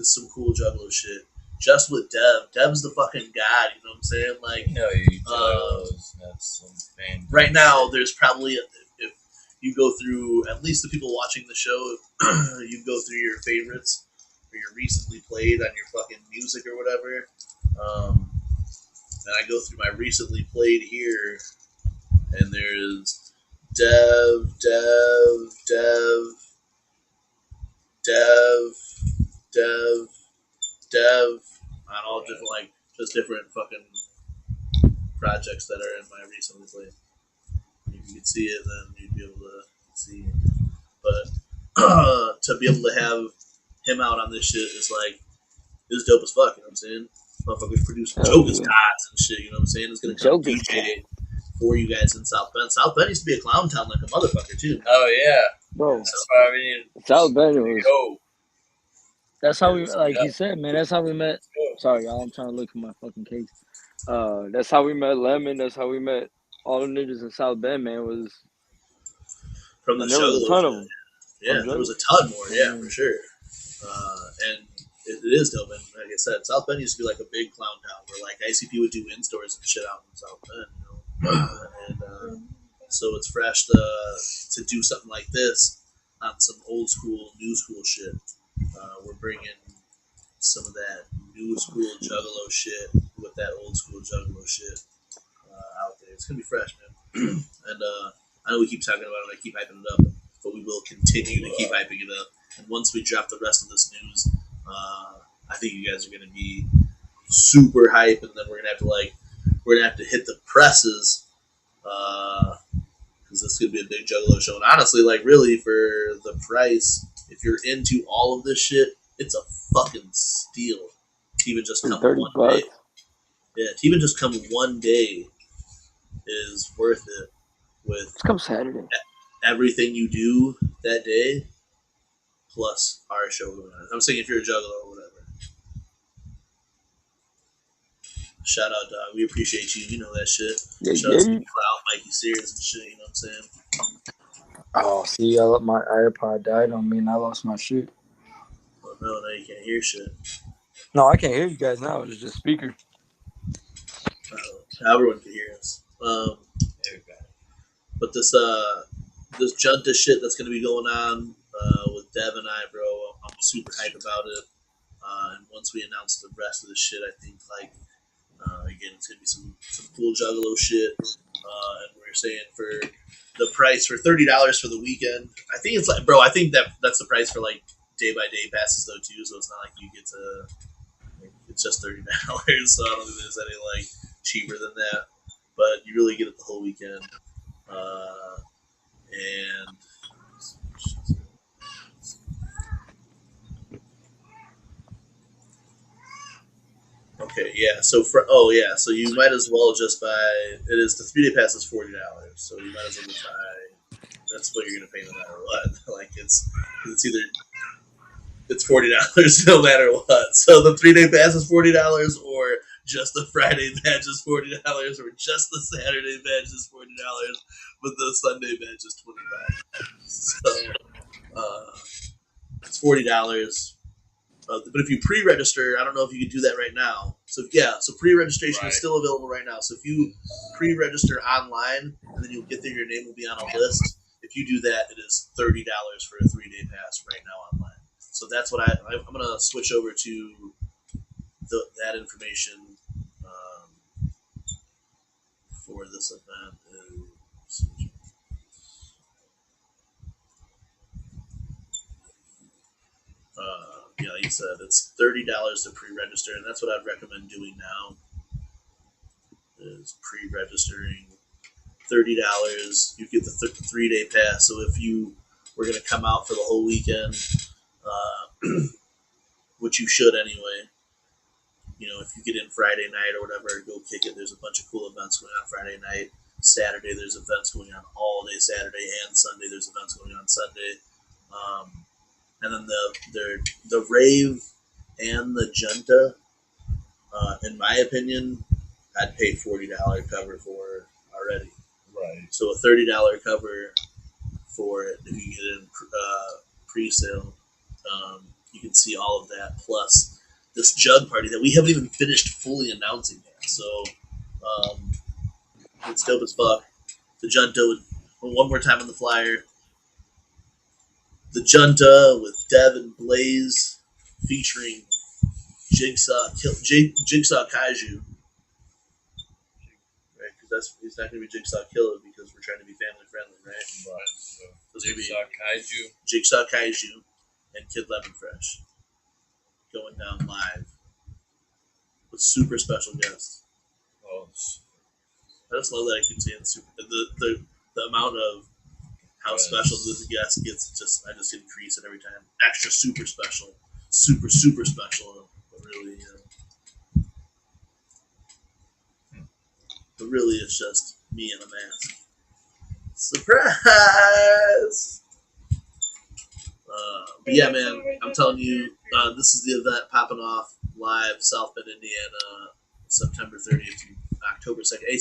some cool Juggalo shit. Just with Dev's the fucking god. You know what I'm saying? Like, no, you Juggalos have some fan. Right now, there's probably if you go through at least the people watching the show, you go through your favorites or your recently played on your fucking music or whatever. And I go through my recently played here, and there's Dev, on all different, like, just different fucking projects that are in my recently played. If you could see it, then you'd be able to see But to be able to have him out on this shit is dope as fuck. You know what I'm saying? Motherfuckers produce Joker's Gods and shit. You know what I'm saying? It's gonna come DJ for you guys in South Bend. South Bend used to be a clown town like a motherfucker too. Oh yeah, bro. that's why I mean, South Bend was. go. That's how we, like he said, man. That's how we met. Sorry, y'all. I'm trying to look at my fucking case. That's how we met Lemon. That's how we met all the niggas in South Bend, man. Was from the there show. was a ton of them. Yeah, there was a ton more. Yeah, for sure. And it is dope. And like I said, South Bend used to be like a big clown town where like ICP would do in stores and shit out in South Bend. And so it's fresh to do something like this on some old school, new school shit. We're bringing some of that new school juggalo shit with that old school juggalo shit out there. It's gonna be fresh, man. And I know we keep talking about it, I keep hyping it up, but we will continue to keep hyping it up. And once we drop the rest of this news, I think you guys are gonna be super hype, and then we're gonna have to hit the presses because this could be a big juggalo show. And honestly, like really for the price, if you're into all of this shit, it's a fucking steal. To even just come one day. Yeah, to even just come one day is worth it. With come Saturday. Everything you do that day, plus our show going on. I'm saying if you're a juggler or whatever. Shout out, dog. We appreciate you. You know that shit. Yeah, Shout out to Cloud, Mikey Sears and shit. You know what I'm saying? Oh, see, my AirPod died on me and I lost my shit. Oh no, now you can't hear shit. No, I can't hear you guys now. It's just speaker. Everyone can hear us. But this junta shit that's gonna be going on with Dev and I, bro, I'm super hyped about it. And once we announce the rest of the shit, I think again it's gonna be some cool juggalo shit. And we're saying for the price for $30 for the weekend. I think it's like, bro, I think that's the price for like day by day passes though too. So it's not like you get to. It's just $30, so I don't think there's any like cheaper than that. But you really get it the whole weekend. And okay, yeah. So so you might as well just buy. It is the 3-day pass is $40, so you might as well just buy. That's what you're gonna pay no matter what. Like it's either. It's $40 no matter what. So the 3-day pass is $40, or just the Friday badge is $40, or just the Saturday badge is $40, but the Sunday badge is $25. So it's $40. But if you pre-register, I don't know if you can do that right now. So pre-registration is still available right now. So if you pre-register online, and then you'll get there, your name will be on a list. If you do that, it is $30 for a 3-day pass right now online. So that's what I'm going to switch over to that information for this event. Like you said, it's $30 to pre-register, and that's what I'd recommend doing now. Is pre-registering $30. You get the 3-day pass. So if you were going to come out for the whole weekend. Which you should anyway. You know, if you get in Friday night or whatever, go kick it. There's a bunch of cool events going on Friday night. Saturday, there's events going on all day Saturday, and Sunday, there's events going on Sunday. And then the rave and the junta, in my opinion, I'd pay $40 cover for already. Right. So a $30 cover for it if you get in pre-sale. You can see all of that, plus this jug party that we haven't even finished fully announcing yet. So it's dope as fuck. The junta, one more time on the flyer. The junta with Dev and Blaze featuring Jigsaw Kaiju. Right, because it's not going to be Jigsaw Killer because we're trying to be family friendly, right? So Jigsaw Kaiju and Kid Lemon Fresh going down live with super special guests. Oh, I just love that I keep saying super. The amount of how special the guest gets. I just increase it every time. Extra super special, super special. But really, but really, it's just me in a mask. Surprise! But yeah, man, I'm telling you, this is the event popping off live, South Bend, Indiana, September 30th to October 2nd. Hey,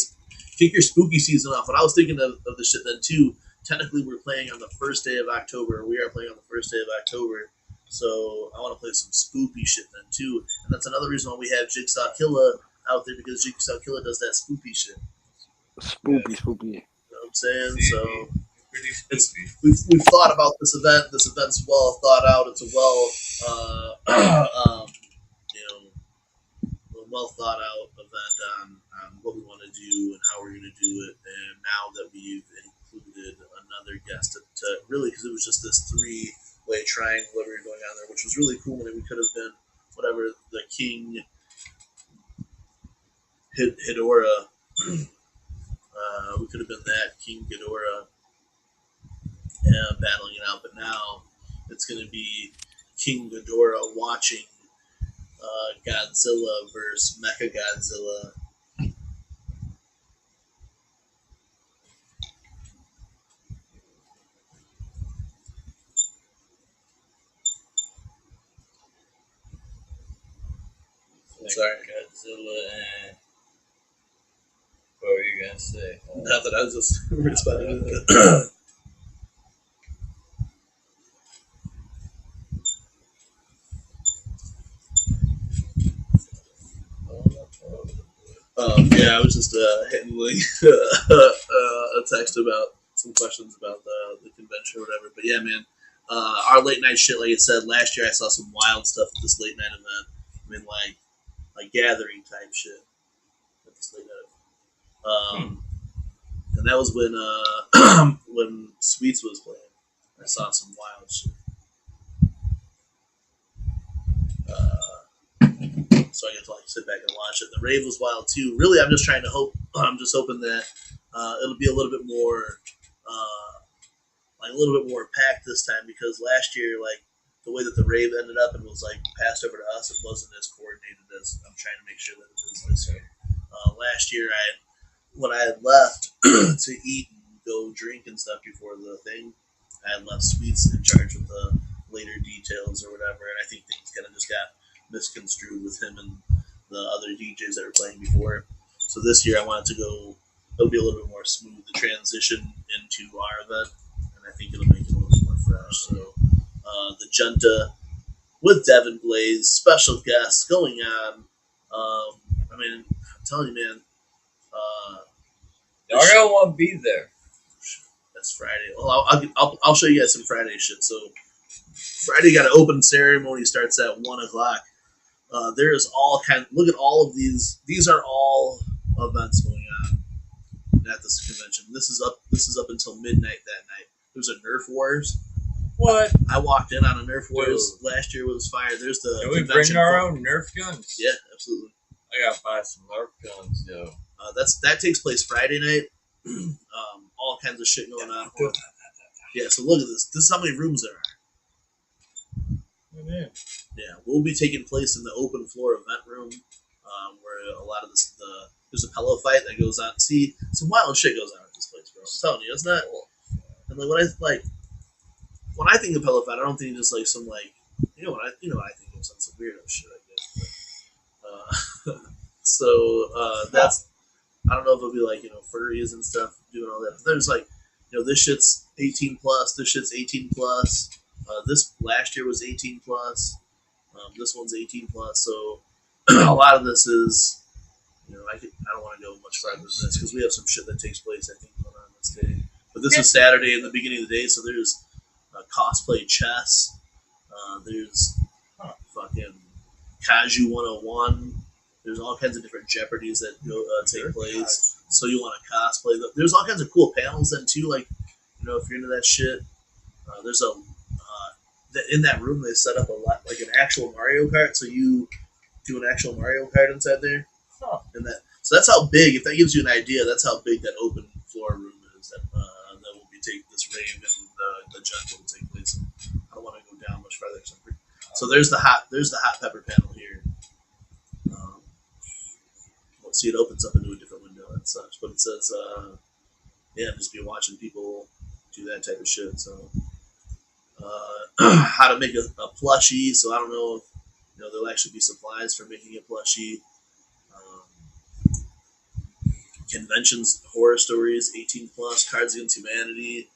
kick your spooky season off. When I was thinking of this shit then too, technically we're playing on the first day of October. We are playing on the first day of October. So I want to play some spooky shit then too. And that's another reason why we have Jigsaw Killa out there, because Jigsaw Killa does that spooky shit. Spooky. You know what I'm saying? So we've thought about this event. This event's well thought out. It's a well thought out event on what we want to do and how we're going to do it. And now that we've included another guest to really, because it was just this 3-way triangle that we were going on there, which was really cool. And we could have been whatever the King Ghidorah. We could have been that King Ghidorah battling it out, but now it's going to be King Ghidorah watching Godzilla versus Mechagodzilla. Sorry, Godzilla and what were you gonna say? Nothing. I was just responding to yeah, I was just hitting a text about some questions about the convention or whatever. But yeah, man, our late night shit, like I said, last year I saw some wild stuff at this late night event. I mean, like gathering type shit at this late night event. And that was when when Sweets was playing. I saw some wild shit. So I get to sit back and watch it. The rave was wild too. Really, I'm just hoping that it'll be a little bit more, packed this time, because last year, the way that the rave ended up and was passed over to us, it wasn't as coordinated as I'm trying to make sure that it is this year. Last year, when I had left to eat and go drink and stuff before the thing, I had left Sweets in charge of the later details or whatever, and I think things kind of just got misconstrued with him and the other DJs that were playing before. So this year I wanted to go, it'll be a little bit more smooth, the transition into our event, and I think it'll make it a little bit more fresh. So the Junta with Devin Blaze, special guests going on. I mean, I'm telling you, man. Y'all gonna want to be there. That's Friday. Well, I'll show you guys some Friday shit. So Friday got an open ceremony, starts at 1:00. There is all kind. Look at all of these. These are all events going on at this convention. This is up until midnight that night. There's a Nerf Wars. What? I walked in on a Nerf Wars last year. Was fire. There's the. Can we bring our own Nerf guns? Yeah, absolutely. I gotta buy some Nerf guns, yo. That takes place Friday night. All kinds of shit going on. Yeah. So look at this. This is how many rooms there are. Yeah, we'll be taking place in the open floor event room, where a lot of there's a pillow fight that goes on. See, some wild shit goes on at this place, bro. I'm telling you, it's not. And when I think of pillow fight, I don't think just some what I think of some weirdo shit, I guess. But, so that's, I don't know if it'll be furries and stuff doing all that. But there's this shit's 18 plus. This shit's 18 plus. This last year was 18 plus. This one's 18 plus. So a lot of this is, I don't want to go much farther than this because we have some shit that takes place, I think, going on this day. But this was Saturday in the beginning of the day, so there's cosplay chess. There's fucking Kaju 101. There's all kinds of different Jeopardies that take place. So you want to cosplay. There's all kinds of cool panels then too. If you're into that shit, there's in that room they set up a lot an actual Mario Kart. So you do an actual Mario Kart inside there. And that's how big. If that gives you an idea, that's how big that open floor room is that we'll be taking this rave and the junta will take place. And I don't want to go down much farther. So there's the hot pepper panel here. We'll see, it opens up into a different window and such, but it says, just be watching people do that type of shit. So, how to make a plushie. So I don't know if there'll actually be supplies for making a plushie. Conventions, horror stories, 18 plus, Cards Against Humanity.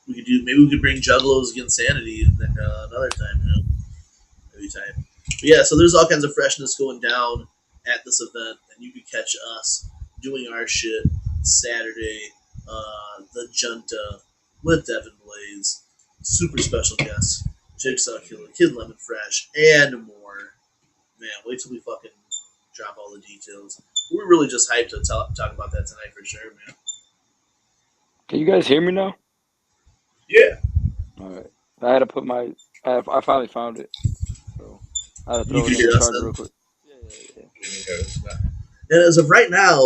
Maybe we could bring Juggalos Against Sanity another time, every time. But yeah, so there's all kinds of freshness going down at this event, and you can catch us doing our shit Saturday, the Junta with Devin Blaze, super special guests, Jigsaw Killer, Kid Lemon Fresh, and more. Man, wait till we fucking drop all the details. We're really just hyped to talk about that tonight for sure, man. Can you guys hear me now? Yeah. All right. I had to put I finally found it. So I had to throw it in the charger real quick. Yeah. And as of right now,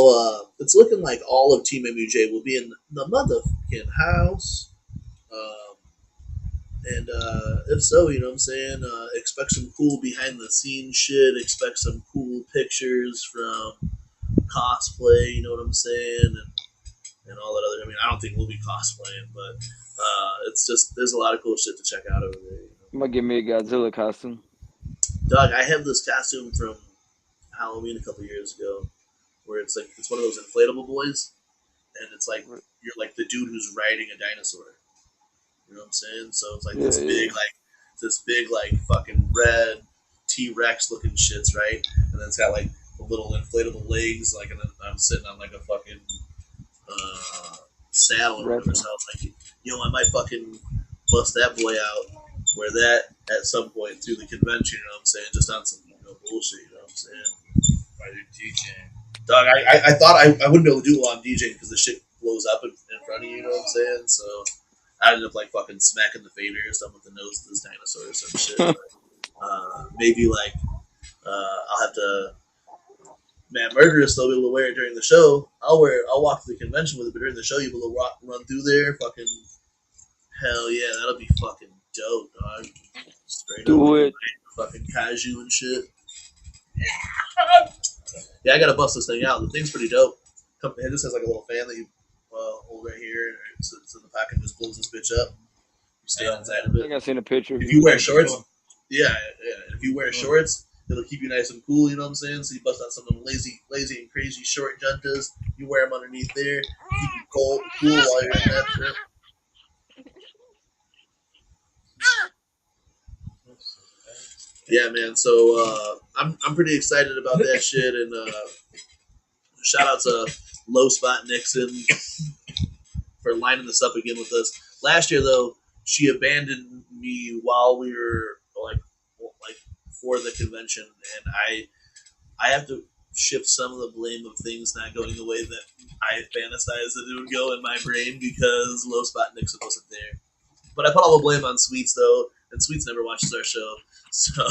it's looking like all of Team MUJ will be in the motherfucking house. And if so, you know what I'm saying? Expect some cool behind the scenes shit. Expect some cool pictures from cosplay, you know what I'm saying? And all that other. I mean, I don't think we'll be cosplaying, but it's just, there's a lot of cool shit to check out over there. You might give me a Godzilla costume. Doug, I have this costume from Halloween a couple years ago, where it's one of those inflatable boys, and it's like you're like the dude who's riding a dinosaur. You know what I'm saying? So it's like this big fucking red T-Rex looking shits, right? And then it's got like the little inflatable legs, like, and then I'm sitting on like a fucking saddle or whatever. So I was like, I might fucking bust that boy out, wear that at some point through the convention. You know what I'm saying? Just on some bullshit. You know what I'm saying? While you're DJing. Dog, I thought I wouldn't be able to do it while I'm DJing because the shit blows up in front of you. You know what I'm saying? So I ended up like fucking smacking the fader or something with the nose of this dinosaur or some shit. But, maybe like I'll have to. Man, Murderous will be able to wear it during the show. I'll walk to the convention with it, but during the show you'll be able to run through there. Fucking hell yeah, that'll be fucking dope, dog. Straight Do up, it. fucking Kaiju and shit. Yeah, I gotta bust this thing out. The thing's pretty dope. It just has like a little fan that you hold right here, so the pocket just blows this bitch up. You stay inside of I it. think I've seen a picture. If you wear shorts, yeah. If you wear shorts, it'll keep you nice and cool. You know what I'm saying? So you bust out some of them lazy and crazy short juntas. You wear them underneath there, keep you cool while you're in that shit. Yeah, man. So I'm pretty excited about that shit, and shout out to Low Spot Nixon for lining this up again with us. Last year, though, she abandoned me while we were like for the convention, and I have to shift some of the blame of things not going the way that I fantasized that it would go in my brain because Low Spot Nixon wasn't there. But I put all the blame on Sweets, though, and Sweets never watches our show. So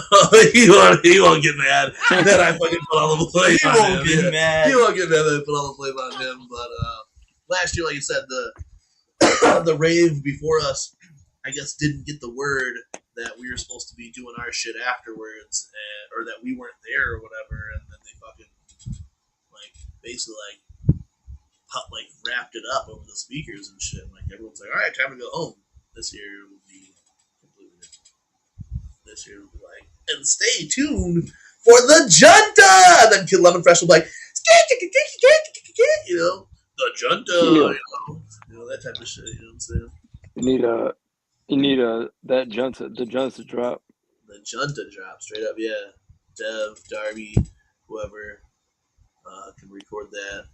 he won't get mad that I fucking put all the blame on him. He won't get mad that I put all the blame on him. But last year, like you said, the rave before us, I guess, didn't get the word that we were supposed to be doing our shit afterwards, or that we weren't there or whatever. And then they fucking basically wrapped it up over the speakers and shit. And, everyone's like, all right, time to go home. This year will be completely different. This year will be and stay tuned for the Junta. And then Kid Lemon Fresh will be like, the Junta, that type of shit. You know what I'm saying? You need the Junta drop. The Junta drop, straight up, yeah. Dev, Darby, whoever can record that.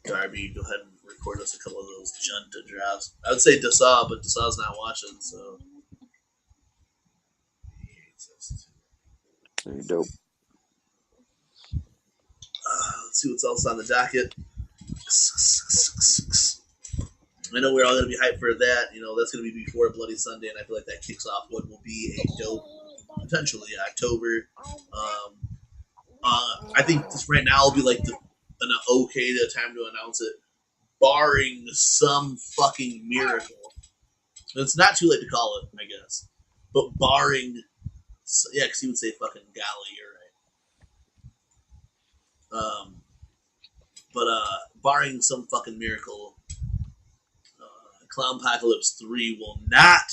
Darby, go ahead and record us a couple of those Junta drops. I would say Dasaw, but Dasaw's not watching, so. Very dope. Let's see what's else on the docket. I know we're all going to be hyped for that. That's going to be before Bloody Sunday, and I feel like that kicks off what will be a dope, potentially October. I think this right now will be an okay time to announce it. barring some fucking miracle. It's not too late to call it, I guess. But barring, yeah, because he would say fucking golly, you're right. But barring some fucking miracle, Clownpocalypse 3 will not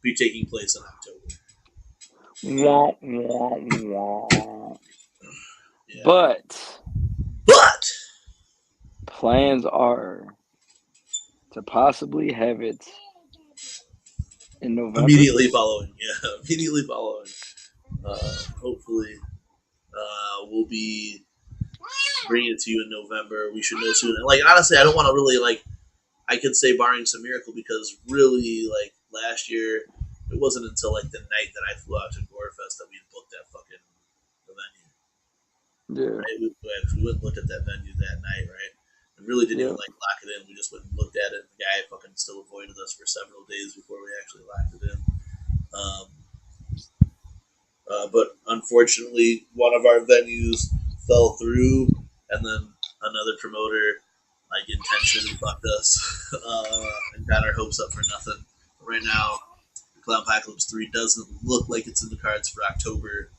be taking place in October. Wah, wah, wah. Yeah. But plans are to possibly have it in November. Immediately following. Hopefully, we'll be bringing it to you in November. We should know soon. And, like, honestly, I don't want to really, like, I could say barring some miracle because really, like, last year, it wasn't until, like, the night that I flew out to GoreFest that we booked that fucking venue. Yeah. Right? We went and looked at that venue that night, right? And really didn't even, like, lock it in. We just went and looked at it. The guy fucking still avoided us for several days before we actually locked it in. But unfortunately, one of our venues fell through, and then another promoter, like, intentionally fucked us and got our hopes up for nothing. Right now, Clownpocalypse 3 doesn't look like it's in the cards for October,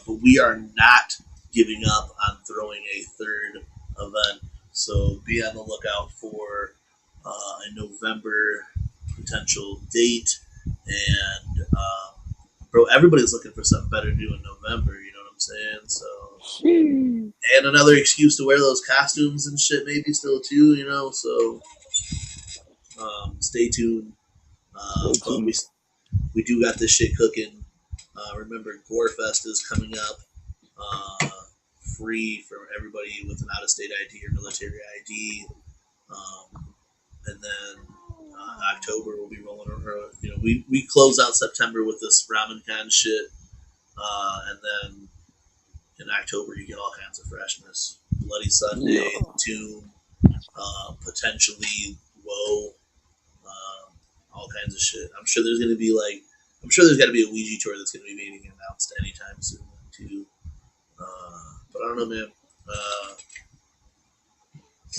but we are not giving up on throwing a third event. So be on the lookout for a November potential date, and bro, everybody's looking for something better to do in November. You know what I'm saying? So, and another excuse to wear those costumes and shit, maybe still too. You know, so stay tuned. But we do got this shit cooking. Remember, GoreFest is coming up. Free for everybody with an out-of-state ID or military ID. And then October we'll be rolling over. You know, we close out September with this Ramen Con shit, and then in October you get all kinds of freshness. Bloody Sunday, Tomb, potentially Woe, all kinds of shit. I'm sure there's got to be a Ouija tour that's going to be being announced anytime soon too. But I don't know, man.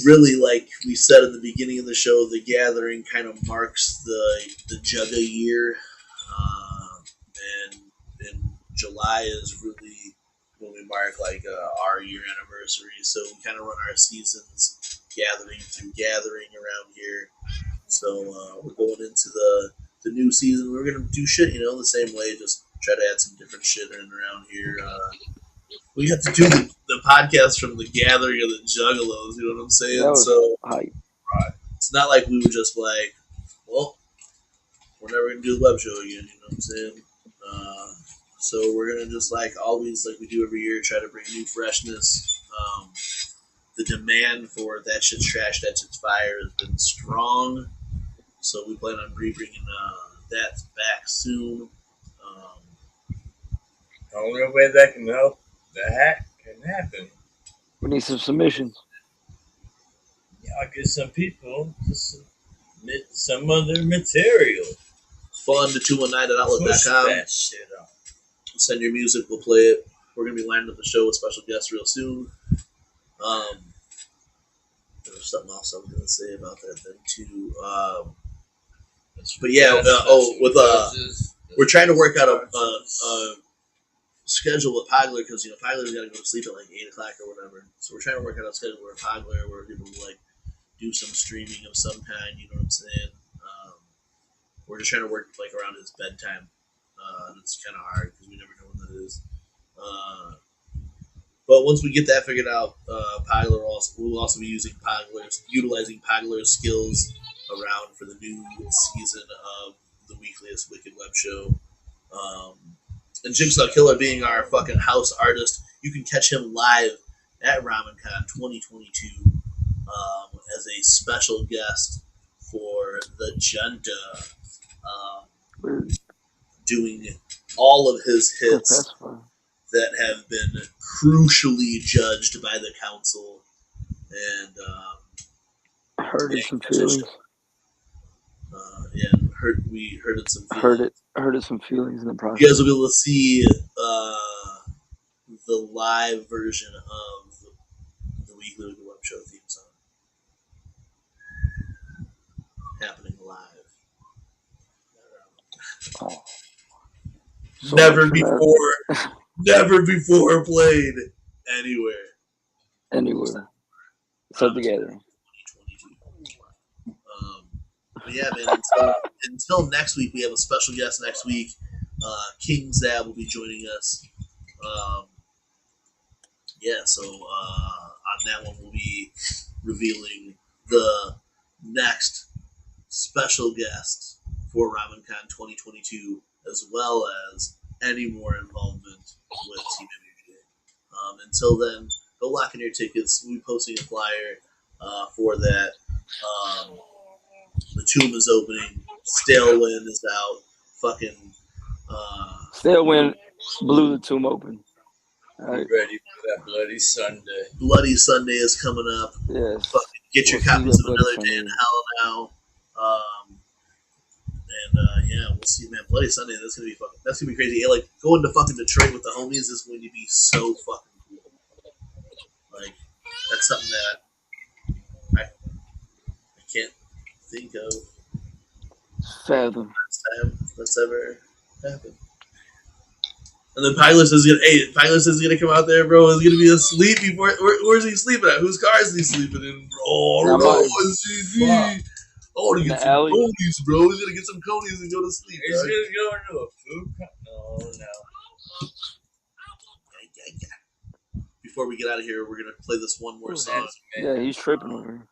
Really, like we said in the beginning of the show, the gathering kind of marks the Jugga year, and July is really when we mark like our year anniversary. So we kind of run our seasons gathering around here. So we're going into the new season. We're gonna do shit, the same way. Just try to add some different shit in around here. We have to do the podcast from the gathering of the Juggalos, you know what I'm saying? So it's not like we were just like, well, we're never going to do the Webshow again, you know what I'm saying? So we're going to just like always, like we do every year, try to bring new freshness. The demand for That Shit's Trash, That Shit's Fire has been strong. So we plan on bringing that back soon. The only way that can help that can happen. We need some submissions. Yeah, I'll get some people to submit some of their material. Fun to 219@outlook.com. That shit up. Send your music, we'll play it. We're going to be lining up the show with special guests real soon. There was something else I was going to say about that then too. But yeah, we're trying to work out a schedule with Pogler because Pogler's got to go to sleep at like 8 o'clock or whatever. So we're trying to work out a schedule where Pogler, where people like do some streaming of some kind. You know what I'm saying? We're just trying to work like around his bedtime. And it's kind of hard because we never know when that is. But once we get that figured out, Pogler will also be utilizing Pogler's skills around for the new season of the Weekliest Wicked Web Show. And Jigsaw Killer being our fucking house artist, you can catch him live at RamenCon 2022 as a special guest for the Junta, doing all of his hits that have been crucially judged by the council. And hurted some feelings. We hurted some feelings. Hurted some feelings in the process. You guys will be able to see the live version of the Weekly Web Show theme song. Oh, so Never much for before, never before played anywhere. anywhere. So together. 2022. But yeah, man. Until next week, we have a special guest next week. King Zab will be joining us. Um, yeah, so on that one, we'll be revealing the next special guest for RamenCon 2022, as well as any more involvement with TeamMUJ. Until then, go lock in your tickets. We'll be posting a flyer for that. The tomb is opening. Stale Wind is out. Fucking. Still when blew the tomb open. All Be right. ready for that Bloody Sunday. Bloody Sunday is coming up. Yes. Fucking get your We'll see copies that of Bloody Another Day in Sunday. Hell now. And yeah, we'll see, man. Bloody Sunday, that's gonna be fucking. That's gonna be crazy. Yeah, like going to fucking Detroit with the homies is going to be so fucking cool. Like that's something that I can't think of Fathom. last time that's ever happened. And then Pilus is gonna come out there, bro. He's gonna be asleep before. Where's he sleeping at? Whose car is he sleeping in, bro? Oh, Now, no, Fuck. I want to In get the some alley? conies, bro. He's gonna get some conies and go to sleep. He's Dog. gonna go into a food no. Before we get out of here, we're gonna play this one more song Yeah, he's tripping over here.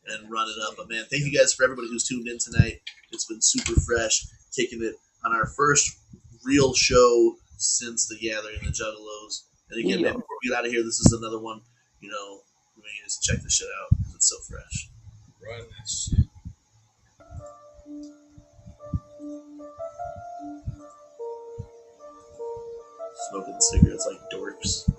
and run it up. But man, thank you guys for everybody who's tuned in tonight. It's been super fresh, kicking it on our first real show since the Gathering, the Juggalos. And again, man, before we get out of here, this is another one. You know, we need to check this shit out because it's so fresh. Run that shit. Smoking cigarettes like dorks.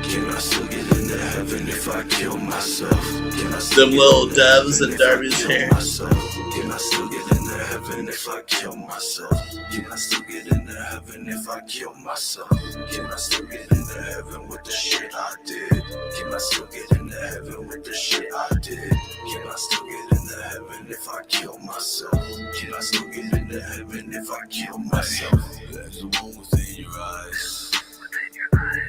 Can I still get into heaven if I kill myself? Can I still Them get little into doves heaven and if I Darby's kill hair. myself? Can I still get into heaven if I kill myself? Can I still get into heaven if I kill myself? Can I still get into heaven with the shit I did? Can I still get into heaven with the shit I did? Can I still get into heaven if I kill myself? Can I still get into heaven if I kill myself? There's a one within your eyes.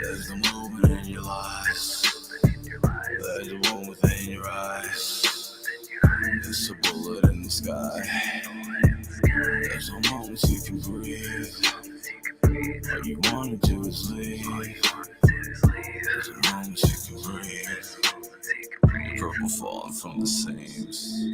There's the moment in your lies. There's the one within your eyes. It's a bullet in the sky. There's no moments you can breathe. All you wanna do is leave. There's no moments you can breathe. Purple falling from the seams.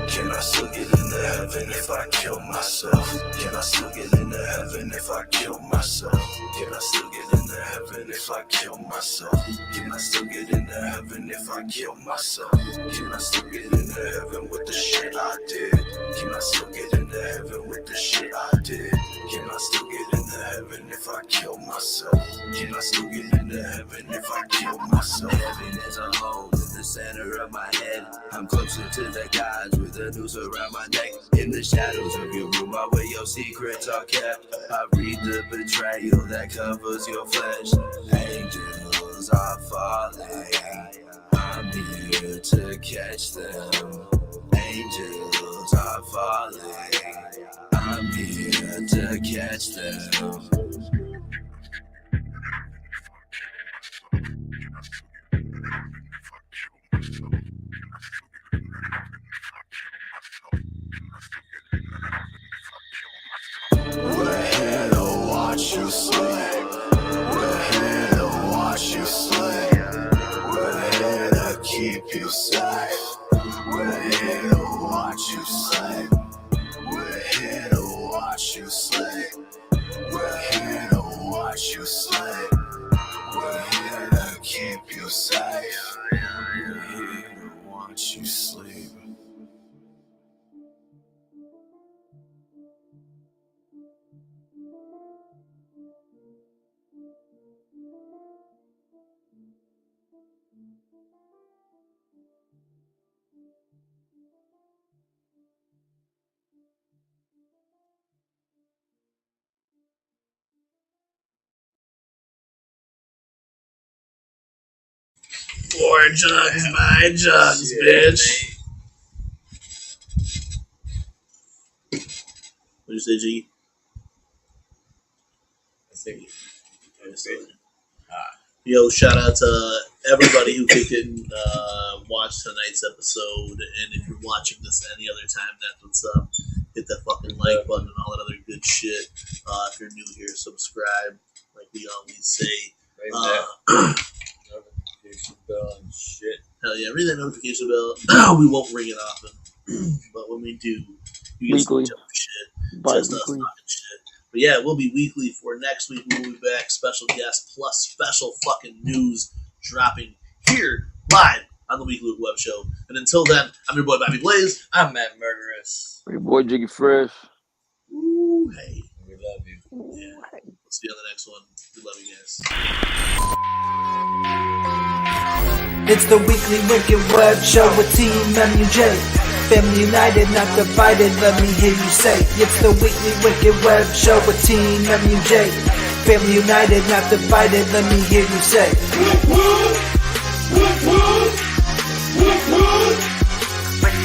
Can I still get into heaven if I kill myself? Can I still get into heaven if I kill myself? Can I still get into heaven if I kill myself? Can I still get into heaven if I kill myself? Can I still get into heaven with the shit I did? Can I still get into heaven with the shit I did? Can I still get into heaven if I kill myself? Can I still get into heaven if I kill myself? Heaven is a hole in the center of my head. I'm closer to the gods with a noose around my neck. In the shadows of your room are where your secrets are kept. I read the betrayal that covers your flesh. Angels are falling. I'm here to catch them. Angels are falling. I'm here to catch them. We're here to watch you sleep. We're here to watch you sleep. We're here to keep you safe. We're here to watch you sleep. We're here to watch you sleep. We're here to watch you sleep. We're here to keep you safe. We're here to watch you sleep. 4 jugs, my jugs, Yeah, bitch. What'd you say, G? I think. Yo, shout out to everybody who kicked it and watched tonight's episode. And if you're watching this any other time, that's what's up. Hit that fucking like button and all that other good shit. If you're new here, subscribe, like we always say. Ring that notification bell and shit. Hell yeah, ring that notification bell. We won't ring it often, but when we do, you get some Weekly. jump shit. Just us talking shit. But yeah, we'll be weekly for next week. We'll be back. Special guest plus special fucking news dropping here live on the Weekly Web Show. And until then, I'm your boy Bobby Blaze. I'm Matt Murderous. Your boy Jiggy Fresh. Ooh, hey. We love you. Yeah. We'll see you on the next one. We love you guys. It's the weekly wicked web show with Team MUJ. Family united, not divided, let me hear you say. It's the weekly wicked web show with Team MUJ. Family united, not divided, let me hear you say. It's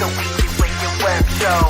the weekly wicked web show.